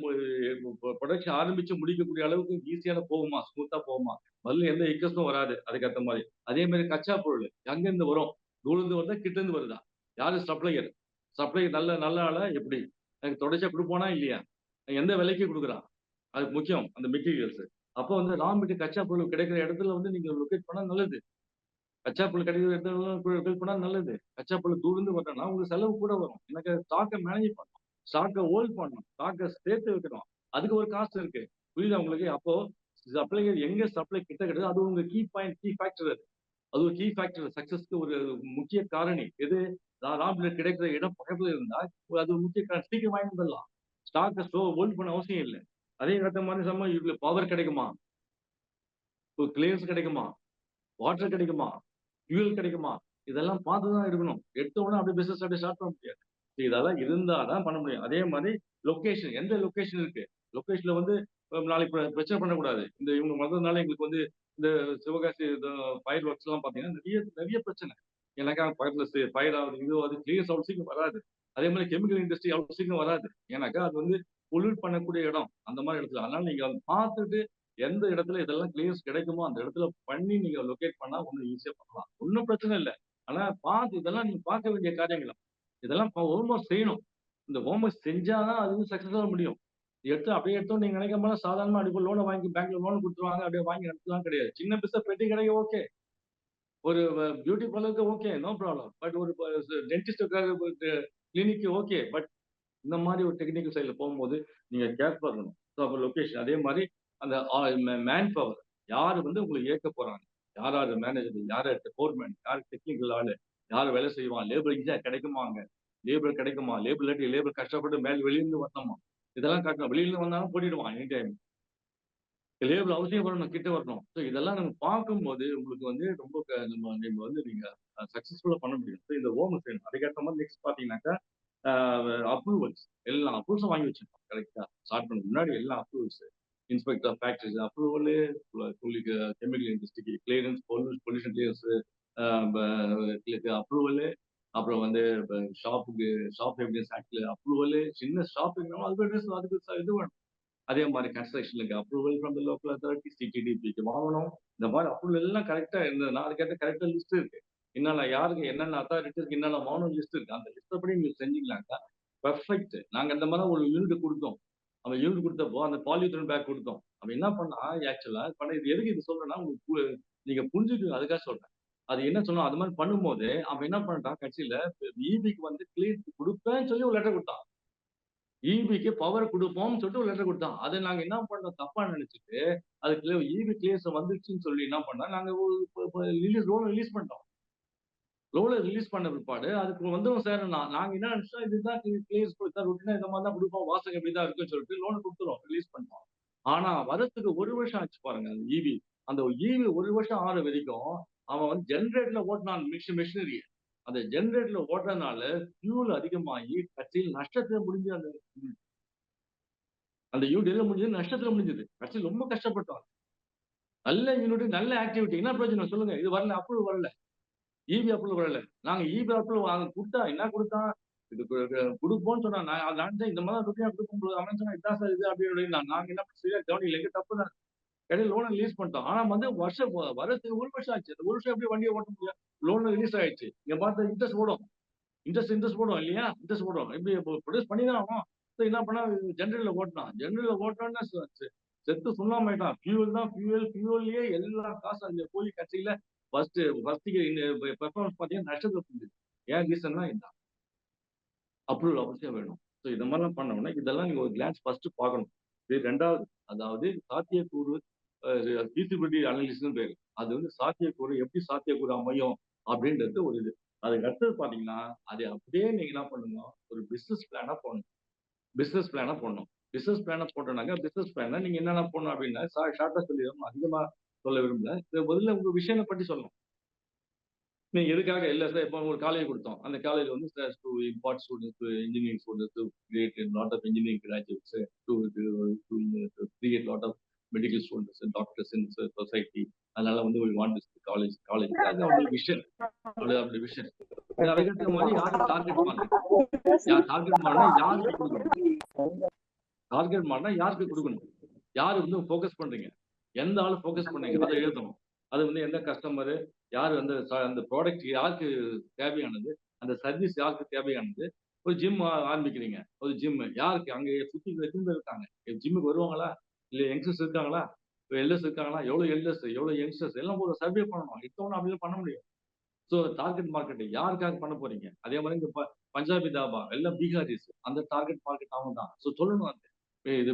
ப்ரொடக்ஷன் ஆரம்பிச்சு முடிக்கக்கூடிய அளவுக்கு ஈஸியான போகுமா, ஸ்மூத்தா போகுமா, முதல்ல எந்த இக்கஸும் வராது. அதுக்கேற்ற மாதிரி அதே மாதிரி கச்சா பொருள் எங்கிருந்து வரும், தூரந்து வருதா கிட்ட இருந்து வருதா, யாரு சப்ளையர், சப்ளையர் நல்ல ஆளா எப்படி, எனக்கு தொடர்ச்சியா கொடுப்பானா இல்லையா, எந்த விலைக்கு கொடுக்குறான், அது முக்கியம் அந்த மெட்டீரியல்ஸ். அப்போ வந்து ரா மெட்டீரியல் கச்சா பொருள் கிடைக்கிற இடத்துல வந்து நீங்க லொகேட் பண்ணா நல்லது. கச்சா பொருள் கிடைக்கிற இடத்துல லொகேட் பண்ணா நல்லது. கச்சா பொருள் தூர்ந்து வரணும்னா உங்களுக்கு செலவு கூட வரும். எனக்கு ஸ்டாக்கை மேனேஜ் பண்ணணும், ஸ்டாக்கை ஹோல்ட் பண்ணணும், ஸ்டாக்கை சேர்த்து வைக்கணும், அதுக்கு ஒரு காசு இருக்கு. புரியுதா உங்களுக்கு? அப்போ சப்ளையர் எங்க சப்ளை கிட்ட கிடையாது, அது உங்க கீ பாயிண்ட், கீ ஃபேக்டர். அது ஒரு கீ ஃபேக்டர், சக்சஸ்க்கு ஒரு முக்கிய காரணி. எது? ரா மெட்டீரியல் கிடைக்கிற இடம் பக்கத்துல இருந்தா அது ஒரு முக்கிய காரணம். சீக்கிரம் வாங்கி வந்துடலாம், ஸ்டாக்கை ஹோல்ட் பண்ண அவசியம் இல்லை. அதே கட்ட மாதிரி சமயம் இதுல பவர் கிடைக்குமா, கிளியர்ஸ் கிடைக்குமா, வாட்டர் கிடைக்குமா, ஃபியூல் கிடைக்குமா, இதெல்லாம் பார்த்துதான் இருக்கணும். எடுத்த உடனே அப்படியே பிசினஸ் அப்படியே ஸ்டார்ட் பண்ண முடியாது. இதெல்லாம் இருந்தாதான் பண்ண முடியும். அதே மாதிரி லொகேஷன், எந்த லொகேஷன் இருக்கு, லொகேஷன்ல வந்து நாளைக்கு பிரச்சனை பண்ணக்கூடாது. இந்த இவங்க வந்ததுனால எங்களுக்கு வந்து இந்த சிவகாசி ஃபயர் ஒர்க்ஸ் எல்லாம் பாத்தீங்கன்னா நிறைய நிறைய பிரச்சனை. எனக்கா பக்கத்துல ஃபயர் ஆகுது, இது ஆகுது, கிளியர்ஸ் அவ்வளவு சீக்கிரம் வராது. அதே மாதிரி கெமிக்கல் இண்டஸ்ட்ரி அவ்வளவு சீக்கிரம் வராது. ஏன்னாக்கா அது வந்து பொல்யூட் பண்ணக்கூடிய இடம் அந்த மாதிரி இடத்துல. அதனால நீங்க அதை பார்த்துட்டு எந்த இடத்துல இதெல்லாம் கிளியர்ஸ் கிடைக்குமோ அந்த இடத்துல பண்ணி நீங்க லொகேட் பண்ணா ஒன்னும் ஈஸியா பண்ணலாம், ஒன்றும் பிரச்சனை இல்லை. ஆனா பார்த்து இதெல்லாம் நீங்க பார்க்க வேண்டிய காரியங்களா, இதெல்லாம் ஹோம்ஒர்க் செய்யணும். இந்த ஹோம்ஒர்க் செஞ்சாதான் அது வந்து சக்சஸ் ஆக முடியும். எடுத்து அப்படியே எடுத்தோம் நீங்க நினைக்க போனா சாதாரணமா அடிப்போம் லோனை வாங்கி பேங்க்ல லோன் கொடுத்துருவாங்க, அப்படியே வாங்கி நடத்தலாம் கிடையாது. சின்ன பிசினஸ் பெட்டி கிடைக்க ஓகே, ஒரு பியூட்டி பார்லருக்கு ஓகே, நோ ப்ராப்ளம். பட் ஒரு டென்டிஸ்டுக்காக கிளினிக்கு ஓகே. பட் இந்த மாதிரி ஒரு டெக்னிக்கல் சைட்ல போகும்போது நீங்க கேர்ஃபுல்லா இருக்கணும். ஸோ அப்போ லொகேஷன், அதே மாதிரி அந்த மேன் பவர், யாரு வந்து உங்களுக்கு இயக்க போறாங்க, யார் மேனேஜர், யார் ஃபோர்மேன், யார் டெக்னிக்கல் ஆளு, யார் வேலை செய்வான், லேபர் ஈஸியா கிடைக்குமாங்க, லேபர் கிடைக்குமா, லேபர் இல்லாட்டி லேபர் கஷ்டப்பட்டு வெளியிருந்து வரணுமா, இதெல்லாம் காட்டணும். வெளியில வந்தாலும் போட்டிடுவான் எனி டைம். லேபிள் அவசியம் வரணும், கிட்ட வரணும். ஸோ இதெல்லாம் நம்ம பார்க்கும்போது உங்களுக்கு வந்து ரொம்ப நம்ம வந்து நீங்க சக்சஸ்ஃபுல்லா பண்ண முடியும். ஸோ இந்த ஹோம் செய்யணும். அதுக்கேற்ற மாதிரி நெக்ஸ்ட் பாத்தீங்கன்னாக்கா அப்ரூவல்ஸ், எல்லா அப்ரூவல்ஸும் வாங்கி வச்சிருக்கோம். கரெக்டா ஸ்டார்ட் பண்ண முன்னாடி எல்லா approvals, inspector of factories approval, chemical இண்டஸ்ட்ரிக்கு கிளியரன்ஸ், பொல்யூஷன் கிளியரன்ஸ் அப்ரூவல், அப்புறம் வந்து ஷாப் எவிடன்ஸ் ஆக்ட்ல அப்ரூவல், சின்ன ஷாப்பிங் அதுக்கு இது வேணும். அதே மாதிரி கன்ஸ்ட்ரக்ஷனுக்கு approval from the local authority, சிடிடிபிக்கு வாங்கணும். இந்த மாதிரி அப்ரூவல் எல்லாம் கரெக்டா இருந்ததுன்னா அதுக்கேற்ற கரெக்டா லிஸ்ட் இருக்கு. என்னென்ன யாருக்கு என்னென்ன அத்தாரிட்டிஸ்க்கு என்னென்ன வாங்கணும் லிஸ்ட் இருக்கு. அந்த லிஸ்ட் படி நீங்க செஞ்சீங்கன்னாக்கா பெர்ஃபெக்ட். நாங்க இந்த மாதிரி ஒரு யூனிட் கொடுத்தோம். அவன் யூனிட் கொடுத்தப்போ அந்த பாலியூத்தன் பேக் கொடுத்தோம். அவன் என்ன பண்ணா ஆக்சுவலா பண்ண, இது எதுக்கு இது சொல்றேன்னா உங்களுக்கு நீங்க புரிஞ்சுக்கணும், அதுக்காக சொல்றேன். அது என்ன சொல்லணும், அது மாதிரி பண்ணும்போது அவன் என்ன பண்ணிட்டான், கட்சியில இபிக்கு வந்து கிளியர் கொடுப்பேன்னு சொல்லி ஒரு லெட்டர் கொடுத்தான். இபிக்கு பவர் கொடுப்போம்னு சொல்லிட்டு ஒரு லெட்டர் கொடுத்தான். அதை நாங்க என்ன பண்ணோம், தப்பா நினைச்சிட்டு அதுக்கு இபி கிளியர்ஸ் வந்துருச்சுன்னு சொல்லி என்ன பண்ணா, நாங்க லோன் ரிலீஸ் பண்ணிட்டோம். லோனை ரிலீஸ் பண்ண பிற்பாடு அதுக்கு வந்துடும் சார். நாங்க என்ன நினைச்சோம், இதுதான் கிளியர்ஸ் கொடுத்தா ரொட்டினா இந்த மாதிரி தான் கொடுப்போம், வாசகம் இப்படிதான் இருக்குன்னு சொல்லிட்டு லோன் கொடுத்துரும், ரிலீஸ் பண்ணிட்டோம். ஆனா வரத்துக்கு 1 வருஷம் ஆச்சு பாருங்க. அந்த இவி 1 வருஷம் ஆற வரைக்கும் அவன் வந்து ஜென்ரேட்டர்ல ஓட்டினான் மிஷினரி. அந்த ஜென்ரேட்டர்ல ஓட்டுறதுனால ஃபியூல் அதிகமாகி கட்சியில் நஷ்டத்துல முடிஞ்சு அந்த யூனிட்ல முடிஞ்சது, நஷ்டத்துல முடிஞ்சது. கட்சியில் ரொம்ப கஷ்டப்பட்டோம். நல்ல யூனிட், நல்ல ஆக்டிவிட்டி, என்ன பிரச்சனை சொல்லுங்க. இது வரல, அப்ரூவல் வரல, இபி அப்ரூவல் வரல. நாங்க இபி அப்ரூவல் அவங்க கொடுத்தா என்ன கொடுத்தான், இது கொடுப்போம்னு சொன்னா நான் இந்த மாதிரி ருட்டியா கொடுக்கும் அவன் சொன்னா இதான் சார் இது அப்படின்னு. நாங்க என்ன சரியா கவனிக்கல, எங்க தப்பு தான். இடையில லோனை ரிலீஸ் பண்ணிட்டோம். ஆனா வந்து வருஷம் வரதுக்கு 1 வருஷம் ஆச்சு. அந்த 1 வருஷம் எப்படி வண்டியை ஓட்ட முடியும், லோன் ரிலீஸ் ஆயிடுச்சு. இங்க பார்த்தா இன்ட்ரெஸ்ட் போடும், இன்ட்ரெஸ்ட் போடும் இல்லையா, இன்ட்ரெஸ்ட் போடும். இப்படி ப்ரொடியூஸ் பண்ணி தான் ஆகும். என்ன பண்ணா ஜெனரல்ல ஓட்டினான். ஜெனரல்ல ஓட்டோன்னா செத்து சுண்ணாமாயிட்டான். ஃபியூவல்லையே எல்லா காசும் அங்க போய் கட்சியில ஃபர்ஸ்ட் பெர்ஃபார்மன்ஸ் பார்த்தீங்கன்னா நஷ்டத்தை புரிஞ்சுது. ஏன் ரீசன்னா இதுதான் அப்ரூவல் அவசியம் வேணும். ஸோ இந்த மாதிரிலாம் பண்ணோம்னா இதெல்லாம் நீங்க ஒரு கிளான்ஸ் ஃபர்ஸ்ட் பார்க்கணும். இது ரெண்டாவது, அதாவது சாத்தியக்கூறு ஃபீசிபிலிட்டி அனாலிசிஸ்னு பேரு. அது வந்து சாத்தியக்கூறு எப்படி சாத்தியக்கூறு அமையும் அப்படின்றது ஒரு இது. அதுக்கு அடுத்தது பார்த்தீங்கன்னா, அதை அப்படியே நீங்க என்ன பண்ணணும், ஒரு பிசினஸ் பிளானா போடணும். பிசினஸ் பிளானா போடணும். பிசினஸ் பிளானா போட்டோம்னாக்க, பிசினஸ் பிளான்ல நீங்க என்னென்ன போடணும் அப்படின்னா, ஷார்ட்டா சொல்லிடுறோம். அதிகமா சொல்ல விரும்பல. முதல்ல உங்க விஷனை பற்றி சொல்லணும். நீங்க எதுக்காக இல்ல சார் இப்போ ஒரு காலேஜ் கொடுத்தோம். அந்த காலேஜ் வந்து sir to impart students to engineering students to create lot of engineering graduates to create lot of medical students doctors in society. அதனால வந்து we want this காலேஜ் அது அவருடைய விஷன். அவருடைய விஷன். அதுக்கேற்ற மாதிரி யாரும் டார்கெட் பண்ணல. டார்கெட் பண்ணா யாருக்கு கொடுக்கணும்? டார்கெட் பண்ணா யாருக்கு கொடுக்கணும்? யாரு வந்து ஃபோக்கஸ் பண்றீங்க? எந்த ஆளு ஃபோக்கஸ் பண்றீங்க? அதை எழுதணும். அது வந்து எந்த கஸ்டமரு, யார் அந்த அந்த ப்ராடக்ட் யாருக்கு தேவையானது, அந்த சர்வீஸ் யாருக்கு தேவையானது. ஒரு ஜிம் ஆரம்பிக்கிறீங்க, ஒரு ஜிம் யாருக்கு அங்க சுத்தி எத்தனை பேர் இருக்காங்க? ஜிம்முக்கு வருவாங்களா? இல்ல யங்ஸ்டர்ஸ் இருக்காங்களா? எல்டர்ஸ் இருக்காங்களா? எவ்வளவு எல்டர்ஸ், எவ்வளவு யங்ஸ்டர்ஸ் எல்லாம் ஒரு சர்வே பண்ணணும். இத்தவொன்னு அப்படிலாம் பண்ண முடியும். ஸோ டார்கெட் மார்க்கெட்டிங் யாருக்காக பண்ண போறீங்க? அதே மாதிரி இந்த பஞ்சாபி தாபா எல்லாம் பீகாரிஸ், அந்த டார்கெட் மார்க்கெட் அவங்க தான். ஸோ சொல்லணும் அந்த இது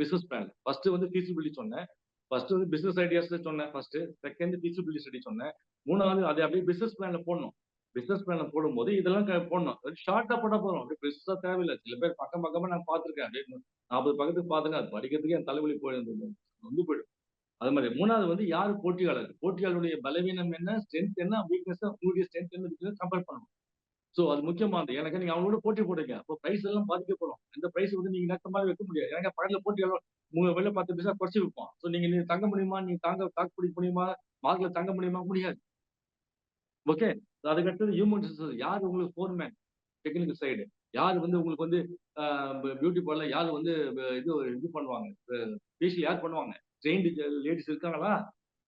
பிசினஸ் பிளான். ஃபர்ஸ்ட் வந்து ஃபீசிபிலிட்டி சொன்னேன். ஃபர்ஸ்ட் வந்து பிசினஸ் ஐடியாஸ்ல சொன்னேன். ஃபர்ஸ்ட் செகண்ட் ஃபீசிபிலிட்டி ஸ்டடி சொன்னேன். மூணாவது அதை அப்படியே பிசினஸ் பிளான்ல போடணும். பிசினஸ் பிளான்ல போடும்போது இதெல்லாம் போடணும். ஷார்ட்டா போட்டா போதும். அப்படியே பெருசா தேவையில்லை. சில பேர் பக்கம் பக்கமா நான் பார்த்திருக்கேன். அப்படியே 40 பக்கத்துக்கு பார்த்துங்க, அது படிக்கிறதுக்கு என் தலைவலி போயிடும், வந்து போயிடும். அது மாதிரி மூணாவது வந்து யாரு போட்டியாளர், போட்டியாளருடைய பலவீனம் என்ன, ஸ்ட்ரென்த் என்ன, வீக்னஸ் உங்களுடைய ஸ்ட்ரென்த் என்ன கம்பேர் பண்ணணும். ஸோ அது முக்கியமானது. எனக்கு நீங்க அவங்களோட போட்டி போடுறீங்க, அப்போ பிரைஸ் எல்லாம் பாதிக்கப்படும். இந்த பிரைஸ் வந்து நீங்க நேற்று மாதிரி வைக்க முடியாது. எனக்கு பக்கத்துல போட்டியாளர் உங்க வெளில 10 பைசா குறைச்சி விற்போம். ஸோ நீங்க தங்க முடியுமா, நீங்க தாக்கு பிடிக்க முடியுமா, மார்க்ல தங்க முடியுமா? முடியாது. ஓகே, அதுக்கடுத்தது ஹியூமன் ரிசோர்ஸ். யார் உங்களுக்கு ஃபோர்மேன் டெக்னிக்கல் சைடு, யார் வந்து உங்களுக்கு வந்து பியூட்டி பார்லர் யார் வந்து இது பண்ணுவாங்க, ஃபேஷியல் யார் பண்ணுவாங்க, ட்ரெயின்டு லேடிஸ் இருக்காங்களா?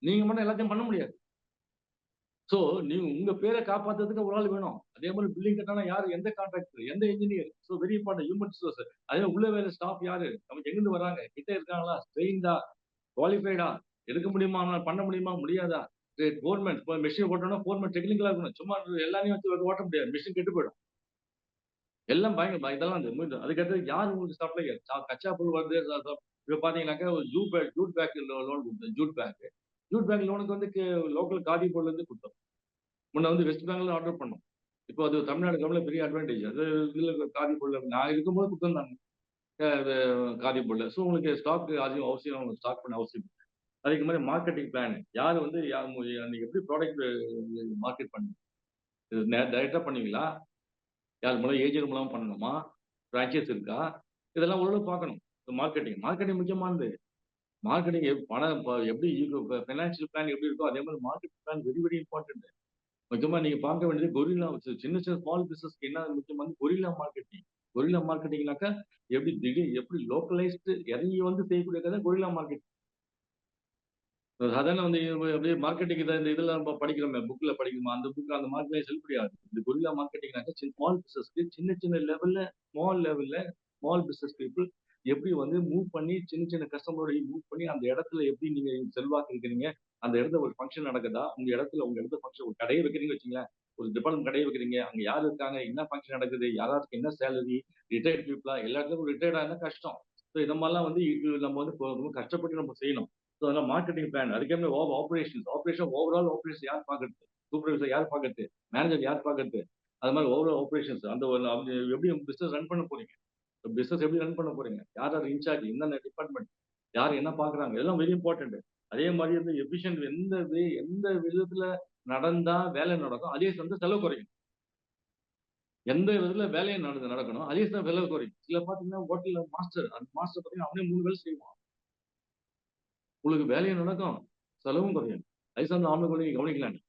நீங்க மட்டும் எல்லாத்தையும் பண்ண முடியாது. ஸோ நீங்க உங்க பேரை காப்பாத்துறதுக்கு ஒரு ஆள் வேணும். அதே மாதிரி பில்டிங் கட்டானா யாரு, எந்த கான்ட்ராக்டர், எந்த engineer. So very important human resource. அதே உள்ள வேலை ஸ்டாஃப் யாரு, நமக்கு எங்கிருந்து வராங்க, கிட்ட இருக்காங்களா, ட்ரெயின்டா, குவாலிஃபைடா, எடுக்க முடியுமா, பண்ண முடியுமா, முடியாதா. கவர்மெண்ட் இப்போ மிஷின் ஓட்டணும், கவர்மெண்ட் டெக்னிக்கலா இருக்கணும். சும்மா எல்லாரையும் வச்சு ஓட்ட முடியாது, மிஷின் கெட்டு போயிடும். எல்லாம் பயங்கர இதெல்லாம் அதுக்கடுத்து யார் உங்களுக்கு சப்ளையர், கச்சா பொருள் வருது. இப்ப பாத்தீங்கன்னாக்கா ஒரு ஜூட் பேக் லோன் கொடுத்தோம். ஜூட் பேக் லோனுக்கு வந்து லோக்கல் காதி போர்ட்ல இருந்து கொடுத்தோம். முன்ன வந்து வெஸ்ட் பெங்கால் ஆர்டர் பண்ணோம். இப்போ அது தமிழ்நாடு கவர்மெண்ட் பெரிய அட்வான்டேஜ். அது இதுல காதி போர்ட்ல நான் இருக்கும்போது கொடுத்துருந்தாங்க காதி போர்ட்ல. ஸோ உங்களுக்கு ஸ்டாக் அதிகம் அவசியம், ஸ்டாக் பண்ண அவசியம். அதுக்கு மாதிரி மார்க்கெட்டிங் பிளான் யார் வந்து நீங்க எப்படி ப்ராடக்ட் மார்க்கெட் பண்ணுங்க, டைரக்டா பண்ணுவீங்களா, யார் மூலம் ஏஜென்ட் மூலம் பண்ணணுமா, பிரான்ச்சைஸ் இருக்கா, இதெல்லாம் ஓரளவு பார்க்கணும். மார்க்கெட்டிங் முக்கியமானது. மார்க்கெட்டிங் பணம் எப்படி ஃபைனான்சியல் பிளான் எப்படி இருக்கோ அதே மாதிரி marketing plan very very important. முக்கியமா நீங்க பார்க்க வேண்டியது கொரில்லா, சின்ன ஸ்மால் பிசினஸ்க்கு என்ன முக்கியமானது, கொரில்லா மார்க்கெட்டிங். கொரில்லா மார்க்கெட்டிங்னாக்கா எப்படி லோக்கலைஸ்டு இறங்கி வந்து செய்யக்கூடிய கதை கொரில்லா மார்க்கெட்டிங். சாதாரண வந்து அப்படியே மார்க்கெட்டிங் இந்த இதெல்லாம் நம்ம படிக்கிறோமே, புக்ல படிக்கிறோமா, அந்த புக் அந்த மார்க்கெட்டிங் செல்லுபடியாது. இந்த கொரில்லா மார்க்கெட்டிங்னாக்கா ஸ்மால் பிசினஸ்க்கு சின்ன லெவல்ல ஸ்மால் பிசினஸ் பீப்புள் எப்படி வந்து மூவ் பண்ணி சின்ன கஸ்டமரோட மூவ் பண்ணி அந்த இடத்துல எப்படி நீங்க செல்வாக்கு இருக்கிறீங்க, அந்த இடத்துல ஒரு ஃபங்க்ஷன் நடக்குதா, உங்க இடத்துல ஃபங்க்ஷன், ஒரு கடையை வைக்கிறீங்க வச்சுங்களேன், ஒரு டிபார்ட்மெண்ட் கடையை வைக்கிறீங்க, அங்க யார் இருக்காங்க, என்ன ஃபங்க்ஷன் நடக்குது, யாராருக்கு என்ன சேலரி, ரிட்டையர்ட் பீப்புளா, எல்லாத்துக்கும் ரிட்டையர்ட் ஆனா கஷ்டம். ஸோ இந்த மாதிரிலாம் வந்து இது நம்ம வந்து ரொம்ப கஷ்டப்பட்டு நம்ம செய்யணும். ஸோ அதெல்லாம் மார்க்கெட்டிங் பிளான். அதுக்கே ஆபரேஷன் ஓவரால் ஆபரேஷன் யார் பார்க்கறது, சூப்பர்வைசர் யார் பார்க்கறது, மேனேஜர் யார் பார்க்கறது, அது மாதிரி ஓவரால் ஆபரேஷன்ஸ் அந்த எப்படி பிசினஸ் ரன் பண்ண போறீங்க, பிசினஸ் எப்படி ரன் பண்ண போறீங்க, யார் இன்சார்ஜ், என்னென்ன டிபார்ட்மெண்ட், யார் என்ன பாக்குறாங்க, இதெல்லாம் வெரி இம்பார்ட்டன்ட். அதே மாதிரி வந்து எஃபிஷியன்ட் எந்த விதத்துல நடந்தா வேலை நடக்கும், அதே வந்து செலவு குறையும். எந்த விதத்துல வேலையை நடக்கணும், அதே செலவு குறையும். சில பாத்தீங்கன்னா ஹோட்டல்ல மாஸ்டர், அந்த மாஸ்டர் பாத்தீங்கன்னா அவனே 3 வேலை செய்வான். உங்களுக்கு வேலையும் நடக்கும், செலவும் குறையும். அதே சமயம் ஆம்பளை கவனிக்கலாம்,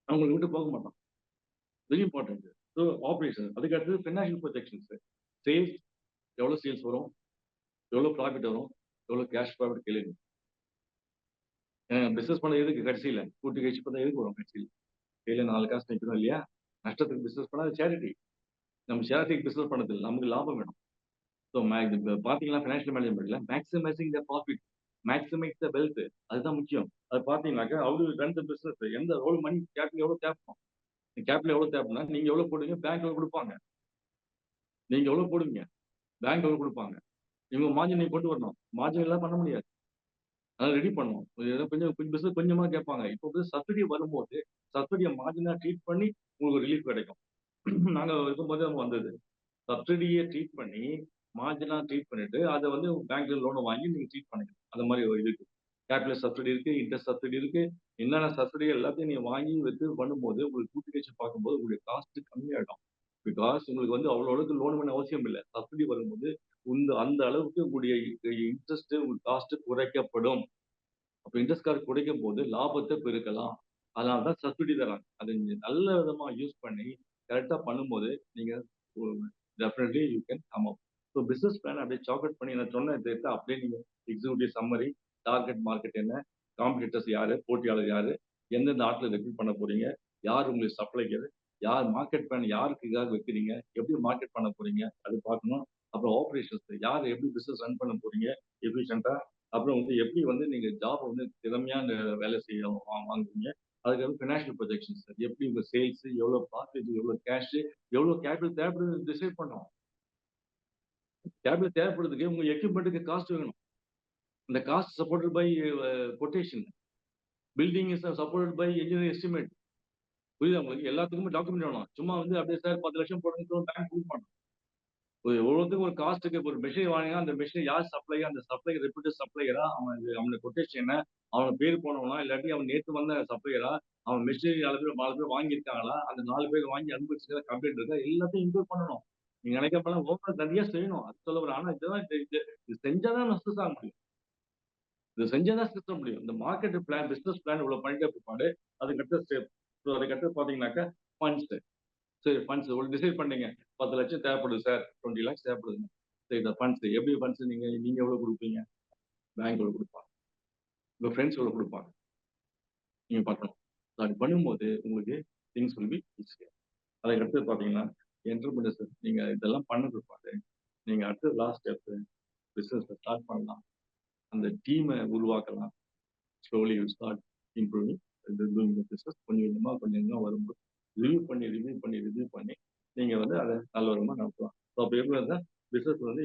அவங்களை விட்டு போக மாட்டான். Very important. So operation. அதுக்கு அடுத்தது ஃபினான்ஷியல் ப்ரொஜெக்ஷன்ஸ். சேல்ஸ் எவ்வளவு சேல்ஸ் வரும், எவ்வளவு ப்ராஃபிட் வரும், எவ்வளவு கேஷ் ப்ராஃபிட் கேளுங்க. பிசினஸ் பண்ண எதுக்கு கடைசியில கூட்டு கழிச்சு பண்ண எதுக்கு வரும் கடைசியில், கையில 4 காசு நிற்கணும் இல்லையா. நஷ்டத்துக்கு பிசினஸ் பண்ணா சேரிட்டி. நம்ம சேரிட்டிக்கு பிசினஸ் பண்ணதில்லை, நமக்கு லாபம் வேணும். ஸோ பாத்தீங்கன்னா ஃபினான்ஷியல் மேனேஜ்மெண்ட்ல maximising the profit, maximise the wealth, அதுதான் முக்கியம். அது பாத்தீங்கன்னாக்கா அவ்வளவு ரன் த பிசினஸ், எந்த ரோல் மணி கேபிட்டல் எவ்வளவு தேவைப்படும், கேபிட்டல் எவ்வளவு தேவைன்னா நீங்க எவ்வளவு போடுவீங்க, பேங்க் எவ்வளவு கொடுப்பாங்க. நீங்க எவ்வளவு போடுவீங்க, பேங்க் எவ்வளவு கொடுப்பாங்க. இவங்க மார்ஜின் நீங்க கொண்டு வரணும். மார்ஜின் எல்லாம் பண்ண முடியாது. அதனால ரெடி பண்ணணும். கொஞ்சம் கொஞ்சம் பிசினஸ் கொஞ்சமா கேட்பாங்க. இப்போ வந்து சப்சிடி வரும்போது சப்சிடியை மார்ஜினா ட்ரீட் பண்ணி உங்களுக்கு ரிலீஃப் கிடைக்கும். நாங்க இருக்கும்போது நம்ம வந்தது சப்சிடியை ட்ரீட் பண்ணி மார்ஜினா ட்ரீட் பண்ணிட்டு அதை வந்து பேங்க்ல லோனை வாங்கி நீங்க ட்ரீட் பண்ணிக்கலாம். அந்த மாதிரி ஒரு இருக்கு. கேபிட்டல் சப்சிடி இருக்கு, இன்ட்ரெஸ்ட் சப்சிடி இருக்கு. என்னென்ன சப்சிடி எல்லாத்தையும் நீங்க வாங்கி வச்சு பண்ணும்போது உங்களுக்கு யூட்டிலைசேஷன் பார்க்கும்போது உங்களுக்கு காஸ்ட் கம்மியாயிடும். பிகாஸ் உங்களுக்கு வந்து அவ்வளோ அளவுக்கு லோன் பண்ண அவசியம் இல்லை. சப்சிடி வரும்போது அந்த அளவுக்கு உங்களுடைய இன்ட்ரெஸ்ட் உங்களுக்கு காஸ்ட் குறைக்கப்படும். அப்ப இன்ட்ரெஸ்ட் கார்டு குறைக்கும் போது லாபத்தை பெருக்கலாம். அதனால தான் சப்சிடி தராங்க. அதை நீங்க நல்ல விதமா யூஸ் பண்ணி கரெக்டா பண்ணும்போது நீங்க definitely you can come up. So business plan அப்படியே சாக்லேட் பண்ணி நான் சொன்ன இதை அப்படியே நீங்க எக்ஸிக்யூட்டிவ் சம்மரி, டார்கெட் மார்க்கெட் என்ன, காம்படிட்டர்ஸ் யாரு, போட்டியாளர் யாரு, எந்தெந்த ஆட்களை ரெக்ரூட் பண்ண போறீங்க, யார் உங்களுக்கு சப்ளைக்கர், யார் மார்க்கெட் பிளான் யாருக்கு இதாக வைக்கிறீங்க, எப்படி மார்க்கெட் பண்ண போறீங்க அது பார்க்கணும். அப்புறம் ஆப்ரேஷன்ஸ் யார் எப்படி பிசினஸ் ரன் பண்ண போறீங்க எஃபிஷியண்டா, அப்புறம் வந்து எப்படி வந்து நீங்க ஜாப் வந்து திறமையா வேலை செய்ய வாங்குவீங்க. அதுக்கப்புறம் ஃபினான்ஷியல் ப்ரொஜெக்ஷன்ஸ் எப்படி உங்க சேல்ஸ், எவ்வளவு ப்ராஃபிட், எவ்வளவு கேஷ், எவ்வளவு கேபிட்டல் தேவைப்படுது டிசைட் பண்ணோம். கேபிட்டல் தேவைப்படுறதுக்கு உங்க எக்யூப்மெண்ட்டுக்கு காஸ்ட் வேணும். இந்த cost supported by quotation. Building is supported by engineer estimate. புரியுதா உங்களுக்கு? எல்லாத்துக்குமே டாக்குமெண்ட் வேணும். சும்மா வந்து அப்படியே சார் 10 லட்சம் போடுங்க பேங்க் கொடுக்க மாட்டோம். ஒவ்வொருத்துக்கும் ஒரு காஸ்ட்டுக்கு ஒரு மெஷின் வாங்கினா அந்த மெஷின் யார் சப்ளை, அந்த சப்ளை ரெப்யூட்டட் சப்ளையரா, அவனுக்கு கொட்டேஷன் என்ன, அவன் பேர் போனவனா, இல்லாட்டி அவன் நேற்று வந்த சப்ளையரா, அவன் மெஷின் 4 பேர் வாங்கியிருக்காங்களா, அந்த 4 பேர் வாங்கி அனுபவிச்சு கம்ப்ளைண்ட் இருக்கா, எல்லாத்தையும் இன்க்ளூட் பண்ணணும். நீங்க நினைக்கப்பலாம் ஓவர் நிறைய செய்யணும். அது சொல்ல வர. ஆனா இதுதான் இது செஞ்சாதான் சக்சஸ் ஆக முடியும். இது செஞ்சாதான் சக்சஸ் ஆக முடியும். இந்த மார்க்கெட் பிளான், பிசினஸ் பிளான் இவ்வளவு பண்ணிட்டே பிற்பாடு அதுக்கடுத்த ஸ்டெப். ஸோ அதுக்கடுத்து பாத்தீங்கன்னாக்கா ஃபண்ட்ஸ். சரி ஃபண்ட்ஸ் ஒரு டிசைட் பண்ணீங்க. 10 லட்சம் தேவைப்படுது சார், 20 லேக்ஸ் தேவைப்படுதுங்க. சரி இந்த ஃபண்ட்ஸ் எப்படி ஃபண்ட்ஸ் நீங்க எவ்வளவு கொடுப்பீங்க, பேங்க் எவ்வளவு கொடுப்பாங்க, உங்க ஃப்ரெண்ட்ஸ் எவ்வளவு கொடுப்பாங்க, நீங்க பார்க்கணும். அது பண்ணும்போது உங்களுக்கு திங்ஸ் வில் பி ஈஸியா. அதுக்கடுத்து பாத்தீங்கன்னா என்டர்பிரினர்ஸ் நீங்க இதெல்லாம் பண்ண பிற்பாடு நீங்க அடுத்து லாஸ்ட் ஸ்டெப் பிசினஸ் ஸ்டார்ட் பண்ணலாம். அந்த டீமை உருவாக்கலாம். Slowly you start improving business. கொஞ்சம் கொஞ்சமா வரும்போது ரிவ்யூ பண்ணி நீங்க வந்து அதை நல்ல விதமா நடத்தலாம். ஸோ அப்போ எப்படி இருந்தால் பிசினஸ் வந்து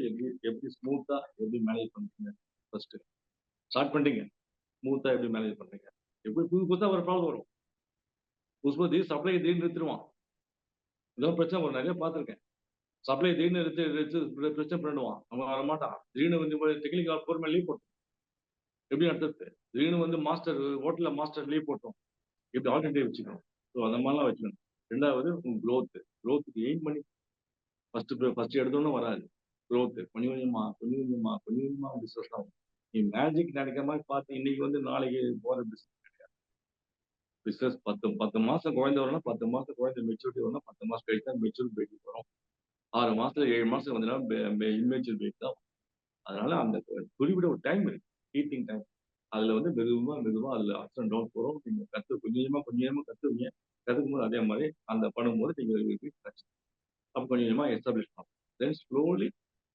எப்படி ஸ்மூத்தா எப்படி மேனேஜ் பண்றீங்க, ஃபர்ஸ்ட் ஸ்டார்ட் பண்றீங்க ஸ்மூத்தா எப்படி மேனேஜ் பண்றீங்க. எப்படி புதுசா ஒரு ப்ராப்ளம் வரும், புதுசு சப்ளை திடீர்னு நிறுத்திடுவான். இதான் பிரச்சனை நிறைய பார்த்துருக்கேன். சப்ளை திடீர்னு பிரச்சனை பண்ணிடுவான், அவன் வரமாட்டான். திடீர்னு வந்து டெக்னிக்கல் பொறுமை லீவ் போட்டோம், எப்படி நடத்துறது. திடீர்னு வந்து மாஸ்டர் ஹோட்டல்ல மாஸ்டர் லீவ் போட்டோம், எப்படி ஆல்டர்னேட்டிவ் வச்சுக்கணும். ஸோ அந்த மாதிரிலாம் வச்சுக்கணும். ரெண்டாவது க்ரோத்துக்கு எய்ம் பண்ணி ஃபர்ஸ்ட் எடுத்தோன்னு வராது. க்ரோத் கொஞ்சமா பிசினஸ் ஆகும். நீ மேஜிக் நடக்கிற மாதிரி பார்த்து இன்னைக்கு வந்து நாளைக்கு போற பிசினஸ் கிடையாது. பிசினஸ் 10 மாசம் குழந்தை வரணும், 10 மாசம் குழந்தை மெச்சூரிட்டி வரணும், 10 மாசம் கழிச்சு தான் மெச்சூரிட்டி பேட்டி வரும். 6 மாசத்துல 7 மாசம் வந்தீங்கன்னா இம்மெச்சூர் பேட்டி தான். அதனால அந்த குறிப்பிட்ட ஒரு டைம் இருக்கு, ஹீட்டிங் டைம். அதுல வந்து மெதுவா அதுல அப்ஸ் அண்ட் டவுன் போறோம். நீங்க கொஞ்சமா கத்துவீங்க. கத்துக்கும் போது அதே மாதிரி அந்த பண்ணும்போது நீங்க அப்போ கொஞ்சமா எஸ்டாப்ளிஷ் பண்ணலாம். தென் ஸ்லோலி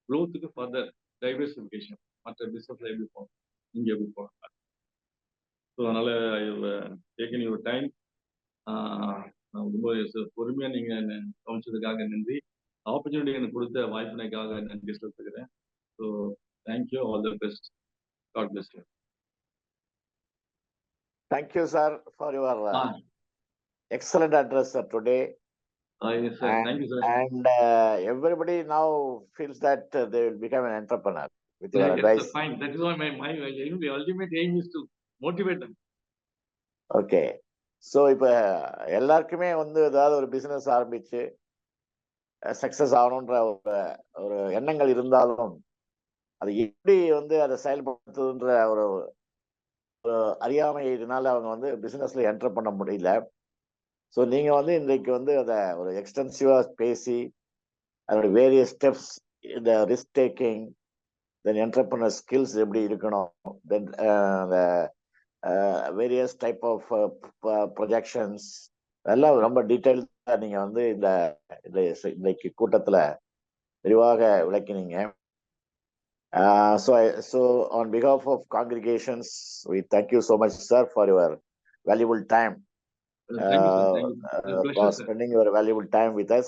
க்ரோத்துக்கு ஃபர்தர் டைவர்சிஃபிகேஷன். மற்ற பிசினஸ்ல எப்படி போகணும், நீங்க எப்படி போகலாம். ஸோ அதனால டேக்கன் யுவர் டைம். ரொம்ப பொறுமையா நீங்க கவனிச்சதுக்காக நன்றி. ஆப்பர்ச்சுனிட்டி எனக்கு கொடுத்த வாய்ப்பினைக்காக நன்றி சொல்லிக்கிறேன். So thank you, all the best, God bless you. Thank you, sir, for your excellent address, sir, today. Yes, sir. Thank you, sir. And everybody now feels that they will become an entrepreneur with your Yes, advice. sir, fine. That is why my ultimate aim is to motivate them. Okay. So இப்போ எல்லாருக்குமே வந்து ஏதாவது ஒரு business ஆரம்பிச்சு success ஆகணுன்ற ஒரு எண்ணங்கள் இருந்தாலும் அது எப்படி வந்து அதை செயல்படுத்துன்ற ஒரு அறியாமையினால அவங்க வந்து பிசினஸ்ல என்டர் பண்ண முடியல. ஸோ நீங்க வந்து இன்றைக்கு வந்து அதை ஒரு எக்ஸ்டென்சிவா பேசி அதோட வேரியஸ் ஸ்டெப்ஸ், இந்த ரிஸ்க் டேக்கிங், தென் என்டர்பிரனர் ஸ்கில்ஸ் எப்படி இருக்கணும், தென் வேரியஸ் டைப் ஆஃப் ப்ரொஜெக்ஷன்ஸ் எல்லாம் ரொம்ப டீட்டெயில்ஸா நீங்க வந்து இன்றைக்கு கூட்டத்துல விரிவாக விளக்கினீங்க. So on behalf of congregations, we thank you so much, sir, for your valuable time Thank you, sir. Thank you. Pleasure, for sir. spending your valuable time with us.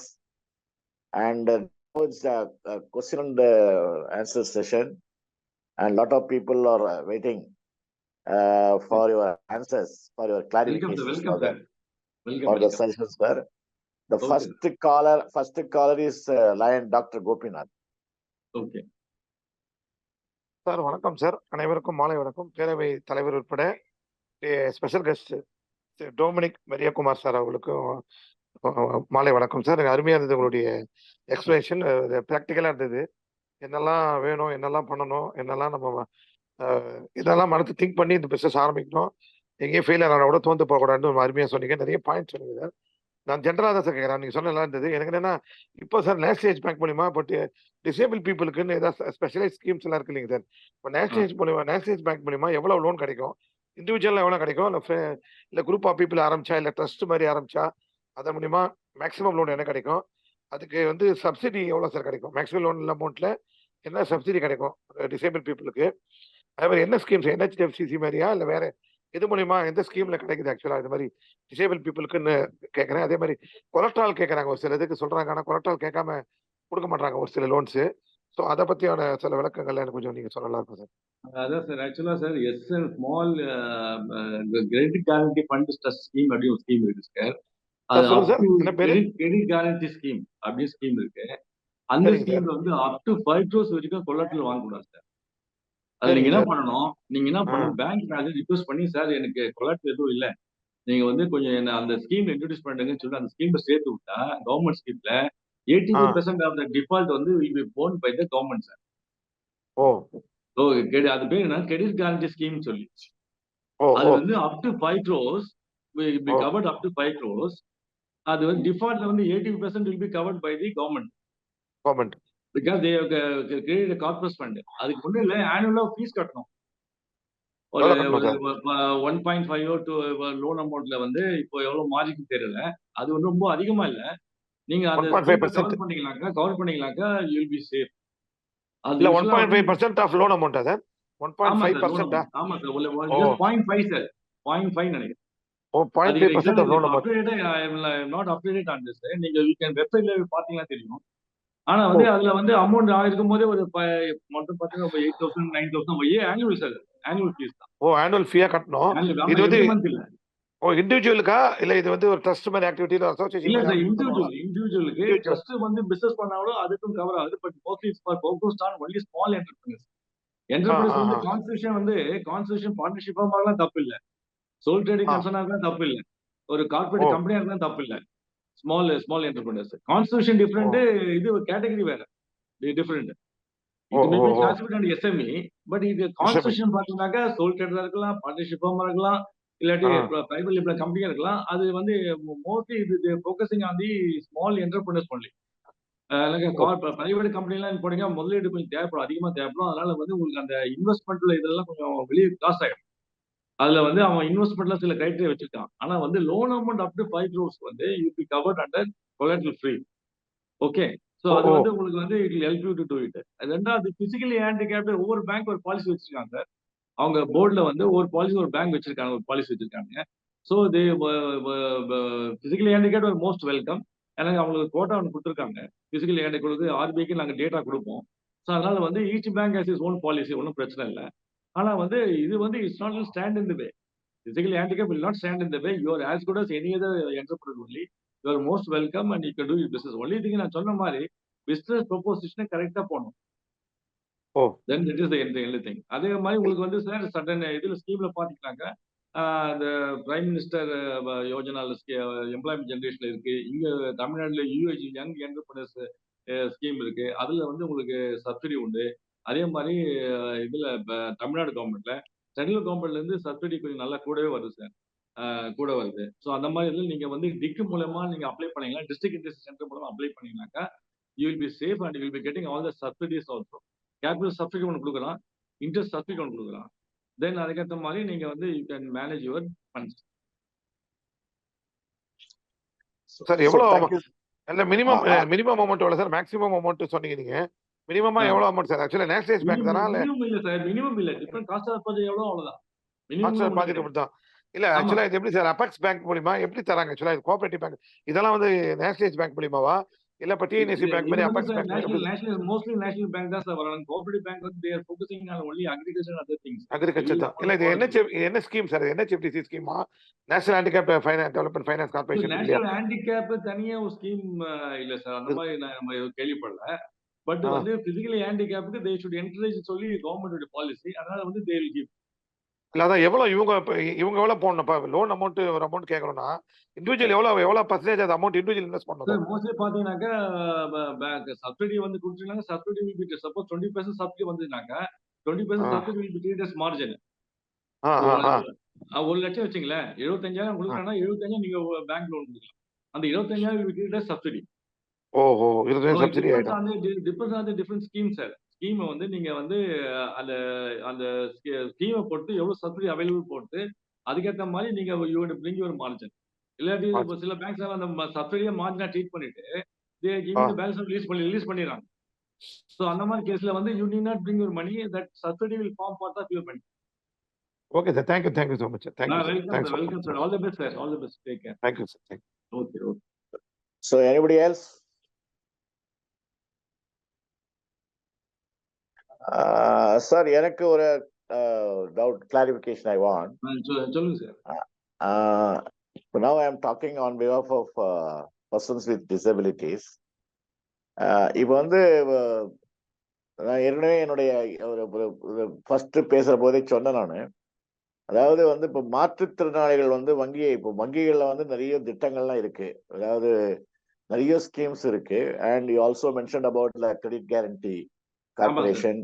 And now it's a question and answer session, and lot of people are waiting for your answers, for your Welcome, sir. clarifications, Welcome, sir. Welcome, for the welcome. suggestions, sir. The Okay. first caller is Lion Dr. Gopinath. Okay. Sir வணக்கம் sir, அனைவருக்கும் மாலை வணக்கம். பேரவை தலைவர் உட்பட special guest Dominic மெரியாகுமார் sir அவர்களுக்கும் மாலை வணக்கம் சார். எனக்கு அருமையா இருந்தது உங்களுடைய எக்ஸ்பிளேஷன், ப்ராக்டிக்கலா இருந்தது. என்னெல்லாம் வேணும், என்னெல்லாம் பண்ணணும், என்னெல்லாம் நம்ம இதெல்லாம் மனசு திங்க் பண்ணி இந்த பிசினஸ் ஆரம்பிக்கணும், எங்கேயும் ஃபெயிலியர் ஆனா கூட தோந்து போகக்கூடாதுன்னு அருமையா சொன்னீங்க. நிறைய பாயிண்ட் சொன்னீங்க சார். நான் ஜென்ரலா தான் சார் கேட்குறேன், நீங்க சொன்ன நல்லா இருந்தது. எனக்கு என்னன்னா, இப்போ சார் நேஷனல் ஏஜ் பேங்க் மூலியமா பட் டிசேபிள் பீப்புளுக்குன்னு ஏதாவது ஸ்பெஷலைஸ் ஸ்கீம்ஸ் எல்லாம் இருக்கு இல்லைங்க சார். இப்போ நேஷனல் ஏஜ் பேங்க் மூலியமா எவ்வளவு லோன் கிடைக்கும், இண்டிவிஜுவலாக எவ்வளோ கிடைக்கும், இல்லை குரூப் ஆஃப் பீப்புள் ஆரம்பிச்சா, இல்லை ட்ரஸ்ட் மாதிரி ஆரம்பிச்சா அதன் மூலியமா மேக்ஸிமம் லோன் என்ன கிடைக்கும், அதுக்கு வந்து சப்சிடி எவ்வளோ சார் கிடைக்கும், மேக்ஸிமம் லோன் அமௌண்ட்ல என்ன சப்சிடி கிடைக்கும் டிசேபிள் பீப்புளுக்கு, அதே மாதிரி என்ன ஸ்கீம்ஸ் NHFCC மாதிரியா இல்லை வேற இது மூலியமா எந்த ஸ்கீம்ல கிடைக்குது ஆக்சுவலா இது மாதிரி டிசேபிள் பீப்புளுக்குன்னு கேட்குறேன். அதே மாதிரி கொலட்ரால் கேட்குறாங்க, ஒரு சில இதுக்கு சொல்றாங்க, ஆனால் கொலட்ரால் கேட்காம கொடுக்க மாட்டாங்க ஒரு சில லோன்ஸு. ஸோ அதை பற்றியான சில விளக்கங்கள் எனக்கு கொஞ்சம் நீங்கள் சொல்லலாம் இருக்கும் சார். அதான் சார், ஆக்சுவலா sir SN small credit guarantee fund trust scheme அப்படின்னு ஒரு ஸ்கீம் இருக்கு சார். அது சொல்லுங்க சார், என்ன பேரு? கிரெடிட் கேரண்டி ஸ்கீம் அப்படின்னு ஸ்கீம் இருக்கு. அந்த சரிங்க சார். ஸ்கீம்ல வந்து அப் டு 5 crores வரைக்கும் கொலாட்ரல் வாங்கக்கூடாது சார். அது நீங்க சரிங்க என்ன சார். பண்ணணும், நீங்க என்ன பண்ணணும், பேங்க் ரிக்வெஸ்ட் பண்ணி, சார் எனக்கு கொலாட்ரல் எதுவும் இல்லை, நீங்க வந்து கொஞ்சம் என்ன அந்த ஸ்கீம் இன்ட்ரோடியூஸ் பண்ணுங்கன்னு சொல்லி அந்த ஸ்கீம்ல சேர்த்து விட்டா, கவர்மெண்ட் ஸ்கீம்ல 85% ஆஃப் த டிஃபால்ட் வந்து will be borne by the government sir. Oh so அது பேர் என்ன, கிரெடிட் கேரண்டி ஸ்கீம் சொல்லி. ஓ அது ஓ வந்து up to 5 crores will be oh covered up to 5 crores. அது வந்து டிஃபால்ட்ல வந்து 80% will be covered by the government government. because they have created a corpus fund. அதுக்கு முன்ன இல்ல, ஆனுவலா ஃபீஸ் கட்டணும். ஒரு எவ்வளோ கட்டணும் சார்? 1.5 to லோன் அமௌண்ட்ல வந்து இப்போ எவ்வளவு மார்ஜின் தெரியல, அது வந்து ரொம்ப அதிகமா இல்ல. நீங்க அந்த 1.5% கவர் பண்ணீங்களாக்கா you will be safe. அது இல்ல usually 1.5% ஆஃப் லோன் அமௌண்ட்டா சார்? ஆமா சார், 1.5%? ஆமா சார், உள்ள ஓ 0.5 சார், 0.5 நினைக்கிறேன். ஓ அது 0.5% of loan amount. Updated, I am not updated on this. நீங்க யூ கேன் வெப்சைட்ல பாத்தீங்கன்னா தெரியும். ஆனா ஓ வந்து அதுல வந்து அமௌண்ட் இருக்கும் போதே ஒரு மொத்தம் பாத்தீங்கன்னா 8,000 9,000 ஆனுவல் சார், ஆனுவல் ஃபீஸ் தான். ஓ ஆனுவல் ஃபீயா கட்டணும். இது வந்து எவ்ரி மந்த் இல்ல. ஓ இண்டிவிஜுவலுக்கா இல்ல இது வந்து ஒரு ட்ரஸ்ட் மாதிரி ஆக்டிவிட்டி இல்ல அசோசியேஷன் இல்ல மாதிரி சார், ஆக்டிவிட்டி இண்டிவிஜுவலுக்கு இண்டிவிஜுவல். ட்ரஸ்ட் வந்து பிசினஸ் பண்ணாலும் அதுக்கும் கவர் ஆகுது. But mostly for focused on only small enterprise. Enterprise வந்து கான்ஸ்டிடியூஷன் பார்ட்னர்ஷிப்பா மாதிரிலாம் தப்பு இல்ல, சோல் ட்ரேடிங் கன்சர்னா இருந்தா தப்பு இல்ல, ஒரு கார்பரேட் கம்பெனியா இருந்தா தப்பு இல்ல. ஸ்மால் என்டர்பிரைஸ் கான்ஸ்டிடியூஷன் டிஃபரெண்ட், இது ஒரு கேட்டகரி வேற டிஃபரெண்ட். இது may be classified and SME, but இது கான்ஸ்டிடியூஷன் பாத்தீங்கன்னாக்கா சோல் ட்ரேடரா இருக்கலாம், பார்ட்னர்ஷிப்பா இருக்கலாம், இல்லாட்டி பிரைவேட் லிமிடெட் கம்பெனியா இருக்கலாம். அது வந்து மோஸ்ட்லி இது focusing on the small enterprise only. Private கம்பெனிலாம் போனீங்க முதலீடு கொஞ்சம் தேவைப்படும், அதிகமா தேவைப்படும். அதனால வந்து உங்களுக்கு அந்த இன்வெஸ்ட்மெண்ட்ல இதெல்லாம் கொஞ்சம் வெளியே காஸ்ட் ஆயிடும். அதுல வந்து அவன் இன்வெஸ்ட்மெண்ட்ல சில கிரைட்டீரியா வச்சிருக்கான். ஆனா வந்து loan amount up to 5 crores வந்து you be covered under collateral free. Okay, so அது வந்து உங்களுக்கு வந்து it will help you to to it. ரெண்டாவது, பிசிக்கலி ஹேண்டிகேப்ட் ஒவ்வொரு பேங்க் ஒரு பாலிசி வச்சிருக்காங்க. அவங்க போர்டுல வந்து ஒரு பாலிசி ஒரு பேங்க் வச்சிருக்காங்க, ஒரு பாலிசி வச்சிருக்காங்க. So they physically handicapped are most welcome. எனக்கு அவங்களுக்கு கோட்டா ஒன்று கொடுத்துருக்காங்க, பிசிக்கலி ஹேண்டிகேப்ட் RBIக்கு நாங்கள் டேட்டா கொடுப்போம். ஸோ அதனால வந்து each bank has is own policy, ஒன்றும் பிரச்சனை இல்லை. ஆனா வந்து இது வந்து it's not stand in the way. Physically handicapped will not stand in the way. You are as good as any other entrepreneur only. You are most welcome and you can do your business. Only thing நான் சொன்ன மாதிரி business ப்ரொபோசிஷனை கரெக்டா போகணும். Then it is the only thing. அதே மாதிரி உங்களுக்கு வந்து sir sudden இதுல ஸ்கீம்ல பாத்தீங்கன்னாக்கா இந்த பிரைம் மினிஸ்டர் யோஜனா எம்ப்ளாய்மெண்ட் ஜெனரேஷன்ல இருக்கு. இங்க தமிழ்நாடுல UH யங் என்டர்பிரைஸ் ஸ்கீம் இருக்கு. அதுல வந்து உங்களுக்கு சப்சிடி உண்டு. அதே மாதிரி இதுல தமிழ்நாடு கவர்மெண்ட்ல சென்ட்ரல் கவர்மெண்ட்ல இருந்து சப்சிடி கொஞ்சம் நல்லா கூடவே வருது சார், கூட வருது. ஸோ அந்த மாதிரி இதில் நீங்க வந்து டிக் மூலமா நீங்க அப்ளை பண்ணீங்கன்னா, டிஸ்ட்ரிக்ட் இண்டஸ்ட்ரி சென்டர் மூலமா அப்ளை பண்ணீங்கன்னாக்கா you will be safe and you will be getting all the subsidies also. Capital subsidy ஒன்று கொடுக்குறான், இன்ட்ரெஸ்ட் சப்சிடி ஒன்று கொடுக்குறான். தென் அதுக்கேற்ற மாதிரி நீங்க வந்து you can manage your funds. Sir எவ்வளவு இல்ல மினிமம் அமௌண்ட் எவ்வளவு சார், மேக்ஸிமம் அமௌண்ட் சொன்னீங்க நீங்க, மினிமமா எவ்வளவு அமௌண்ட் சார்? ஆக்சுவலா நேஷனலைஸ் பேங்க் தானா இல்ல மினிமம் இல்ல சார், மினிமம் இல்ல, டிஃபரண்ட் காஸ்ட் ஆஃப் பட்ஜெட் எவ்வளவு அவ்வளவுதான். காஸ்ட் ஆஃப் பட்ஜெட் தான். இல்ல ஆமா. ஆக்சுவலா இது எப்படி சார் அபெக்ஸ் பேங்க் மூலியமா எப்படி தராங்க ஆக்சுவலா இது கோஆபரேட்டிவ் பேங்க் இதெல்லாம் வந்து நேஷனலைஸ் பேங்க் மூலியமாவா இல்ல இப்ப டிஎன்எஸ்சி பேங்க் இது மாதிரி வந்து அபெக்ஸ் சார் பேங்க் எப்படி நேஷனல் மோஸ்ட்லி நேஷனல் பேங்க் தான் சார் வராங்க. கோஆபரேட்டிவ் பேங்க் வந்து their focusing on only agriculture and other things. Agriculture தான் இல்ல இது என்ன ஸ்கீம் சார் என்ஹெச்எஃப்டிசி ஸ்கீமா national handicap development finance corporation இல்லையா நேஷனல் ஹேண்டிகேப் தனியா ஒரு ஸ்கீம் இல்ல சார். அந்த மாதிரி நம்ம எதுவும் கேள்விப்படல. பட் ஆ. வந்து பிசிக்கலி ஹேண்டிகேப்க்கு தே ஷுட் என்கரேஜ் சொல்லி கவர்மெண்டோட பாலிசி. அதனால வந்து தே வில் கிவ். இல்ல அதான் எவ்வளவு இவங்க எவ்வளவு போடணும் இப்ப லோன் அமௌண்ட் ஒரு அமௌண்ட் கேட்கணும்னா இண்டிவிஜுவல் எவ்வளவு பர்சன்டேஜ் அது அமௌண்ட் இண்டிவிஜுவல் இன்வெஸ்ட் பண்ணணும் சார் சார் மோஸ்ட்லி பாத்தீங்கன்னாக்கா பேங்க் சப்சிடி வந்து கொடுத்தீங்கன்னா subsidy will be suppose 20% subsidy வந்ததுனாக்கா 20% ஆ. Subsidy will be treat as margin. ஆ, ஆ, ஆ, 1 லட்சம் வச்சுங்களேன், 75,000 ஆ. கொடுக்குறாங்கன்னா 75,000 நீங்க பேங்க் லோன் கொடுக்கலாம். அந்த 25,000 will be treat as subsidy. ஓஹோ So இருபது it சப்சிடி depends ஆயிடும் on the depends on the different schemes sir. ஸ்கீமை வந்து நீங்க வந்து அந்த அந்த ஸ்கீமை பொறுத்து எவ்வளவு சப்சிடி அவைலபிள் போட்டு அதுக்கேற்ற மாதிரி நீங்க யூ பிரிங் யுவர் மார்ஜின். இல்லாட்டி இப்போ சில பேங்க்ஸ் எல்லாம் அந்த சப்சிடியை மார்ஜினா ட்ரீட் பண்ணிட்டு they giving the balance release பண்ணிடுறாங்க. ஸோ அந்த மாதிரி கேஸ்ல வந்து you need not bring your money, that subsidy will form part of your money. Okay sir thank you so much sir thank you sir thanks welcome sir. All the best sir. All the best. Take care. Thank you sir thank you okay. So anybody else? Sir, எனக்கு ஒரு doubt clarification I want. சொல்லுங்க sir. Now I am talking on behalf of persons with disabilities. இப்போ வந்து நான் ஏற்கனவே என்னுடைய ஒரு first பேசுற போதே சொன்னேன் நான். அதாவது வந்து இப்போ மாற்றுத்திறனாளிகள் வந்து வங்கிகள்ல வந்து நிறைய திட்டங்கள்லாம் இருக்கு. அதாவது நிறைய ஸ்கீம்ஸ் இருக்கு. And you also mention about credit guarantee corporation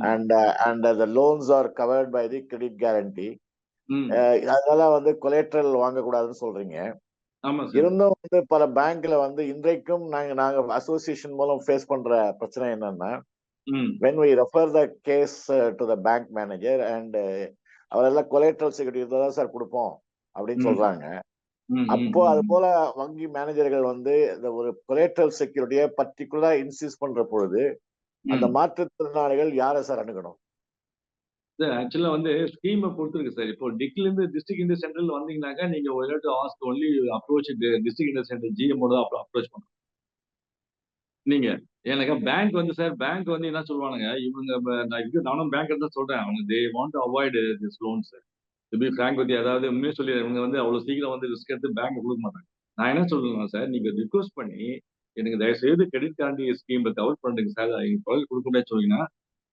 and the loans are covered by the credit guarantee. அதனால வந்து கொலேட்ரல் வாங்கக்கூடாதுன்னு சொல்றீங்க. இருந்தும் வந்து பல பேங்க்ல வந்து இன்றைக்கும் நாங்க அசோசியேஷன் மூலம் ஃபேஸ் பண்ற பிரச்சனை என்னன்னா when we refer the case to the bank manager and அவரெல்லாம் கொலேட்ரல் செக்யூரிட்டி இருந்தா தான் சார் கொடுப்போம் அப்படின்னு சொல்றாங்க. அப்போ அது போல வங்கி மேனேஜர்கள் வந்து இந்த ஒரு கொலேட்ரல் செக்யூரிட்டியை பர்டிகுலரா இன்சிஸ்ட் பண்ற பொழுது அந்த மாற்றுத்திறனாளிகள் யாரை சார் அணுகணும்? சார் ஆக்சுவலா வந்து ஸ்கீமை பொறுத்து இருக்கு சார். இப்போ டிக்ல இருந்து டிஸ்ட்ரிக்ட் இண்டஸ்ட் சென்டர்ல வந்தீங்கன்னாக்கா நீங்க ஒரு ask only approach district industry centre ஜிஎம்மோட அப்ரோச் பண்ணணும் நீங்க. எனக்கு பேங்க் வந்து சார் பேங்க் வந்து என்ன சொல்லுவானுங்க இவங்க நானும் பேங்க் தான் சொல்றேன். அவங்க they want to avoid this loans. To be frank with அதாவது உண்மையே சொல்லி இவங்க வந்து அவ்வளவு சீக்கிரம் வந்து ரிஸ்க் எடுத்து பேங்க் கொடுக்க மாட்டாங்க. நான் என்ன சொல்றேன் சார், நீங்க ரிக்வஸ்ட் பண்ணி எனக்கு தயவு செய்து கிரெடிட் கார்டு ஸ்கீம் கவர் பண்ணுங்க சார், குரல் கொடுக்க முடியாது சொன்னீங்கன்னா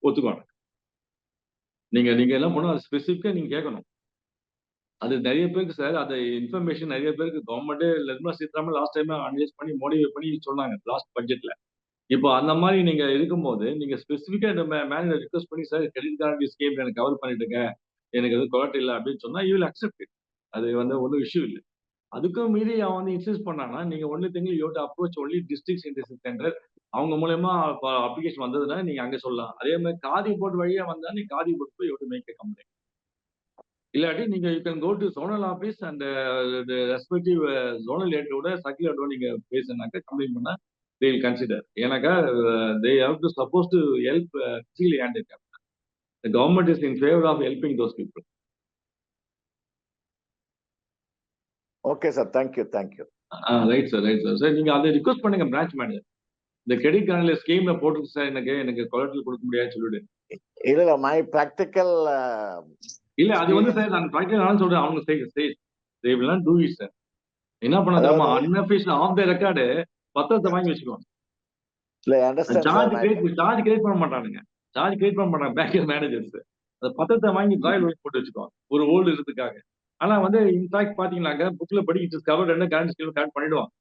ஒத்துக்குவாங்க. நீங்க எல்லாம் பண்ணணும், அது ஸ்பெசிஃபிக்கா நீங்க கேட்கணும். அது நிறைய பேருக்கு சார் அந்த இன்ஃபர்மேஷன் நிறைய பேருக்கு கவர்மெண்ட்டே Nirmala Sitharaman last time analyse பண்ணி மோடிஃபை பண்ணி சொன்னாங்க லாஸ்ட் பட்ஜெட்ல. இப்போ அந்த மாதிரி நீங்க இருக்கும்போது நீங்க ஸ்பெசிஃபிக்கா நம்ம மேனேஜர் ரிக்வஸ்ட் பண்ணி சார் கிரெடிட் கார்டு ஸ்கீம் எனக்கு கவர் பண்ணிட்டுங்க, எனக்கு எதுவும் கொலாட் இல்லை அப்படின்னு சொன்னா யூ வில் அக்செப்ட் இட். அது வந்து ஒன்றும் இஷ்யூ இல்லை. அதுக்கும் மீறி அவன் வந்து இன்சிஸ்ட் பண்ணாங்கன்னா நீங்க only thing you to approach only district industrial centre. அவங்க மூலயமா அப்ளிகேஷன் வந்ததுன்னா நீங்க அங்க சொல்லலாம். அதே மாதிரி காதி போர்ட் வழியா வந்தா நீங்க காதி போர்ட் போய் you to make a complaint. இல்லாட்டி நீங்க you can go to zonal office and respective zonal ஹெட்டோட சர்க்குலரோட நீங்க பேசினாக்க கம்ப்ளைண்ட் பண்ணா they will consider. ஏன்னாக்கா they have to supposed to help physically handicapped. The government is in favor of helping those people. Okay sir thank you right sir sir நீங்க அதை request பண்ணுங்க branch manager. இந்த கிரெடிட் கார்டுல ஸ்கீம்ல போட்டுருக்கு sir எனக்கு collateral கொடுக்க முடியாது சொல்லிடு. இல்ல மை பிராக்டிக்கல் இல்ல அது வந்து சார் நான் பிராக்டிக்கல் சொல்றேன். அவங்க they will not do it sir. என்ன பண்ண தெரியுமா, அன்அஃபிஷியல் ஆஃப் த ரெக்கார்டு பத்திரத்தை வாங்கி வச்சுக்குவாங்க. சார்ஜ் கிரியேட் பண்ண மாட்டானுங்க. பேங்க் மேனேஜர்ஸ் அந்த பத்திரத்தை வாங்கி ராயல் ஒயிட் போட்டு வச்சுக்குவாங்க ஒரு ஓல்டு இருக்கிறதுக்காக. ஆனா வந்து இன்ஃபேக்ட் பாத்தீங்கன்னாக்க புக்ல படிக்கிட்டு கவர் என்ன கரண்ட் ஸ்கீம் கரெக்ட் பண்ணிடுவாங்க.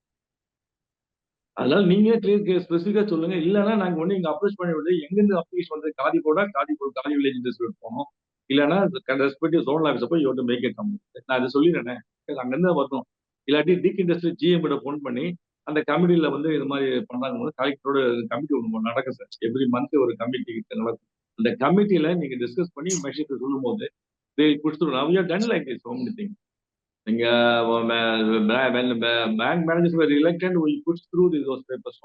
அதனால நீங்க கிளியர் ஸ்பெசிஃபிக்கா சொல்லுங்க. இல்லைன்னா நாங்க ஒண்ணு இங்க அப்ரோச் பண்ணி விடுறது எங்கிருந்து அப்ளிகேஷன் வந்து காதி வில்லேஜ் இண்டஸ்ட்ரி போனோம். இல்லைன்னா ரெஸ்பெக்டிவ் ஜோனல் ஆஃபீஸை போய் யோட்டு மேக் எ கம்ப்ளைண்ட். நான் அதை சொல்லிடுறேன் அங்கிருந்து வரணும். இல்லாட்டி டிக் இண்டஸ்ட்ரி ஜிஎம் போன் பண்ணி அந்த கமிட்டியில வந்து இது மாதிரி பண்ணாங்க போது கலெக்டரோட கமிட்டி ஒன்று நடக்கும் சார். எவ்ரி மந்த் ஒரு கமிட்டி நடக்கும். அந்த கமிட்டியில நீங்க டிஸ்கஸ் பண்ணி மெஷர் சொல்லும் போது done like this so many things. நீங்க bank managers were reluctant, we put through those papers.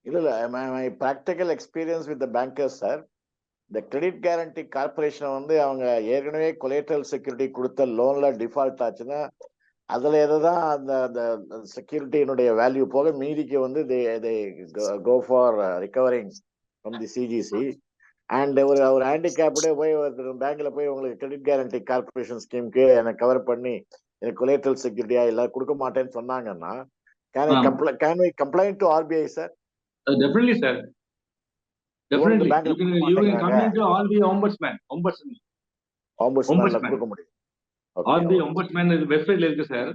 இல்ல my practical experience with the bankers sir, இந்த கிரெடிட் கேரண்டி கார்பரேஷனை வந்து அவங்க ஏற்கனவே கொலேட்ரல் செக்யூரிட்டி கொடுத்த லோன்ல டிஃபால்ட் ஆச்சுன்னா அதுல எதுதான் அந்த அந்த செக்யூரிட்டியினுடைய வேல்யூ போக மீதிக்கு வந்து go for recovering from the CGC. And ஒரு ஹேண்டிகேப்டே போய் பேங்க்ல போய் உங்களுக்கு கிரெடிட் கேரண்டி கார்பரேஷன் ஸ்கீமுக்கு எனக்கு கவர் பண்ணி எனக்கு கொலேட்ரல் செக்யூரிட்டியா இல்ல கொடுக்க மாட்டேன்னு சொன்னாங்கன்னா can we complain to RBI, sir? Definitely, sir. Definitely. You can complain to RBI ombudsman. Ombudsman கொடுக்க முடியும். RBI ombudsman வெப்சைட்ல இருக்கு சார்.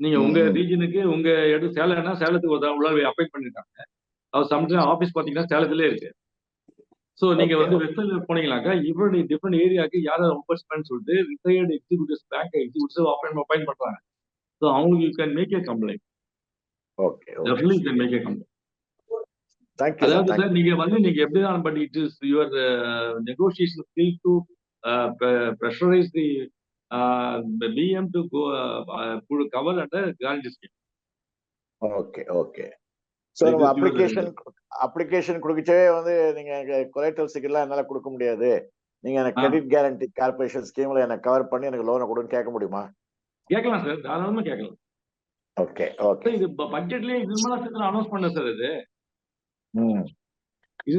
நீங்க உங்க ரீஜனுக்கு உங்க இடம் சேலம்னா சேலத்துக்கு ஒரு அப்பாயிண்ட் பண்ணிருக்காங்க. அவர் சம்டைம் ஆபீஸ் பாத்தீங்கன்னா சேலத்திலே இருக்கு. சோ நீங்க வந்து வெப்சைட்ல போனீங்களாக்கா இவருடைய டிஃபரெண்ட் ஏரியாக்கு யாராவது ombudsman சொல்லிட்டு retired executives bank executives appoint பண்றாங்க. சோ அவங்களுக்கு you can make a complaint. Okay. Definitely you can make a complaint. Thank you. அதாவது சார் நீங்க வந்து நீங்க எப்படிதான் but it is your negotiation skill to pressurize the BM to go cover under guarantee scheme. Okay. So நம்ம application கொடுக்கச்சே வந்து நீங்க collateral செக்யூரிட்டிலாம் என்னால கொடுக்க முடியாது, நீங்க எனக்கு கிரெடிட் கேரண்டி கார்பரேஷன் ஸ்கீம்ல எனக்கு கவர் பண்ணி எனக்கு லோனை கொடுன்னு கேட்க முடியுமா? கேட்கலாம் சார், தாராளமா கேட்கலாம். ஓகே. இது பட்ஜெட்லயே நிர்மலா அனௌன்ஸ் பண்ண சார் இது. It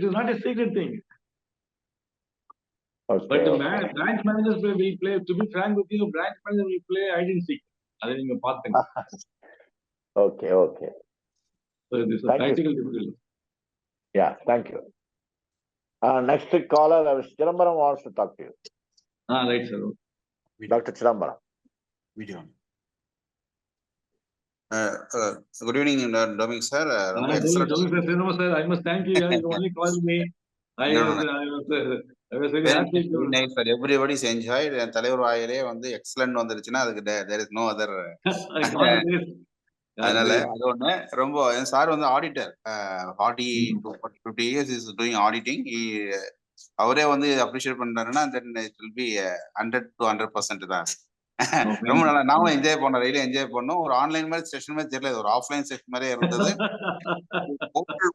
is not a secret thing. Okay. But the branch managers will play, to be frank with you, branch manager will play hide and seek. அதை நீங்க பாத்துங்க. Okay. So this is practical difficulty. Yeah, thank you. Next caller, Chidambaram wants to talk to you. Right, sir. Dr. Chidambaram. Video. Good evening, Dominic sir. Excellent. Sir, I must thank you. You only called me. I was very happy to. Nice, sir. Everybody's enjoyed. And தலைவர் வாயிலே வந்து excellent வந்துருச்சுன்னா அதுக்கு there is no other. அதனால அது ஒண்ணு. ரொம்ப sir வந்து auditor 40 years is doing auditing. அவரே வந்து அப்ரிஷியேட் பண்றாருன்னா then it will be 100 to 100% தான். ரொம்ப நல்லா நாங்களும் என்ஜாய் பண்ணோம், ரயில என்ஜாய் பண்ணோம். ஒரு ஆன்லைன் மாதிரி செஷன் மாதிரி தெரியல, ஒரு ஆஃப்லைன் செஷன் மாதிரியே இருந்தது.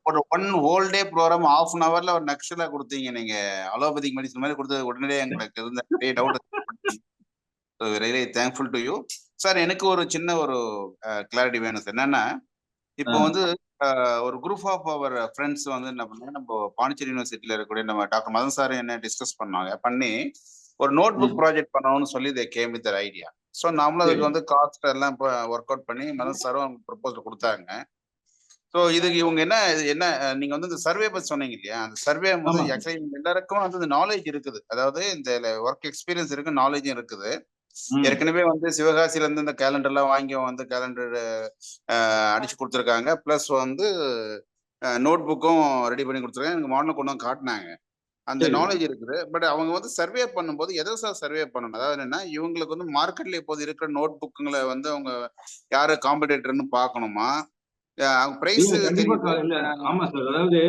ஒரு 1 whole day ப்ரோக்ராம் ½ an hourல ஒரு நக்ஷலா கொடுத்தீங்க நீங்க. அலோபதிக் மெடிசன் மாதிரி கொடுத்தது உடனடியே எங்களுக்கு இருந்த நிறைய doubt. Really thankful to you sir. எனக்கு ஒரு சின்ன ஒரு கிளாரிட்டி வேணும் சார். என்னன்னா இப்போ வந்து ஒரு குரூப் ஆஃப் அவர் ஃப்ரெண்ட்ஸ் வந்து என்ன பண்ணாங்க, நம்ம பாண்டிச்சேரி யூனிவர்சிட்டியில இருக்கக்கூடிய நம்ம டாக்டர் மதன் சார் என்ன டிஸ்கஸ் பண்ணி ஒரு நோட் புக் ப்ராஜெக்ட் பண்ணணும்னு சொல்லி they came with Dhar idea. So நாமளும் அதுக்கு வந்து காஸ்ட் எல்லாம் ஒர்க் அவுட் பண்ணி மதன் சாரும் ப்ரொபோசல் கொடுத்தாங்க. ஸோ இதுக்கு இவங்க என்ன நீங்க வந்து இந்த சர்வே பத்தி சொன்னீங்க இல்லையா, அந்த சர்வே வந்து ஆக்சுவலி எல்லாருக்கும் வந்து இந்த நாலேஜ் இருக்குது, அதாவது இந்த ஒர்க் எக்ஸ்பீரியன்ஸ் இருக்கு, நாலேஜும் இருக்குது. ஏற்கனவே வந்து சிவகாசியில இருந்து இந்த கேலண்டர்லாம் வாங்கி வந்து கேலண்டர் அடிச்சு கொடுத்துருக்காங்க. பிளஸ் வந்து நோட் புக்கும் ரெடி பண்ணி கொடுத்துருக்காங்க. எனக்கு மாடல் கொண்டு வந்து காட்டினாங்க. அந்த நாலேஜ் இருக்குது. பட் அவங்க வந்து சர்வே பண்ணும்போது எதை சார் சர்வே பண்ணணும்? அதாவது என்னன்னா இவங்களுக்கு வந்து மார்க்கெட்ல இப்போது இருக்கிற நோட் புக்குங்களை வந்து அவங்க யாரு காம்படிட்டர்னு பார்க்கணுமா? பிரைஸ் ஆமா சார். அதாவது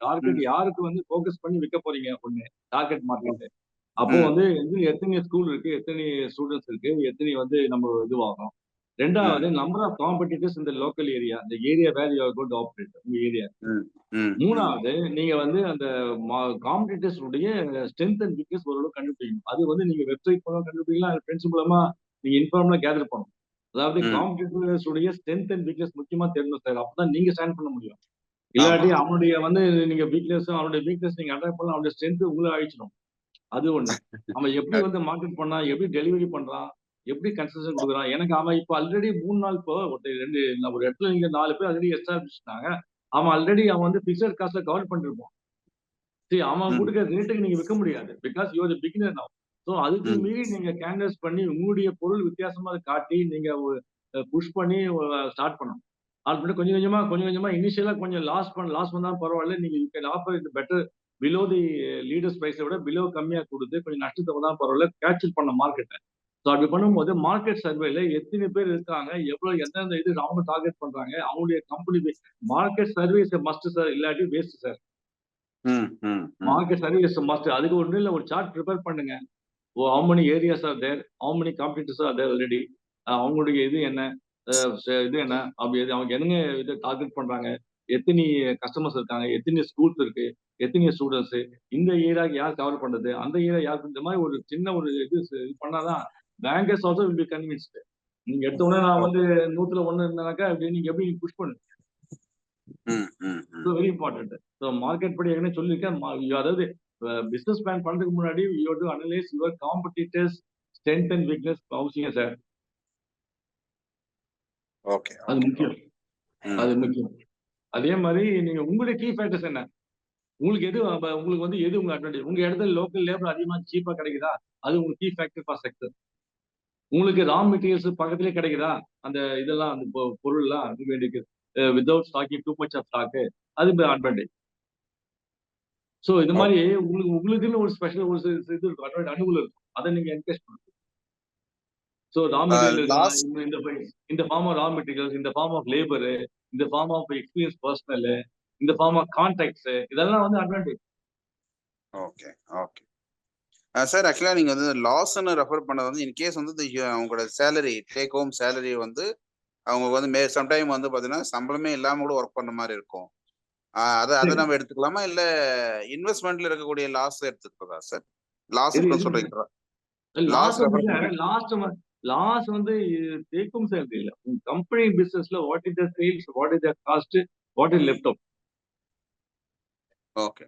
டார்கெட் யாருக்கு வந்து ஃபோக்கஸ் பண்ணி விற்க போறீங்க ஒண்ணு டார்கெட் மார்க்கெட். அப்போ வந்து எத்தனை ஸ்கூல் இருக்கு, எத்தனை ஸ்டூடெண்ட்ஸ் இருக்கு, எத்தனை வந்து நம்ம இதுவாகும். ரெண்டாவது நம்பர் ஆஃப் காம்படிட்டர்ஸ் இந்த லோக்கல் ஏரியா, இந்த area where you are going to operate உங்க ஏரியா. மூணாவது நீங்க வந்து அந்த காம்படிட்டர்ஸ் உடைய ஸ்ட்ரென்த் அண்ட் வீக்னஸ் ஓரளவு கண்டுபிடிக்கணும். அது வந்து நீங்க வெப்சைட் மூலம் கண்டுபிடிக்கலாம், ஃப்ரெண்ட்ஸ் மூலமா நீங்க இன்ஃபார்ம்ல கேதர் பண்ணணும். அதாவது காம்படிட்டர்ஸ் உடைய ஸ்ட்ரென்த் அண்ட் வீக்னஸ் முக்கியமா தெரியணும் சார். அப்பதான் நீங்க ஸ்டாண்ட் பண்ண முடியும். இல்லாட்டி அவனுடைய வந்து நீங்க வீக்னஸ் அவனுடைய வீக்னஸ் நீங்க அட்டாக் பண்ணலாம், அவனுடைய ஸ்ட்ரென்த் உங்களை அழிச்சிடும். அது ஒண்ணு. அவன் எப்படி வந்து மார்க்கெட் பண்ணா, எப்படி டெலிவரி பண்றான், எப்படி கன்செஷன் கொடுக்குறான். எனக்கு அவன் இப்போ ஆல்ரெடி 3 நாள் இப்போ ஒரு இடத்துல நீங்க 4 பேர் ஆல்ரெடி எஸ்டாப்ளிஷ்டாங்க. அவன் ஆல்ரெடி அவன் வந்து பிக்சட் காஸ்ட்ல கவர் பண்ணிருப்பான். சரி, அவன் கொடுக்குற ரேட்டுக்கு நீங்க விற்க முடியாது. Because you are beginner now. So அதுக்கு மீறி நீங்க கேன்வஸ் பண்ணி உங்களுடைய பொருள் வித்தியாசமா காட்டி நீங்க புஷ் பண்ணி ஸ்டார்ட் பண்ணணும். அது கொஞ்சம் கொஞ்சமா இனிஷியலா கொஞ்சம் லாஸ் வந்தா பரவாயில்ல. நீங்க you can offer it better below the leaders பிரைஸை விட பிலோ கம்மியா கொடுத்து கொஞ்சம் நஷ்டத்தை தான் பரவாயில்ல, கேப்சர் பண்ண மார்க்கெட்டை. ஸோ அப்படி பண்ணும்போது மார்க்கெட் சர்வேல எத்தனை பேர் இருக்காங்க, எவ்வளவு எந்தெந்த இது அவங்க டார்கெட் பண்றாங்க, அவங்களுடைய company market service must sir, இல்லாட்டி waste sir. Market service must. அதுக்கு ஒன்றும் இல்லை, ஒரு சார்ட் ப்ரிப்பேர் பண்ணுங்க. how many areas are there, how many competitors are there already, அவங்களுடைய இது என்ன, அப்படி அவங்க என்னங்க இதை டார்கெட் பண்றாங்க, எத்தனை கஸ்டமர்ஸ் இருக்காங்க, எத்தனை ஸ்கூல்ஸ் இருக்கு, எத்தனை ஸ்டூடெண்ட்ஸ், இந்த ஏரியாக்கு யார் கவர் பண்றது, அந்த ஏரியா யார், இந்த மாதிரி ஒரு சின்ன ஒரு இது பண்ணாதான் bankers also will be convinced. நீங்க எடுத்த உடனே நான் வந்து 100ல 1 இருந்தாக்கா நீங்க எப்படி புஷ் பண்ணுங்க. Very important. ஸோ மார்க்கெட் படி ஏற்கனவே சொல்லியிருக்கேன். அதாவது பிசினஸ் பிளான் பண்றதுக்கு முன்னாடி you have to analyse your competitors strength and weakness அவசியம் சார். ஓகே, அது முக்கியம், அது முக்கியம். அதே மாதிரி நீங்க உங்களுடைய கீ ஃபேக்டர்ஸ் என்ன, உங்களுக்கு எது உங்களுக்கு வந்து எது உங்க அட்வான்டேஜ், உங்க இடத்துல லோக்கல் லேபர் அதிகமா சீப்பா கிடைக்குதா, அது உங்க கீ ஃபேக்டர் ஃபார் சக்சஸ். உங்களுக்கு ரா மெட்டீரியல்ஸ் பக்கத்திலே கிடைக்குதா, அந்த இதெல்லாம் அந்த பொருள்லாம் வேண்டியது without stocking too much of stock, அது அட்வான்டேஜ். ஸோ இது மாதிரி உங்களுக்குன்னு ஒரு ஸ்பெஷல் ஒரு இது இருக்கும், அனுகூலம் இருக்கும், அதை நீங்க என்கரேஜ் பண்ணுங்க. ஸோ ரா மெட்டீரியல் இந்த ஃபார்ம் ஆஃப் ரா மெட்டீரியல்ஸ், இந்த ஃபார்ம் ஆஃப் லேபர், இந்த ஃபார்ம் ஆஃப் எக்ஸ்பீரியன்ஸ் பர்சனல், இந்த ஃபார்ம் ஆஃப் கான்டாக்ட்ஸ், இதெல்லாம் வந்து அட்வான்டேஜ். Okay, okay sir. ஆக்சுவலா நீங்க வந்து லாஸ்ன்னு ரெஃபர் பண்ணது வந்து இன்கேஸ் வந்து அவங்களோட சேலரி, டேக் ஹோம் சேலரி வந்து அவங்க வந்து சம்டைம் வந்து பாத்தீங்கன்னா சம்பளமே இல்லாம கூட ஒர்க் பண்ண மாதிரி இருக்கும். அதை நம்ம எடுத்துக்கலாமா, இல்ல இன்வெஸ்ட்மெண்ட்ல இருக்கக்கூடிய லாஸ் எடுத்துக்கிறதா சார்? லாஸ் சொல்றீங்களா? லாஸ் வந்து டேக் ஹோம் சேலரி இல்ல, கம்பெனி பிசினஸ்ல what is the sales, what is the cost, what is left out. Okay.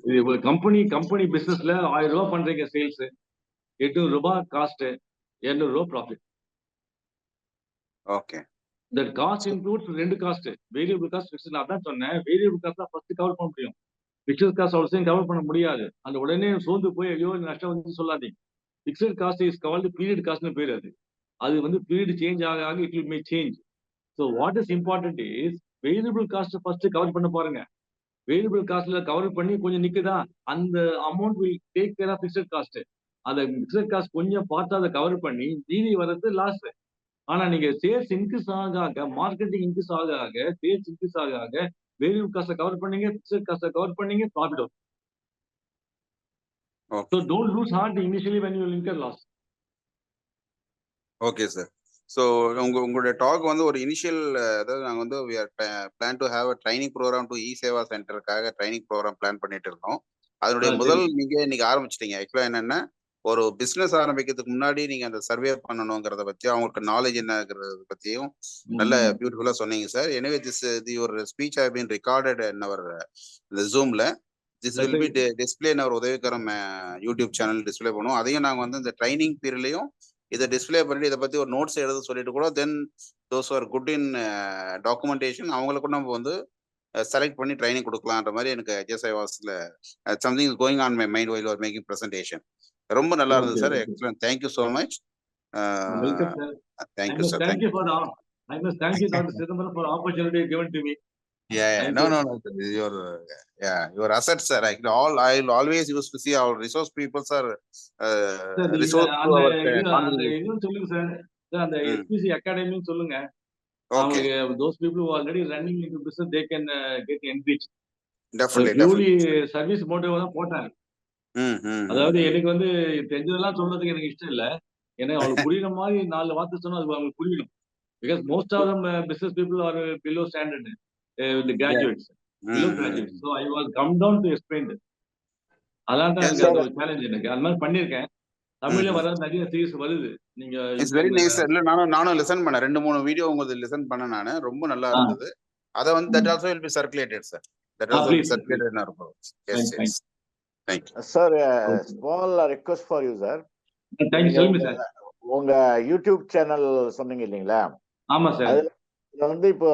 இது கம்பெனி பிசினஸ்ல 1000 ரூபாய் பண்றீங்க சேல்ஸ், 800 ரூபாய் காஸ்ட், 200 ரூபாய் profit. Okay. The cost includes 2 cost, variable cost, fixed. நான் தான் சொன்னேன், வேரியபிள் காஸ்ட் தான் ஃபர்ஸ்ட் கவர் பண்ண முடியும், ஃபிக்ஸ்ட் காஸ்ட் அவசியம் கவர் பண்ண முடியாது. அந்த உடனே சோர்ந்து போய் ஐயோ நஷ்டம் வந்து சொல்லாதீங்க. Fixed cost is called period காஸ்ட்னு பேர். அது வந்து பீரியட் சேஞ்ச் ஆக ஆக it will may change. So what is important is variable cost first cover பண்ண பாருங்க. வேரியபிள் காஸ்ட்ல கவர் பண்ணி கொஞ்சம் நிக்குதா, அந்த amount will take care of fixed cost. அந்த ஃபிக்ஸ்ட் காஸ்ட் கொஞ்சம் பார்த்து அதை கவர் பண்ணி மீதி வர்றது லாஸ். ஆனா நீங்க சேல்ஸ் இன்க்ரீஸ் ஆக மார்க்கெட்டிங் இன்க்ரீஸ் ஆக சேல்ஸ் இன்க்ரீஸ் ஆக வேரியபிள் காஸ்ட்டை கவர் பண்ணீங்க, ஃபிக்ஸ்ட் காஸ்ட்டை கவர் பண்ணீங்க, ப்ராஃபிட் வரும். So don't lose heart initially when you incur loss. Okay sir. So உங்களுடைய டாக் வந்து ஒரு இனிஷியல், அதாவது நாங்கள் வந்து plan to have a training programme to E-Seva சென்டருக்காக ட்ரைனிங் ப்ரோக்ராம் பிளான் பண்ணிட்டு இருந்தோம். அதனுடைய முதல் நீங்க இன்னைக்கு ஆரம்பிச்சிட்டீங்க. ஆக்சுவலா என்னன்னா, ஒரு பிசினஸ் ஆரம்பிக்கிறதுக்கு முன்னாடி நீங்க அந்த சர்வே பண்ணணுங்கிறத பத்தி, அவங்களுக்கு நாலேஜ் என்னங்கிறத பத்தியும் நல்ல பியூட்டிஃபுல்லா சொன்னீங்க சார். எனவே your speech have been recorded in our ஜூம்ல. This will be display in our Udhavikaram YouTube channel display பண்ணுவோம். அதையும் நாங்கள் வந்து இந்த ட்ரைனிங் பீரியட்லையும் இதை டிஸ்பிளே பண்ணிட்டு இதை பத்தி ஒரு நோட்ஸ் எழுத சொல்லிட்டு கூட, then those are good in documentation, அவங்களுக்கும் நம்ம வந்து செலக்ட் பண்ணி ட்ரைனிங் கொடுக்கலான்ற மாதிரி எனக்கு ஜெஸ்ஐ வாஸ்ல something is going on my mind while are making presentation. ரொம்ப நல்லா இருந்தது sir. Excellent. Thank you so much. Thank you sir. Thank you for the I must thank you Dr. Chidambaram for the opportunity given to me. No. Your assets, sir. I will always used to see our resource people, sir. Resource to our இன்னும் சொல்லுங்க sir. அந்த SPC Academy சொல்லுங்க. Okay. Those people who are already running into business, they can get enriched. Definitely. Service motive தான் போட்டாங்க. அதாவது எனக்கு வந்து தெரிஞ்சதெல்லாம் சொல்றதுக்கு எனக்கு இஷ்டம் இல்ல. ஏன்னா அவங்களுக்கு புரியுற மாதிரி 4 வார்த்தை சொன்னா அது அவங்களுக்கு புரியணும். Because most of them business people are below standard, the graduates, below graduates. So I was come down to explain this. அதான் தான் எனக்கு அந்த சேலஞ்ச். எனக்கு அந்த மாதிரி பண்ணிருக்கேன். தமிழ்ல வர நிறைய சீரிஸ் வருது. நீங்க இட்ஸ் வெரி நைஸ் சார். இல்ல நானும் லிசன் பண்ணேன். 2-3 வீடியோ உங்களுக்கு லிசன் பண்ணேன் நானு. ரொம்ப நல்லா இருந்தது. அத வந்து that also will be circulated, sir. That also will be circulated in our program. Yes. Thank you. Sir, small request for you, sir. Thank you. Tell me, sir. உங்க யூடியூப் சேனல் சொன்னீங்க இல்லீங்களா? ஆமா சார். அதுல வந்து இப்போ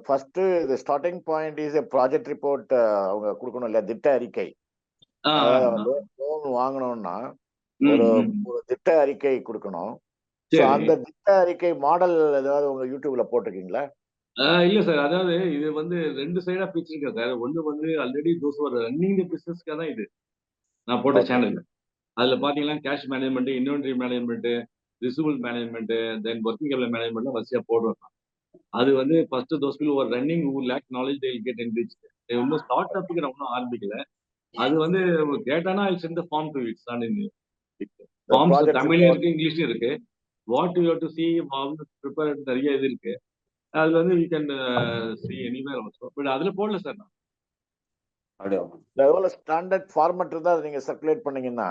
first the starting point is a project report அவங்க கொடுக்கணும் இல்ல, திட்ட அறிக்கை. லோன் வாங்கணும்னா ஒரு திட்ட அறிக்கை கொடுக்கணும். அந்த திட்ட அறிக்கை மாடல் ஏதாவது உங்க யூடியூப்ல போட்டிருக்கீங்களா? இல்ல சார். அதாவது இது வந்து 2 சைடா பிரிச்சிருக்கேன் சார். ஒண்ணு வந்து already those are running the பிசினஸ்க்கு தான் இது நான் போட்ட சேனல். அதுல பாத்தீங்கன்னா cash management, inventory management, receivable management, then working capital management வரிசையா போடுறோம். அது வந்து first those people are running who lack knowledge they will get enriched. இன்னும் ஸ்டார்ட் அப்க்கு நான் ஒன்றும் ஆரம்பிக்கல. அது வந்து கேட்டானா I sent the form to it's on in forms தமிழ்லயும் இருக்கு, இங்கிலீஷ்லயும் இருக்கு. What you have to see prepare நிறைய இது இருக்கு. அது வந்து you can see anywhere also. But அதுல போடல சார் நான். எவ்வளவு ஸ்டாண்டர்ட் ஃபார்மட் இருந்தா அதை நீங்க சர்க்குலேட் பண்ணீங்கன்னா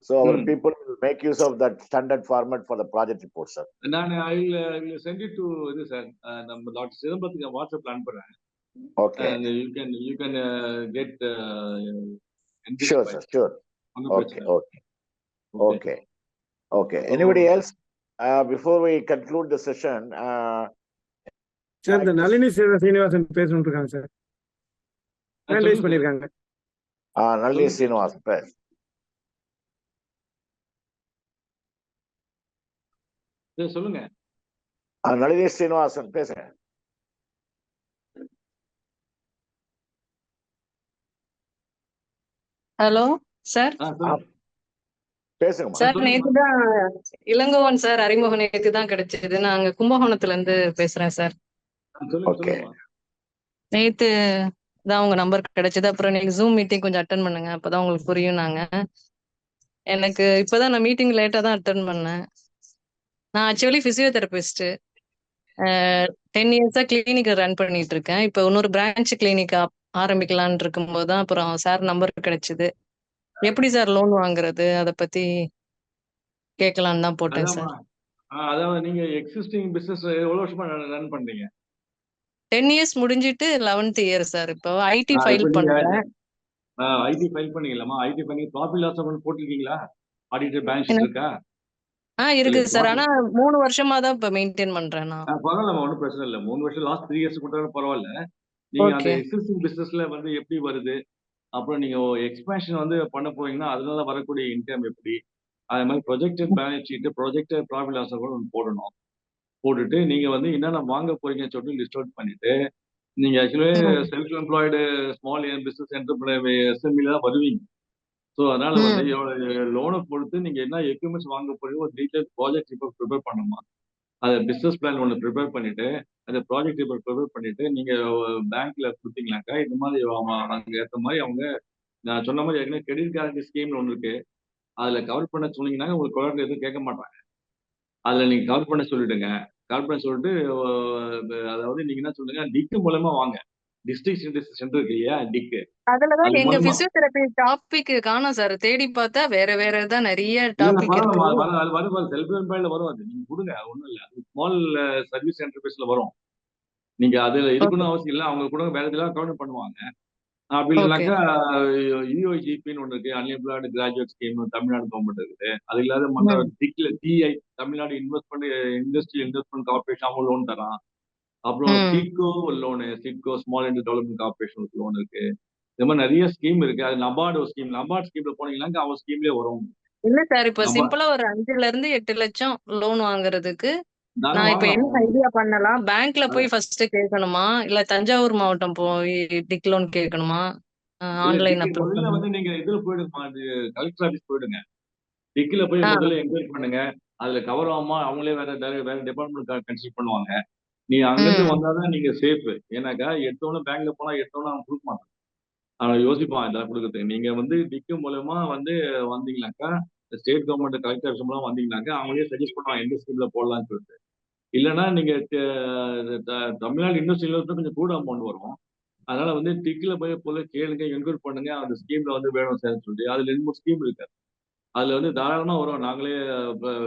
so our people will make use of that standard format for the project report, sir. நான் I will send it to இது சார் நம்ம டாக்டர் சிதம்பரத்துக்கு வாட்ஸ்அப்ல அனுப்புறேன். Okay. And you can get Sure, sir. Sure. Okay. Okay. Okay. Okay. Anybody else? Before we conclude the session, sir இந்த நளினி சீனிவாசன் பேசணும் இருக்காங்க sir. Hand rice பண்ணிருக்காங்க. நளினி சீனிவாசன் பேச. சொல்லுங்க. நளினி சீனிவாசன் பேசுங்க. Hello sir. பேசுங்க சார். நேத்துதான் இளங்கோவன் சார் அறிமுகம் நேத்து தான் கிடைச்சது. நாங்க கும்பகோணத்துல இருந்து பேசுறேன் சார். நேத்து தான் உங்க நம்பர் கிடைச்சது. அப்புறம் நீங்க ஜூம் மீட்டிங் கொஞ்சம் அட்டன் பண்ணுங்க, அப்பதான் உங்களுக்கு புரியும். எனக்கு இப்பதான் நான் மீட்டிங் லேட்டா தான் அட்டன் பண்ணேன். நான் ஆக்சுவலி பிசியோதெரபிஸ்ட். 10 இயர்ஸா கிளினிக் ரன் பண்ணிட்டு இருக்கேன். இப்ப இன்னொரு பிரான்ச் கிளினிக் ஆரம்பிக்கலான் இருக்கும்போது தான் அப்புறம் சார் நம்பர் கிடைச்சது. எப்படி சார் லோன் வாங்குறது அத பத்தி கேட்கலான்னு தான் போட்டேன் சார். அதாவது நீங்க எக்ஸிஸ்டிங் பிசினஸ் எவ்வளவு வருஷமா ரன் பண்றீங்க? 10 இயர்ஸ் முடிஞ்சிட்டு 11th இயர் சார். இப்போ ஐடி ஃபைல் பண்றேன். ஐடி ஃபைல் பண்ணீங்களாமா? ஐடி பண்ணி ப்ராஃபிட் லாஸ் அக்கவுண்ட் போட்டுருக்கீங்களா? ஆடிட்டர் பேலன்ஸ் ஷீட் இருக்கா? இருக்கு சார். ஆனா 3 வருஷமா தான் இப்ப மெயின்டைன் பண்றேன் நான். பரவாயில்ல, ஒன்றும் பிரச்சனை இல்லை. 3 வருஷம் லாஸ்ட் 3 இயர்ஸ் கொடுத்தாலும் பரவாயில்ல. நீங்க அந்த எக்ஸிஸ்டிங் பிசினஸ்ல வந்து எப்படி வருது, அப்புறம் நீங்க எக்ஸ்பேன்ஷன் வந்து பண்ண போறீங்கன்னா அதனால வரக்கூடிய இன்கம் எப்படி, அதே மாதிரி projected balance sheet, projected profit loss account போடணும். போட்டுட்டு நீங்க வந்து என்னென்ன வாங்க போறீங்கன்னு சொல்லிட்டு லிஸ்ட் அவுட் பண்ணிட்டு, நீங்க actually self employed small business enterprise எஸ்எம்இல தான் வருவீங்க. ஸோ அதனால வந்து லோனை பொறுத்து நீங்க என்ன எக்யூப்மெண்ட்ஸ் வாங்க போறீங்க ஒரு டீட்டெயில் ப்ராஜெக்ட் ரிப்போர்ட் ப்ரிப்பேர் பண்ணணுமா, அதை பிசினஸ் பிளான் ஒன்று ப்ரிப்பேர் பண்ணிட்டு அந்த ப்ராஜெக்ட் ரிப்போர்ட் ப்ரிப்பேர் பண்ணிட்டு நீங்க பேங்க்ல கொடுத்தீங்கன்னாக்கா இந்த மாதிரி அங்கே ஏற்ற மாதிரி அவங்க நான் சொன்ன மாதிரி ஏற்கனவே கிரெடிட் கேரண்டி ஸ்கீம்ல ஒன்று இருக்கு, அதுல கவர் பண்ண சொன்னீங்கன்னா உங்களுக்கு குழந்தை எதுவும் கேட்க மாட்டாங்க. அதுல நீங்க கவர் பண்ண சொல்லிடுங்க. கவர் பண்ண சொல்லிட்டு அதாவது நீங்க என்ன சொல்லுங்க, டிக்கு மூலமா வாங்க. டிஸ்ட்ரிக்ட் சென்டர் இருக்கு இல்லையா, டிக்கு. அதுலதான் எங்க பிசியோதெரபி டாபிக் காணோம் சார். தேடி பார்த்தா வேற வேற தான் நிறைய டாபிக் இருக்கு. வரும் செல்ஃப் எம்ப்ளாய்ல வரும். அது நீங்க கொடுங்க, ஒண்ணும் இல்ல. அது ஸ்மால் சர்வீஸ் என்டர்பிரைஸ்ல வரும். நீங்க அதுல இருக்கணும் அவசியம் இல்லை. அவங்க கூட வேற இதெல்லாம் கவுண்ட் பண்ணுவாங்க. அப்படி இல்லைனாக்கா யூஐஜிபின்னு ஒன்று இருக்கு, unemployed graduate scheme, Tamil Nadu government இருக்குது. அது இல்லாத மற்ற டிக்ல TI Tamil Nadu industrial investment corporation அவங்க லோன் தரான். அப்புறம் SIDCO loan, SIDCO small industrial development corporation loan இருக்கு. இந்த மாதிரி நிறைய ஸ்கீம் இருக்கு. அது நபார்டு ஸ்கீம், நபார்டு ஸ்கீம்ல போனீங்கன்னா அவங்க ஸ்கீம்லயே வரும். இல்ல சார், இப்ப சிம்பிளா ஒரு 5 to 8 லட்சம் லோன் வாங்குறதுக்கு நான் இப்ப என்ன ஐடியா பண்ணலாம்? பேங்க்ல போய் ஃபர்ஸ்ட் கேட்கணுமா, இல்ல தஞ்சாவூர் மாவட்டம் போய் டிக் லோன் கேட்கணுமா? ஆன்லைன் முதல்ல வந்து நீங்க இதுல போயிடுங்க, கலெக்டர் ஆபீஸ் போயிடுங்க. டிக்ல போய் முதல்ல என்கொயரி பண்ணுங்க. அதுல கவர் ஆகுமா, அவங்களே வேற டிபார்ட்மெண்ட் கன்சல்ட் பண்ணுவாங்க. நீ அங்கிருந்து வந்தாதான் நீங்க சேஃப். ஏன்னாக்கா எடுத்தோன்னு பேங்க்ல போனா எடுத்தோன்னு அவன் கொடுக்க மாட்டான், அவன் யோசிப்பான் இதெல்லாம் கொடுக்கறதுக்கு. நீங்க வந்து டிக்கு மூலமா வந்து வந்தீங்கன்னாக்கா, ஸ்டேட் கவர்மெண்ட் கலெக்டர் ஆஃபீஸ் மூலம் வந்தீங்கன்னாக்கா அவங்களே சஜஸ்ட் பண்ணுவாங்க எந்த ஸ்கீம்ல போடலாம்னு சொல்லிட்டு. இல்லைன்னா நீங்க தமிழ்நாடு இண்டஸ்ட்ரியல் கொஞ்சம் கூட அமௌண்ட் வரும். அதனால வந்து டிக்ல போல கேளுங்க, என்கொயரி பண்ணுங்க. அந்த ஸ்கீம்ல வந்து வேணும் சார் சொல்லிட்டு அதுல 2-3 ஸ்கீம் இருக்கு. அதுல வந்து தாராளமா வரும். நாங்களே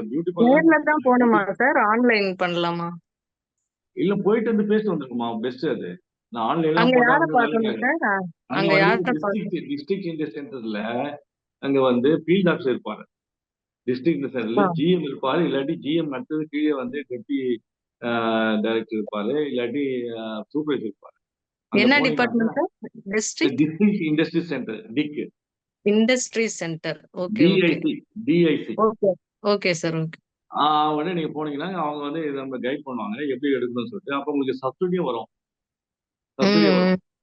பியூட்டி பார்லர் தான் போணுமா சார், ஆன்லைன் பண்ணலாமா? இல்ல போயிட்டு வந்து பேசிட்டு வந்துருக்குமா, பெஸ்ட் அது. நான் ஆன்லைன்ல டிஸ்ட்ரிக்ட் இண்டஸ்ட்ரியல் சென்டர்ல அங்க வந்து ஃபீல்ட் ஆஃபீஸர் இருப்பாரு. டிஸ்ட்ரிக்ட் சென்டர்ல ஜிஎம் இருப்பாரு, இல்லாட்டி ஜிஎம் அடுத்தது கீழே வந்து டெப்டி டைரக்டர் இருப்பாரு, இல்லாட்டி சூப்பர்வைசர் இருப்பாரு. என்ன department sir? District industry centre, டிக் industry centre. Okay DIC. Okay sir. Okay. உடனே நீங்க போனீங்கன்னா அவங்க வந்து நம்ம கைட் பண்ணுவாங்க எப்படி எடுக்கணும்னு சொல்லிட்டு. அப்ப உங்களுக்கு சப்சிடியும் வரும்.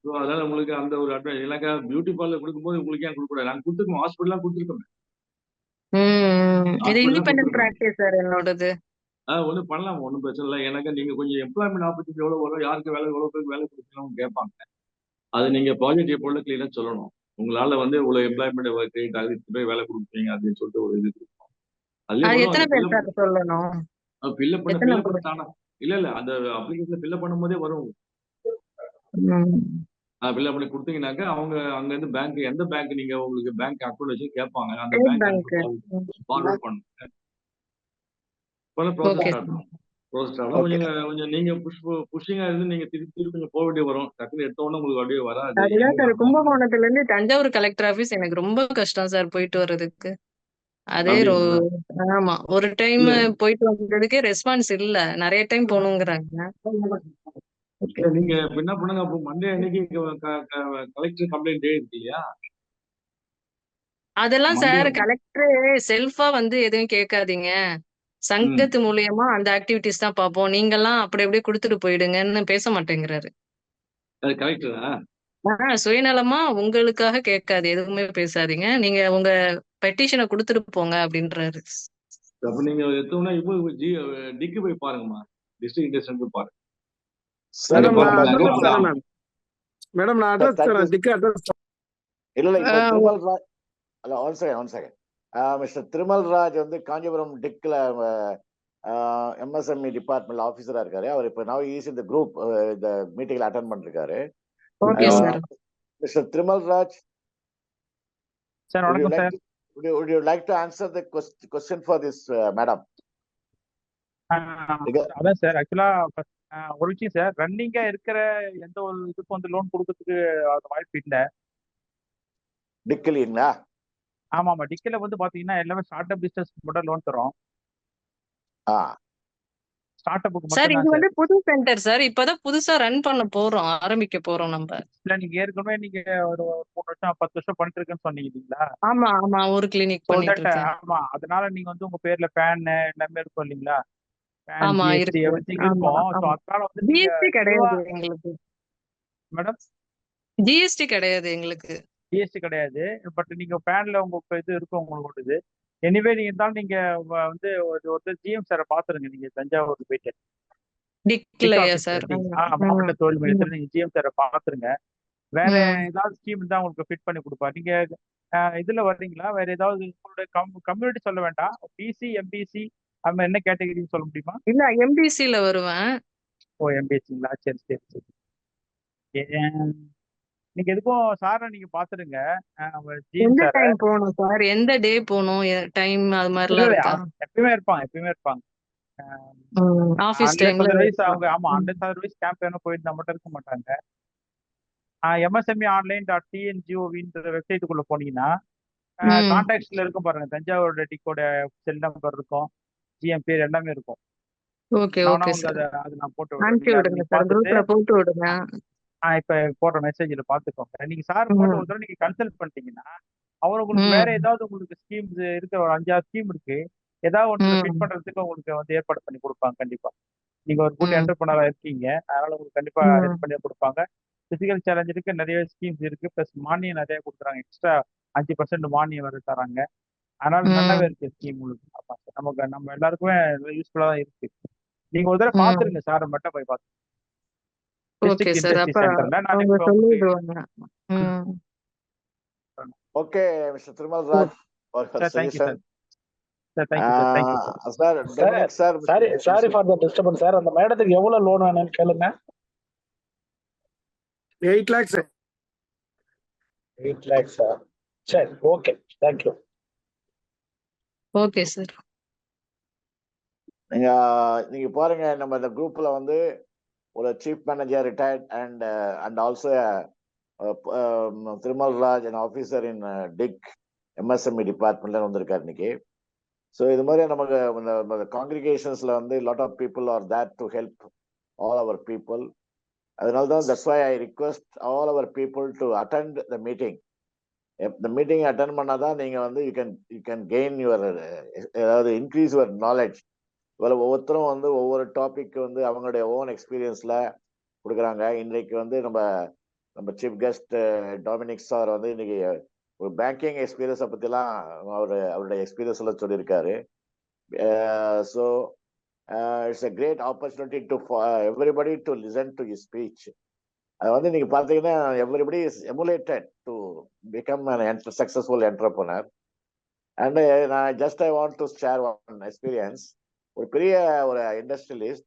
ஸோ அதனால உங்களுக்கு அந்த ஒரு அட்வான்ஸ். இல்லைக்கா பியூட்டி பார்லர் கொடுக்கும்போது உங்களுக்கு ஏன் கொடுக்கூடாது? நாங்கள் கொடுத்துருக்கோம், ஹாஸ்பிட்டலாம் கொடுத்துருக்கோம். இது இண்டிபெண்டன்ட் பிராக்டிஸ் சார் என்னோடது. ஒன்றும் பண்ணலாம், ஒன்றும் பிரச்சனை இல்லை. எனக்கு நீங்க கொஞ்சம் எம்ப்ளாய்மெண்ட் ஆப்பர்ச்சுனிட்டி எவ்வளோ வரும், யாருக்கு வேலை எவ்வளோ பேருக்கு வேலை கொடுக்கணும்னு கேட்பாங்க. அது நீங்க ப்ராஜெக்ட் எப்பொழுது கிளியரா சொல்லணும். உங்களால வந்து இவ்வளோ எம்ப்ளாய்மெண்ட் கிரியேட் ஆகுது, போய் வேலை கொடுப்பீங்க அப்படின்னு சொல்லிட்டு ஒரு இது கொடுப்போம். எத்தனை பேர் சார் சொல்லணும்? ஃபில்அப் பண்ண தானா? இல்ல அந்த அப்ளிகேஷன்ல ஃபில்அப் பண்ணும்போதே வரும். ஃபில்அப் பண்ணி கொடுத்தீங்கன்னாக்கா அவங்க அங்கேருந்து பேங்க் எந்த பேங்க் நீங்கள் உங்களுக்கு பேங்க் அக்கௌண்ட் வச்சு கேட்பாங்க அந்த ஸ்டேட் பேங்க் பேங்க். ஃபார்வர்ட் பண்ணுங்க. இப்போலாம் ஓகே ப்ராசஸ் ஆகும். ப்ராசஸ் ஆகும். ஓகே கொஞ்சம் நீங்கள் புஷ்ஷிங்காக இருந்து நீங்கள் திருப்பி கொஞ்சம் போக வேண்டிய வரும். டக்குன்னு எடுத்த உடனே உங்களுக்கு அப்படியே வராது. அதுதான் எங்க சார், வரணும் கும்பகோணத்துல இருந்து தஞ்சாவூர் கலெக்டர் ஆபீஸ் எனக்கு ரொம்ப கஷ்டம் சார் போயிட்டு வர்றதுக்கு. அதே அப்படிங்களா? ஆமா, ஒரு டைம் இல்ல போயிட்டு வந்ததுக்கே ரெஸ்பான்ஸ் இல்ல, நிறைய டைம் போகணுங்கிறாங்க. ஓகே. இல்ல நீங்க இப்ப என்ன பண்ணுங்க, அப்போ மண்டே அன்னைக்கு கலெக்டர் கம்ப்ளைண்ட் இருக்கு இல்லையா? அதெல்லாம் மண்டே சார் கலெக்டர் செல்ஃபா வந்து எதுவும் கேட்காதீங்க, சங்கத்து மூலியமா அந்த ஆக்டிவிட்டிஸ் தான் பார்ப்போம், நீங்கெல்லாம் அப்படி அப்படியே கொடுத்துட்டு போயிடுங்கன்னு பேச மாட்டேங்கிறாரு. அது கலெக்டரா? சுயநலமா உங்களுக்காக கேட்காது, எதுவுமே பேசாதீங்க, நீங்க உங்க பெட்டிஷனை கொடுத்துட்டு போங்க அப்படின்றாரு. அப்ப நீங்க எடுத்தோம்னா இப்போ டிக்கு போய் பாருங்கம்மா, டிஸ்ட்ரிக்ட் இன்டெஸ்ட் போய் பாருங்க. அங்க மேடம் நான் பாத்தீங்கன்னாக்கா அட்ரஸ் தரேன் மேம். மேடம் நான் அட்ரஸ் தரேன், டிக்கு அட்ரஸ். இல்ல இப்ப திருமல் ராஜ் அல்ல one second mister Thirumal Raj வந்து காஞ்சிபுரம் டிக்ல எம்எஸ்எம்இ டிபார்ட்மெண்ட் ஆஃபீஸரா இருக்காரு. அவர் இப்போ நவ இஸ் இந்த குரூப் இந்த மீட்டிங்ல அட்டென்ட் பண்ணிருக்காரு. Okay sir. Mister Thirumal Raj, sir வணக்கம் sir. would you like to answer the question for this madam? அதான் சார், ஆக்சுவலா ஒரு விஷயம் சார், ரன்னிங்கா இருக்கிற எந்த ஒரு இதுக்கும் வந்து லோன் கொடுக்கறதுக்கு அது வாய்ப்பு இல்லை. டிக்கிலீங்களா? ஆமா ஆமா, டிக்கில வந்து பாத்தீங்கன்னா எல்லாமே ஸ்டார்ட் அப் பிசினஸ் மட்டும் லோன் தரோம். ஸ்டார்ட் அப்புக்கு சார் மட்டும் இது தான் வந்து சார். புது சென்டர் சார், இப்பதான் புதுசா ரன் பண்ண போறோம், ஆரம்பிக்க போறோம் நம்ம. இல்ல நீங்க ஏற்கனவே நீங்க ஒரு 3 வருஷம் 10 வருஷம் பண்ணிட்டு இருக்கேன்னு சொன்னீங்க இல்லீங்களா? ஆமா ஆமா, ஒரு கிளினிக் So பண்ணிட்டு that, இருக்கேன். ஆமா, அதனால நீங்க வந்து உங்க பேர்ல பேன் எல்லாமே இருக்கும் இல்லீங்களா? பேன், ஆமா ஜிஎஸ்டி இருக்கு. எவ்ரிதிங் ஆமா இருக்கும். ஸோ ஆமா, அதனால வந்து நீங்க ஜிஎஸ்டி நியூவா கிடையாது எங்களுக்கு. மேடம் ஜிஎஸ்டி கிடையாது எங்களுக்கு. ஜிஎஸ்டி கிடையாது. பட் நீங்க பேன்ல உங்க இது இருக்கும் உங்களோட இது. எனிவே நீங்க இருந்தாலும் நீங்க வந்து ஒரு ஜிஎம் சாரை பாத்துருங்க, நீங்க தஞ்சாவூர் போயிட்டு டிக் டிக்லையா ஆஃபீஸ்ல சார்? மாவட்ட தொழில் மையத்துல நீங்க ஜிஎம் சாரை பாத்துருங்க. வேற ஏதாவது ஸ்கீம் இருந்தா உங்களுக்கு ஃபிட் பண்ணி கொடுப்பாரு. நீங்க இதுல வர்றீங்களா? வேற ஏதாவது உங்களுடைய கம்யூனிட்டி சொல்ல வேண்டாம், பிசி எம்பிசி அந்த என்ன கேட்டகரின்னு சொல்ல முடியுமா? இல்ல எம்பிசில வருவேன். ஓ எம்பிசிங்களா? சரி சரி சரி. நீங்க எதுக்கும் சாரை நீங்க பாத்துருங்க. எந்த டைம் போகணும் சார்? எந்த டே போகணும்? டைம் அது மாதிரிலாம் இருக்கா? எப்பயுமே இருப்பாங்க. ஆபீஸ் டைம்ல அவங்க ஆமா அண்டர்வைஸ் கேம்ப் வேணும் போயிட்டு மட்டும் இருக்க மாட்டாங்க. MSME online.tngov வெப்சைட்டுக்குள்ள போனீங்கன்னா கான்டாக்ட்ஸ்ல இருக்கும் பாருங்க, தஞ்சாவூர் டிக்கோட செல் நம்பர் இருக்கும், ஜிஎம் பேர் எல்லாமே இருக்கும். ஓகே ஓகே சார், அது நான் போட்டு அனுப்பி விடுங்க சார், குரூப்ல போட்டு விடுங்க. இப்ப போடுற மெசேஜ்ல பாத்துக்கோங்க. நீங்க சார் போட்டு ஒரு தடவை நீங்க கன்சல்ட் பண்ணிட்டீங்கன்னா அவர் உங்களுக்கு வேற ஏதாவது உங்களுக்கு ஸ்கீம்ஸ் இருக்கு, ஒரு 5-6 ஸ்கீம் இருக்கு, ஏதாவது ஒன்று ஃபிட் பண்றதுக்கு உங்களுக்கு வந்து ஏற்பாடு பண்ணி கொடுப்பாங்க. கண்டிப்பா நீங்க ஒரு குட் என்டர்பிரனரா இருக்கீங்க, அதனால உங்களுக்கு கண்டிப்பா ஹெல்ப் பண்ணி கொடுப்பாங்க. பிசிக்கல் சேலஞ்சுக்கு நிறைய ஸ்கீம்ஸ் இருக்கு, பிளஸ் மானியம் நிறைய கொடுக்குறாங்க, எக்ஸ்ட்ரா 5% மானியம் வர தராங்க. அதனால நல்லாவே இருக்கு ஸ்கீம் உங்களுக்கு. நம்ம எல்லாருக்குமே யூஸ்ஃபுல்லா தான் இருக்கு. நீங்க ஒரு தடவை பாத்துருங்க சார், மட்டும் போய் பாத்து. ஓகே சார், அப்ப அவங்க சொல்லிடுவாங்க. Okay mister Thirumal Raj, sorry for the disturbance sir. அந்த மேடத்துக்கு எவ்வளவு லோன் வேணும்னு கேளுங்க. 8 lakhs சார். 8 lakhs sir. சரி, okay, thank you. Okay sir. நீங்க பாருங்க, நம்ம இந்த குரூப்ல வந்து ஒரு chief manager retired and also Thirumal Raj and officer in DIC MSME டிபார்ட்மெண்ட்ல வந்திருக்காரு இன்னைக்கு. ஸோ இது மாதிரி நமக்கு காங்கிரிகேஷன்ஸ்ல வந்து lot of people are that to help all our people. அதனால தான் that's why I request all our people to attend the meeting. இந்த மீட்டிங் அட்டென்ட் பண்ணாதான் நீங்க வந்து யூ கேன் கெயின் யுவர், அதாவது இன்க்ரீஸ் யுவர் நாலேஜ். ஒவ்வொருத்தரும் வந்து ஒவ்வொரு டாபிக் வந்து அவங்களுடைய ஓன் எக்ஸ்பீரியன்ஸ்ல கொடுக்குறாங்க. இன்றைக்கு வந்து நம்ம சீஃப் கெஸ்ட் டொமினிக் சார் வந்து இன்னைக்கு ஒரு பேங்கிங் எக்ஸ்பீரியன்ஸை பற்றிலாம் அவருடைய எக்ஸ்பீரியன்ஸ் எல்லாம் சொல்லியிருக்காரு. So it's a great opportunity for everybody to listen to his speech. அது வந்து நீங்க பார்த்தீங்கன்னா everybody is emulated to become an successful entrepreneur. And I want to share one experience. ஒரு பெரிய ஒரு industrialist,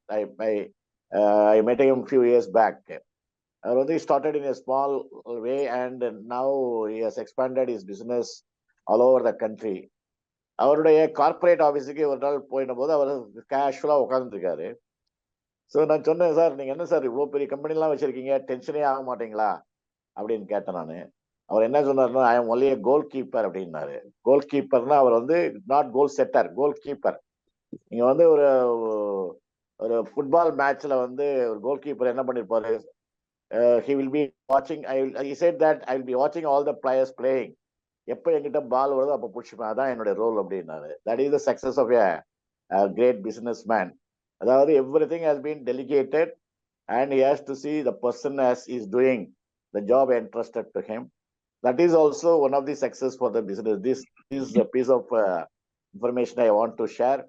I met him few years back. அவர் வந்து started in a small way and now he has expanded his business all over the country. அவருடைய corporate ஆஃபீஸுக்கு ஒரு நாள் போயிடும் போது அவர் கேஷுவலாக உட்காந்துருக்காரு. ஸோ நான் சொன்னேன், சார் நீங்கள் என்ன சார் இவ்வளோ பெரிய கம்பெனிலாம் வச்சுருக்கீங்க, டென்ஷனே ஆக மாட்டீங்களா அப்படின்னு கேட்டேன் நான். அவர் என்ன சொன்னார்னா, I am only a goal keeper அப்படின்னாரு. கோல் கீப்பர்னா அவர் வந்து நாட் கோல் செட்டர், கோல் கீப்பர். நீங்கள் வந்து ஒரு ஒரு ஃபுட்பால் மேட்ச்ல வந்து ஒரு கோல் கீப்பர் என்ன பண்ணிருப்பாரு, he will be watching, he said that I will be watching all the players playing. எப்போ என்கிட்ட பால் வருதோ அப்போ பிடிச்சிப்பேன், அதான் என்னுடைய ரோல் அப்படின்னாரு. That is the success of a great business man. அதாவது everything has been delegated and he has to see the person as is doing the job entrusted to him. That is also one of the success for the business. This is a piece of information I want to share.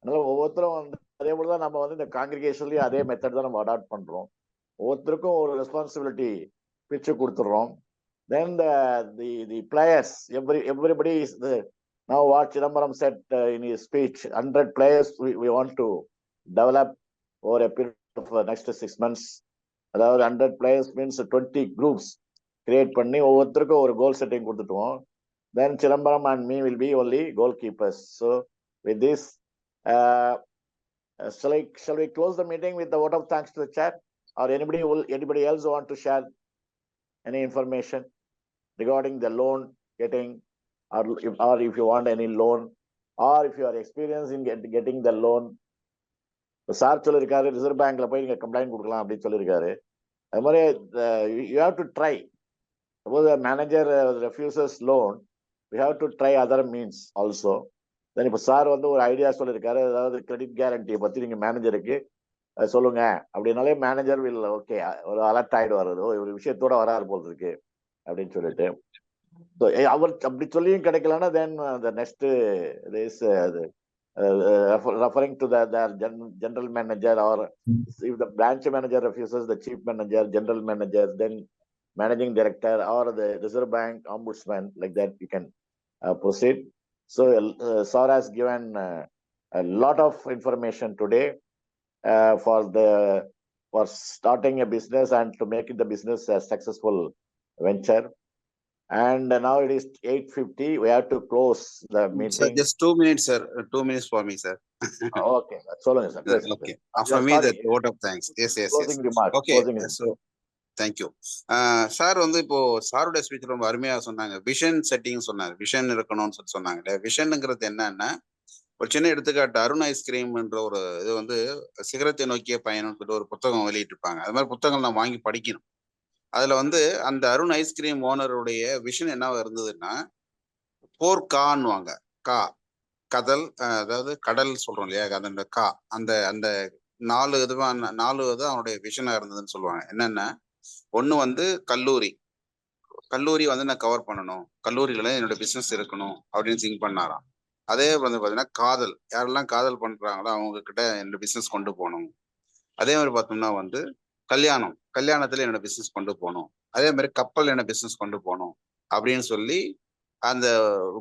அதனால ஒவ்வொருத்தரும் வந்து அதே போல தான் நம்ம வந்து இந்த காங்கிரிகேஷன்லயும் அதே மெத்தட் தான் நம்ம அடாப்ட் பண்றோம். ஒவ்வொருத்தருக்கும் ஒரு ரெஸ்பான்சிபிலிட்டி பிரிச்சு கொடுத்துடுறோம். Then the players, everybody is now what Chidambaram said in his speech, 100 players we want to develop over a period of next 6 months. அதாவது 100 players means 20 groups create பண்ணி ஒவ்வொருத்தருக்கும் ஒரு goal setting கொடுத்துட்டோம். Then Chidambaram and me will be only goalkeepers. So with this, shall we close the meeting with the vote of thanks to the chair, or anybody else want to share any information regarding the loan getting, or if you want any loan, or if you are experienced in getting the loan. Sir சொல்லியிருக்காரு reserve பேங்க்ல போய் நீங்க complaint கொடுக்கலாம் அப்படின்னு சொல்லியிருக்காரு. அது மாதிரி you have to try. Suppose manager refuses loan, we have to try other means also. Then இப்போ சார் வந்து ஒரு ஐடியா சொல்லியிருக்காரு, அதாவது கிரெடிட் கேரண்டியை பத்தி நீங்க மேனேஜருக்கு சொல்லுங்க அப்படின்னாலே மேனேஜர் வில் ஓகே, ஒரு அலர்ட் ஆயிடுவார், ஒரு விஷயத்தோட வராரு போல் இருக்கு அப்படின்னு சொல்லிட்டு. அவர் அப்படி சொல்லியும் கிடைக்கலன்னா தென் the next is referring to the general manager, or if the branch manager refuses, the chief manager, general manager, then managing director, or the Reserve Bank ombudsman, like that you can proceed. So sir has given a lot of information today for starting a business and to making the business a successful venture. And now it is 8:50. We have to close the meeting. Sir, just 2 minutes, sir. 2 minutes for me, sir. Okay, solunga sir. Please, Okay. After me, the vote of thanks. Yes. Closing remark. Okay. Closing remark. So, thank you. Sir வந்து இப்போ சாரோட speech ரொம்ப அருமையா சொன்னாங்க. Vision setting சொன்னாங்க, vision இருக்கணும்னு சொன்னாங்க. விஷன்ங்கிறது என்னன்னா, ஒரு சின்ன எடுத்துக்காட்டு, அருண் ஐஸ்கிரீம்ன்ற ஒரு இது வந்து சிகரத்தை நோக்கிய பயணம்னு சொல்லிட்டு ஒரு புத்தகம் வெளியிட்டு இருப்பாங்க. அது மாதிரி புத்தகங்கள் நான் வாங்கி படிக்கணும். அதுல வந்து அந்த அருண் ஐஸ்கிரீம் ஓனருடைய விஷன் என்னவா இருந்ததுன்னா, போர்க்கான்னுவாங்க, கா கடல், அதாவது கடல் சொல்றோம் இல்லையா, அந்த கா அந்த அந்த 4 இது அவனுடைய விஷனா இருந்ததுன்னு சொல்லுவாங்க. என்னன்னா, ஒண்ணு வந்து கல்லூரி வந்து நான் கவர் பண்ணணும், கல்லூரியில என்னோட பிசினஸ் இருக்கணும் அப்படின்னு திங்க் பண்ணாராம். அதே வந்து பாத்தீங்கன்னா காதல், யாரெல்லாம் காதல் பண்றாங்களோ அவங்க கிட்ட என்னோட பிசினஸ் கொண்டு போகணும். அதே மாதிரி பார்த்தோம்னா வந்து கல்யாணத்துல என்னோட பிசினஸ் கொண்டு போகணும். அதே மாதிரி கப்பல் என்ன பிசினஸ் கொண்டு போகணும் அப்படின்னு சொல்லி அந்த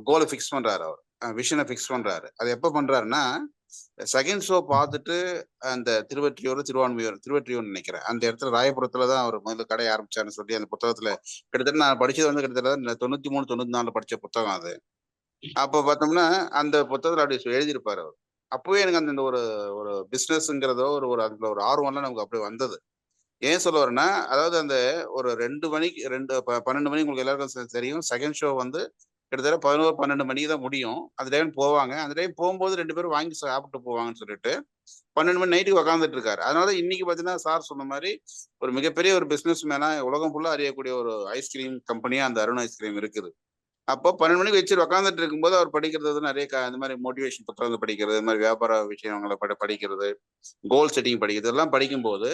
கோலை ஃபிக்ஸ் பண்றாரு, அவர் விஷனை ஃபிக்ஸ் பண்றாரு. அது எப்ப பண்றாருன்னா, செகண்ட் ஷோ பார்த்துட்டு அந்த திருவொற்றியூர் நினைக்கிறேன், அந்த இடத்துல ராயபுரத்துலதான் அவர் முதல்ல கடை ஆரம்பிச்சாருன்னு சொல்லி அந்த புத்தகத்துல கிட்டத்தட்ட நான் படிச்சது வந்து கிட்டத்தட்ட 93, 94 படிச்ச புத்தகம் அது. அப்ப பார்த்தோம்னா அந்த புத்தகத்துல அப்படி எழுதியிருப்பாரு அவர். அப்பவே எனக்கு அந்த ஒரு பிசினஸ்ங்கிறதோ அதுல ஒரு ஆர்வம்லாம் நமக்கு அப்படியே வந்தது. ஏன் சொல்ல வரேன்னா, அதாவது அந்த ஒரு 2 மணிக்கு 12 மணிக்கு உங்களுக்கு எல்லாருக்கும் தெரியும், செகண்ட் ஷோ வந்து கிட்டத்தட்ட 11, 12 மணிக்கு தான் முடியும். அந்த டைம் போவாங்க. அந்த டைம் போகும்போது 2 பேரும் வாங்கி சாப்பிட்டு போவாங்கன்னு சொல்லிட்டு 12 மணி நைட்டுக்கு உட்காந்துட்டு இருக்காரு. அதனால இன்னைக்கு பாத்தீங்கன்னா சார் சொன்ன மாதிரி ஒரு மிகப்பெரிய ஒரு பிசினஸ் மேனா உலகம் ஃபுல்லா அறியக்கூடிய ஒரு ஐஸ்கிரீம் கம்பெனியா அந்த அருண் ஐஸ்கிரீம் இருக்குது. அப்போ 12 மணிக்கு வச்சு உட்காந்துட்டு இருக்கும்போது அவர் படிக்கிறது நிறைய இந்த மாதிரி மோட்டிவேஷன் புத்தகம் படிக்கிறது, இந்த மாதிரி வியாபார விஷயங்களை படிக்கிறது, கோல் செட்டிங் படிக்கிறது, இதெல்லாம் படிக்கும்போது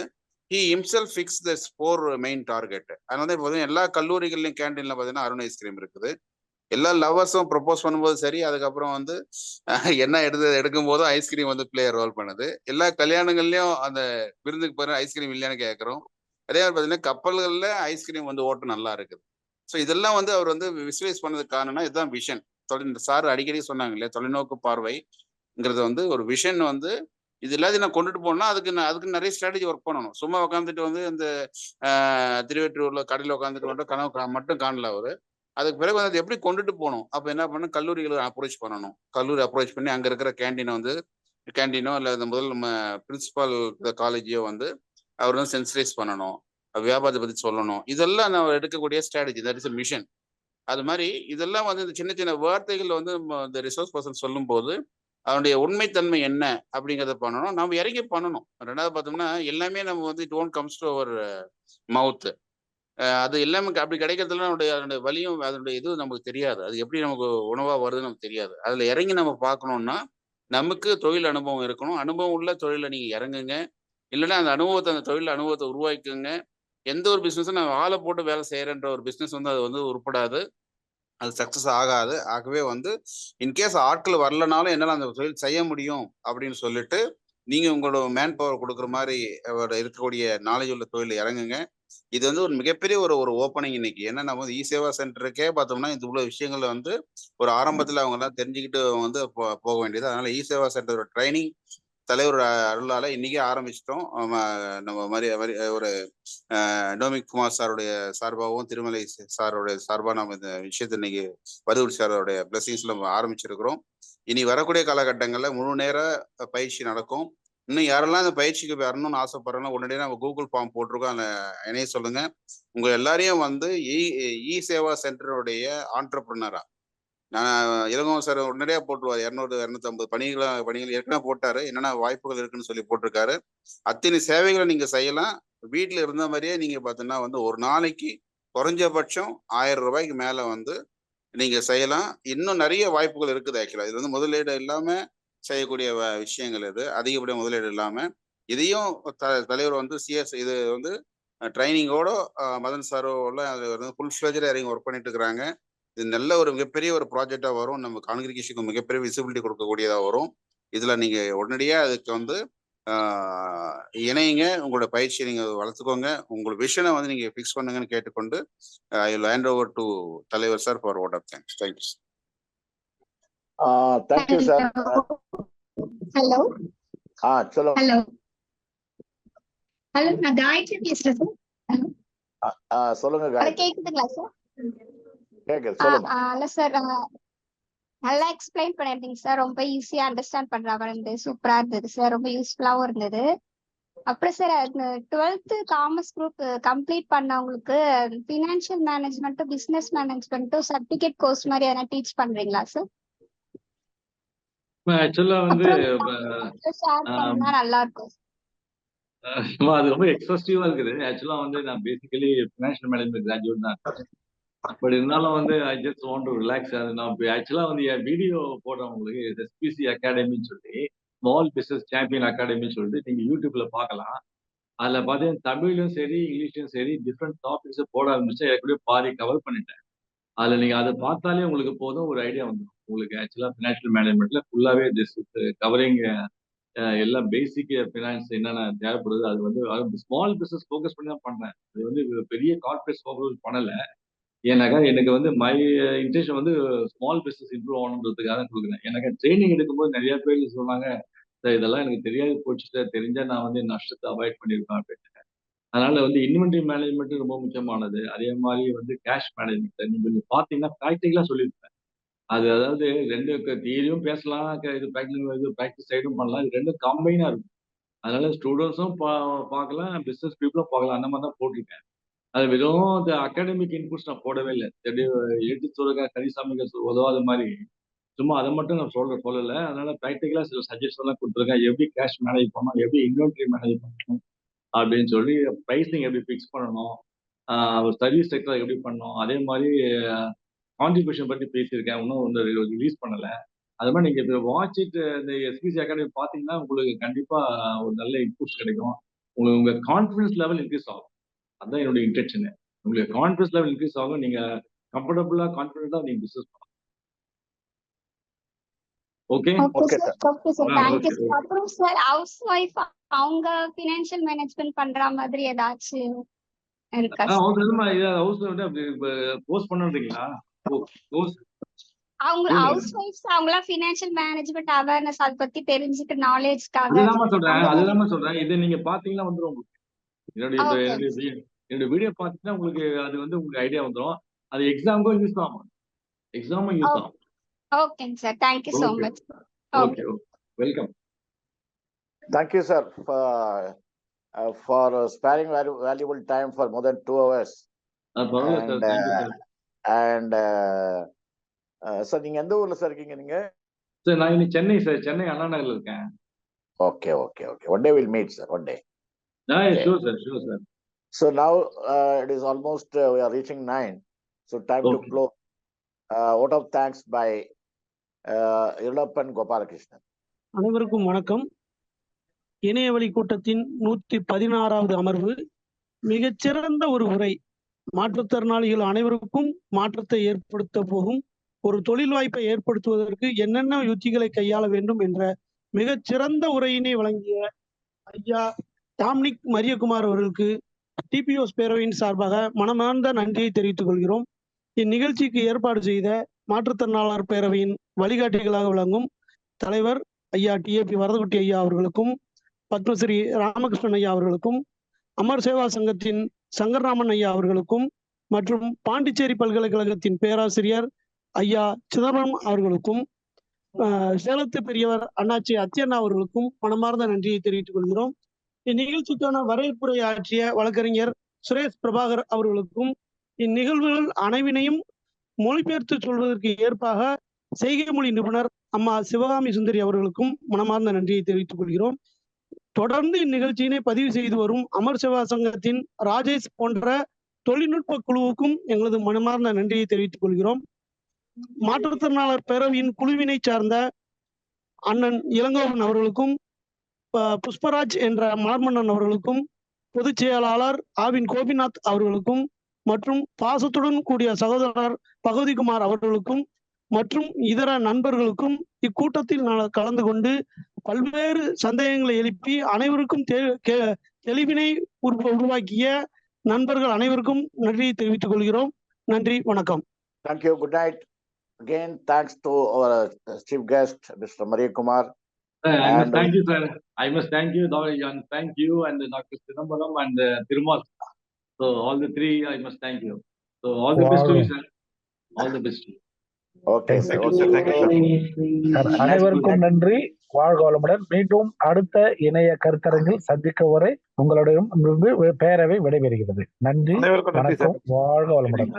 he himself fixed the 4 main target. அதனால இப்போ எல்லா கல்லூரிகள்லயும் கேண்டீன்ல பாத்தீங்கன்னா அருண் ஐஸ்கிரீம் இருக்குது. எல்லா லவர்ஸும் ப்ரொபோஸ் பண்ணும்போது சரி, அதுக்கப்புறம் வந்து என்ன எடுக்கும் போதும் ஐஸ்கிரீம் வந்து பிளே ரோல் பண்ணுது. எல்லா கல்யாணங்கள்லயும் அந்த விருந்துக்கு போற ஐஸ்கிரீம் இல்லையான்னு கேட்கறோம். அதே மாதிரி பாத்தீங்கன்னா கப்பல்கள்ல ஐஸ்கிரீம் வந்து ஓட்டு நல்லா இருக்குது. ஸோ இதெல்லாம் வந்து அவர் வந்து விசுவலைஸ் பண்ணதுக்கு காரணம்னா இதுதான் விஷன். சார் அடிக்கடி சொன்னாங்க இல்லையா, தொலைநோக்கு பார்வைங்கிறது வந்து ஒரு விஷன் வந்து இது எல்லாத்தையும் நான் கொண்டுட்டு போனா அதுக்கு நிறைய ஸ்ட்ராட்டஜி ஒர்க் பண்ணணும். சும்மா உட்காந்துட்டு வந்து இந்த திருவெற்றூர்ல கடையில் உட்காந்துட்டு வந்து கனவு மட்டும் காணல அவரு. அதுக்கு பிறகு வந்து எப்படி கொண்டுட்டு போகணும். அப்ப என்ன பண்ணணும், கல்லூரிகளை அப்ரோச் பண்ணணும். கல்லூரி அப்ரோச் பண்ணி அங்க இருக்கிற கேண்டீனோ இல்ல இந்த முதல் நம்ம பிரின்சிபால் காலேஜையோ வந்து அவர் வந்து சென்சிடைஸ் பண்ணணும். வியாபாரத்தை பத்தி சொல்லணும். இதெல்லாம் நம்ம எடுக்கக்கூடிய ஸ்ட்ராட்டஜி, தட் இஸ் மிஷன். அது மாதிரி இதெல்லாம் வந்து இந்த சின்ன சின்ன வார்த்தைகள் வந்து இந்த ரிசோர்ஸ் பர்சன் சொல்லும் போது அதனுடைய உண்மைத்தன்மை என்ன அப்படிங்கிறத பண்ணணும். நம்ம இறங்கி பண்ணணும். ரெண்டாவது பார்த்தோம்னா எல்லாமே நம்ம வந்து it won't comes to our mouth. அது எல்லாமே அப்படி கிடைக்கிறதுல அதனுடைய வலியும் அதனுடைய இது நமக்கு தெரியாது. அது எப்படி நமக்கு உணவா வருதுன்னு நமக்கு தெரியாது. அதுல இறங்கி நம்ம பார்க்கணும்னா நமக்கு தொழில் அனுபவம் இருக்கணும். அனுபவம் உள்ள தொழில நீங்க இறங்குங்க. இல்லைன்னா அந்த தொழில் அனுபவத்தை உருவாக்குங்க. எந்த ஒரு பிசினஸும் நான் ஆளை போட்டு வேலை செய்யறேன்ற ஒரு பிசினஸ் வந்து அது வந்து உருப்படாது. அது சக்சஸ் ஆகாது. ஆகவே வந்து இன்கேஸ் ஆட்கள் வரலனாலும் என்னால அந்த தொழில் செய்ய முடியும் அப்படின்னு சொல்லிட்டு நீங்க உங்களோட மேன் பவர் கொடுக்குற மாதிரி இருக்கக்கூடிய நாலேஜ் உள்ள தொழில் இறங்குங்க. இது வந்து ஒரு மிகப்பெரிய ஒரு ஓப்பனிங் இன்னைக்கு. ஏன்னா நம்ம வந்து சேவா சென்டருக்கே பார்த்தோம்னா இது உள்ள விஷயங்கள்ல வந்து ஒரு ஆரம்பத்துல அவங்க எல்லாம் தெரிஞ்சுக்கிட்டு வந்து போக வேண்டியது. அதனால சேவா சென்டரோட ட்ரைனிங் தலைவர் அருளால இன்னைக்கே ஆரம்பிச்சிட்டோம். நம்ம மாதிரி ஒரு டோமிக் குமார் சாருடைய சார்பாகவும் திருமலை சாருடைய சார்பாக நம்ம இந்த விஷயத்தை இன்னைக்கு வதுகுடி சாரோடைய பிளஸிங்ஸ்ல நம்ம ஆரம்பிச்சிருக்கிறோம். இனி வரக்கூடிய காலகட்டங்களில் முழு நேர பயிற்சி நடக்கும். இன்னும் யாரெல்லாம் இந்த பயிற்சிக்கு வரணும்னு ஆசைப்படுறோம்னா உடனடியாக நம்ம கூகுள் ஃபார்ம் போட்டிருக்கோம். அதில் இணைய சொல்லுங்க. உங்க எல்லாரையும் வந்து சேவா சென்டருடைய ஆண்டர்பிரினரா நான் இளங்கோவன் சார் உடனடியாக போட்டுருவார். 200-250 பணிகள் ஏற்கனவே போட்டாரு. என்னென்ன வாய்ப்புகள் இருக்குன்னு சொல்லி போட்டிருக்காரு. அத்தனை சேவைகளை நீங்க செய்யலாம். வீட்டுல இருந்த மாதிரியே நீங்க பார்த்தீங்கன்னா வந்து ஒரு நாளைக்கு குறைஞ்சபட்சம் 1000 ரூபாய்க்கு மேல வந்து நீங்க செய்யலாம். இன்னும் நிறைய வாய்ப்புகள் இருக்குது. ஆக்சுவலா இது வந்து முதலீடு இல்லாம செய்யக்கூடிய விஷயங்கள். இது அதிகப்படிய முதலீடு இல்லாம இதையும் தலைவர் வந்து இது வந்து ட்ரைனிங்கோட மதன் சாரோட அது வந்து ஃபுல் ஃபிளஜ்டா இறங்கி ஒர்க் பண்ணிட்டு இருக்கிறாங்க. இது நல்ல ஒரு மிகப்பெரிய ஒரு ப்ராஜெக்டா வரும். நம்ம காங்கிரிகேஷனுக்கு மிகப்பெரிய விசிபிலிட்டி கொடுக்கக்கூடியதா வரும். இதுல நீங்க உடனடியா அதுக்கு வந்து இணையுங்க. உங்களோட பயிற்சியை நீங்க வளர்த்துக்கோங்க. உங்களோட விஷனை வந்து நீங்க பிக்ஸ் பண்ணுங்கன்னு கேட்டுக்கொண்டு I will hand over to தலைவர் sir for what of thanks. Thank you. Thank you sir. Hello சொல்லுங்க. ஹலோ நான் காயத்ரி பேசுறேன் சார். சொல்லுங்க காயத்ரி. கேக்குதுங்களா சார்? கேக்குது, சொல்லுங்க. இல்ல சார், நல்லா எக்ஸ்பிளைன் பண்ணிருந்தீங்க சார். ரொம்ப ஈஸியா அண்டர்ஸ்டாண்ட் பண்ற மாதிரி இருந்தது. சூப்பரா இருந்தது சார். ரொம்ப யூஸ்ஃபுல்லாவும் இருந்தது. அப்புறம் sir 12th commerce group complete பண்ணவங்களுக்கு ஃபினான்ஷியல் மேனேஜ்மெண்ட்டும் பிசினஸ் மேனேஜ்மெண்ட்டும் சர்டிபிகேட் கோர்ஸ் மாதிரி எதனா டீச் பண்றீங்களா சார்? ஆக்சுவலா வந்து ஷேர் பண்ணா நல்லா இருக்கும். அது ரொம்ப எக்ஸாஸ்டிவா இருக்குது. ஆக்சுவலா வந்து நான் பேசிக்கலி ஃபினான்ஷியல் மேனேஜ்மெண்ட் கிராஜுவேட் தான். பட் இருந்தாலும் வந்து I just want to relax. அது நான் ஆக்சுவலா வந்து என் வீடியோ போடுறவங்களுக்கு எஸ்பிசி அகாடமின்னு சொல்லி ஸ்மால் பிசினஸ் சாம்பியன் அகாடமின்னு சொல்லிட்டு நீங்க யூடியூப்ல பார்க்கலாம். அதுல பார்த்தீங்கன்னா தமிழ்லயும் சரி இங்கிலீஷ்லயும் சரி டிஃப்ரெண்ட் டாபிக்ஸ் போட ஆரம்பிச்சு ஏற்கனவே பாதி கவர் பண்ணிட்டேன். அதுல நீங்க அதை பார்த்தாலே உங்களுக்கு போதும் ஒரு ஐடியா வந்துடும். உங்களுக்கு ஆக்சுவலா ஃபினான்ஷியல் மேனேஜ்மெண்ட்ல ஃபுல்லாவே திஸ் கவரிங் எல்லாம் பேசிக் ஃபினான்ஸ் என்னென்ன தேவைப்படுது. அது வந்து ஸ்மால் பிசினஸ் ஃபோக்கஸ் பண்ணி தான் பண்றேன். அது வந்து பெரிய கார்பரேட் ஃபோக்கஸ் பண்ணல. ஏன்னாக்கா எனக்கு வந்து மை இன்டென்ஷன் வந்து ஸ்மால் பிசினஸ் இம்ப்ரூவ் ஆகணுன்றதுக்காக தான் கொடுக்குறேன். எனக்கு ட்ரைனிங் எடுக்கும்போது நிறைய பேர் சொன்னாங்க, சார் இதெல்லாம் எனக்கு தெரியாது போச்சு சார், தெரிஞ்சா நான் வந்து நஷ்டத்தை அவாய்ட் பண்ணியிருப்பேன் அப்படின்னு. அதனால வந்து இன்வென்டரி மேனேஜ்மெண்ட் ரொம்ப முக்கியமானது. அதே மாதிரி வந்து கேஷ் மேனேஜ்மெண்ட் நீங்க பார்த்தீங்கன்னா ப்ராக்டிக்கலா சொல்லியிருப்பேன். அது அதாவது ரெண்டு தியரியும் பேசலாம், இது ப்ராக்டிஸ் சைடும் பண்ணலாம். இது ரெண்டும் கம்பைனா இருக்கும். அதனால ஸ்டூடெண்ட்ஸும் பார்க்கலாம், பிசினஸ் பீப்புளும் பார்க்கலாம். அந்த மாதிரி தான் போட்டிருக்கேன். அது வெறும் இந்த அகாடமிக் இன்புட்ஸ் நான் போடவே இல்லை. எழுத்து சொல்லுங்க கனிசாமிக்கு உதவாத மாதிரி சும்மா அதை மட்டும் நான் சொல்லலை. அதனால ப்ராக்டிக்கலா சில சஜஷன் எல்லாம் கொடுத்துருக்கேன். எப்படி கேஷ் மேனேஜ் பண்ணணும், எப்படி இன்வென்ட்ரி மேனேஜ் பண்ணணும் அப்படின்னு சொல்லி, ப்ரைஸிங் எப்படி ஃபிக்ஸ் பண்ணணும், சர்வீஸ் செக்டர் எப்படி பண்ணணும், அதே மாதிரி கான்ட்ரிபியூஷன் பற்றி பேசியிருக்கேன். இன்னும் வந்து ரிலீஸ் பண்ணலை. அது மாதிரி நீங்க இப்போ வாட்ச் இட் இந்த எஸ்பிசி அகாடமி பார்த்தீங்கன்னா உங்களுக்கு கண்டிப்பா ஒரு நல்ல இன்புட்ஸ் கிடைக்கும். உங்க கான்ஃபிடன்ஸ் லெவல் இன்க்ரீஸ் ஆகும். அதான் என்னுடைய இன்டென்ஷன். உங்களுக்கு கான்ஃபிடன்ஸ் லெவல் இன்க்ரீஸ் ஆகும். நீங்க கம்ஃபர்டபுளா கான்ஃபிடென்ட்டா நீங்க பிசினஸ் பண்ணலாம். Okay sir. Thank you sir. அப்புறம் சார் ஹவுஸ் ஒய்ஃப் அவங்க ஃபினான்ஷியல் மேனேஜ்மெண்ட் பண்ற மாதிரி ஏதாச்சும் இருக்கா? ஹவுஸ் வந்து போஸ்ட் பண்ணுறீங்களா? போஸ்ட் அவங்க இல்ல ஹவுஸ் ஒய்ஃப்ஸ் அவங்களாம் ஃபினான்ஷியல் மேனேஜ்மெண்ட் அவேர்னஸ் அதை பத்தி தெரிஞ்சுக்க நாலேஜ்க்காக அதுதான் சொல்றேன். இதை நீங்க பாத்தீங்கன்னா வந்துரும் உங்களுக்கு. என்னுடைய வீடியோ பாத்தீங்கன்னா உங்களுக்கு அது வந்து உங்களுக்கு ஐடியா வந்துரும். அது எக்ஸாமுக்கும் யூஸ் ஆகும். எக்ஸாமும் யூஸ் ஆகும். ஓகேங்க sir, thank you so okay much. Okay welcome. Thank you, sir, for sparing valuable time for more than 2 hours. பரவாயில்ல sir, thank you sir. And sir நீங்க எந்த ஊர்ல சார் இருக்கீங்க நீங்க? சார் நான் இன்னைக்கு சென்னை சார், சென்னை அண்ணா நகர்ல இருக்கேன். Okay. One day we'll meet, sir. One day. Sure sir. So now it is almost we are reaching 9. So time to close. Vote of thanks by Irlappan Gopalakrishnan. அனைவருக்கும் வணக்கம். இணையவழி கூட்டத்தின் 116வது அமர்வு மிகச்சிறந்த ஒரு உரை. மாற்றுத்திறனாளிகள் அனைவருக்கும் மாற்றத்தை ஏற்படுத்த போகும் ஒரு தொழில் வாய்ப்பை ஏற்படுத்துவதற்கு என்னென்ன யுத்திகளை கையாள வேண்டும் என்ற மிகச்சிறந்த உரையினை வழங்கிய ஐயா டாம்னிக் மரியகுமார் அவர்களுக்கு டிபிஓஸ் பேரவையின் சார்பாக மனமார்ந்த நன்றியை தெரிவித்துக் கொள்கிறோம். இந்நிகழ்ச்சிக்கு ஏற்பாடு செய்த மாற்றுத்திறனாளர் பேரவையின் வழிகாட்டிகளாக விளங்கும் தலைவர் ஐயா டிஏபி வரதகுட்டி ஐயா அவர்களுக்கும், பத்மஸ்ரீ ராமகிருஷ்ணன் ஐயா அவர்களுக்கும், அமர் சேவா சங்கத்தின் சங்கர்ராமன் ஐயா அவர்களுக்கும் மற்றும் பாண்டிச்சேரி பல்கலைக்கழகத்தின் பேராசிரியர் ஐயா சிதம்பரம் அவர்களுக்கும், சேலத்து பெரியவர் அண்ணாச்சி அத்தியண்ணா அவர்களுக்கும் மனமார்ந்த நன்றியை தெரிவித்துக் கொள்கிறோம். இந்நிகழ்ச்சிக்கான வரவேற்புரை ஆற்றிய வழக்கறிஞர் சுரேஷ் பிரபாகர் அவர்களுக்கும், இந்நிகழ்வுகள் அனைவினையும் மொழிபெயர்த்து சொல்வதற்கு ஏற்பாக செய்கை மொழி நிபுணர் அம்மா சிவகாமி சுந்தரி அவர்களுக்கும் மனமார்ந்த நன்றியை தெரிவித்துக் கொள்கிறோம். தொடர்ந்து இந்நிகழ்ச்சியினை பதிவு செய்து வரும் அமர் சேவா சங்கத்தின் ராஜேஷ் போன்ற தொழில்நுட்ப குழுவுக்கும் எங்களது மனமார்ந்த நன்றியை தெரிவித்துக் கொள்கிறோம். மாற்றுத்திறனாளர் பேரவையின் குழுவினை சார்ந்த அண்ணன் இளங்கோவன் அவர்களுக்கும், புஷ்பராஜ் என்ற மார்மன்னன் அவர்களுக்கும், பொதுச் செயலாளர் ஆவின் கோபிநாத் அவர்களுக்கும் மற்றும் பாசத்துடன் கூடிய சகோதரர் பகவதிகுமார் அவர்களுக்கும் மற்றும் இதர நண்பர்களுக்கும் இக்கூட்டத்தில் கலந்து கொண்டு பல்வேறு சந்தேகங்களை எழுப்பி அனைவருக்கும் தெளிவினை உருவாக்கிய நண்பர்கள் அனைவருக்கும் நன்றியை தெரிவித்துக் கொள்கிறோம். நன்றி, வணக்கம். Thank you. Good night. Again, thanks to our chief guest, Mr. Maria Kumar. I must thank you, sir. I must thank you, and thank you, and Dr. Chidambaram and Thirumal. So all the three, I must thank you. So all the best to you, sir. All the best to you. Okay, sir. அனைவருக்கும் நன்றி. வாழ்க வளமுடன். மீண்டும் அடுத்த இணைய கருத்தரங்கில் சந்திக்க வரை உங்களுடைய பேரவை விடைபெறுகிறது. நன்றி, வணக்கம், வாழ்க வளமுடன்.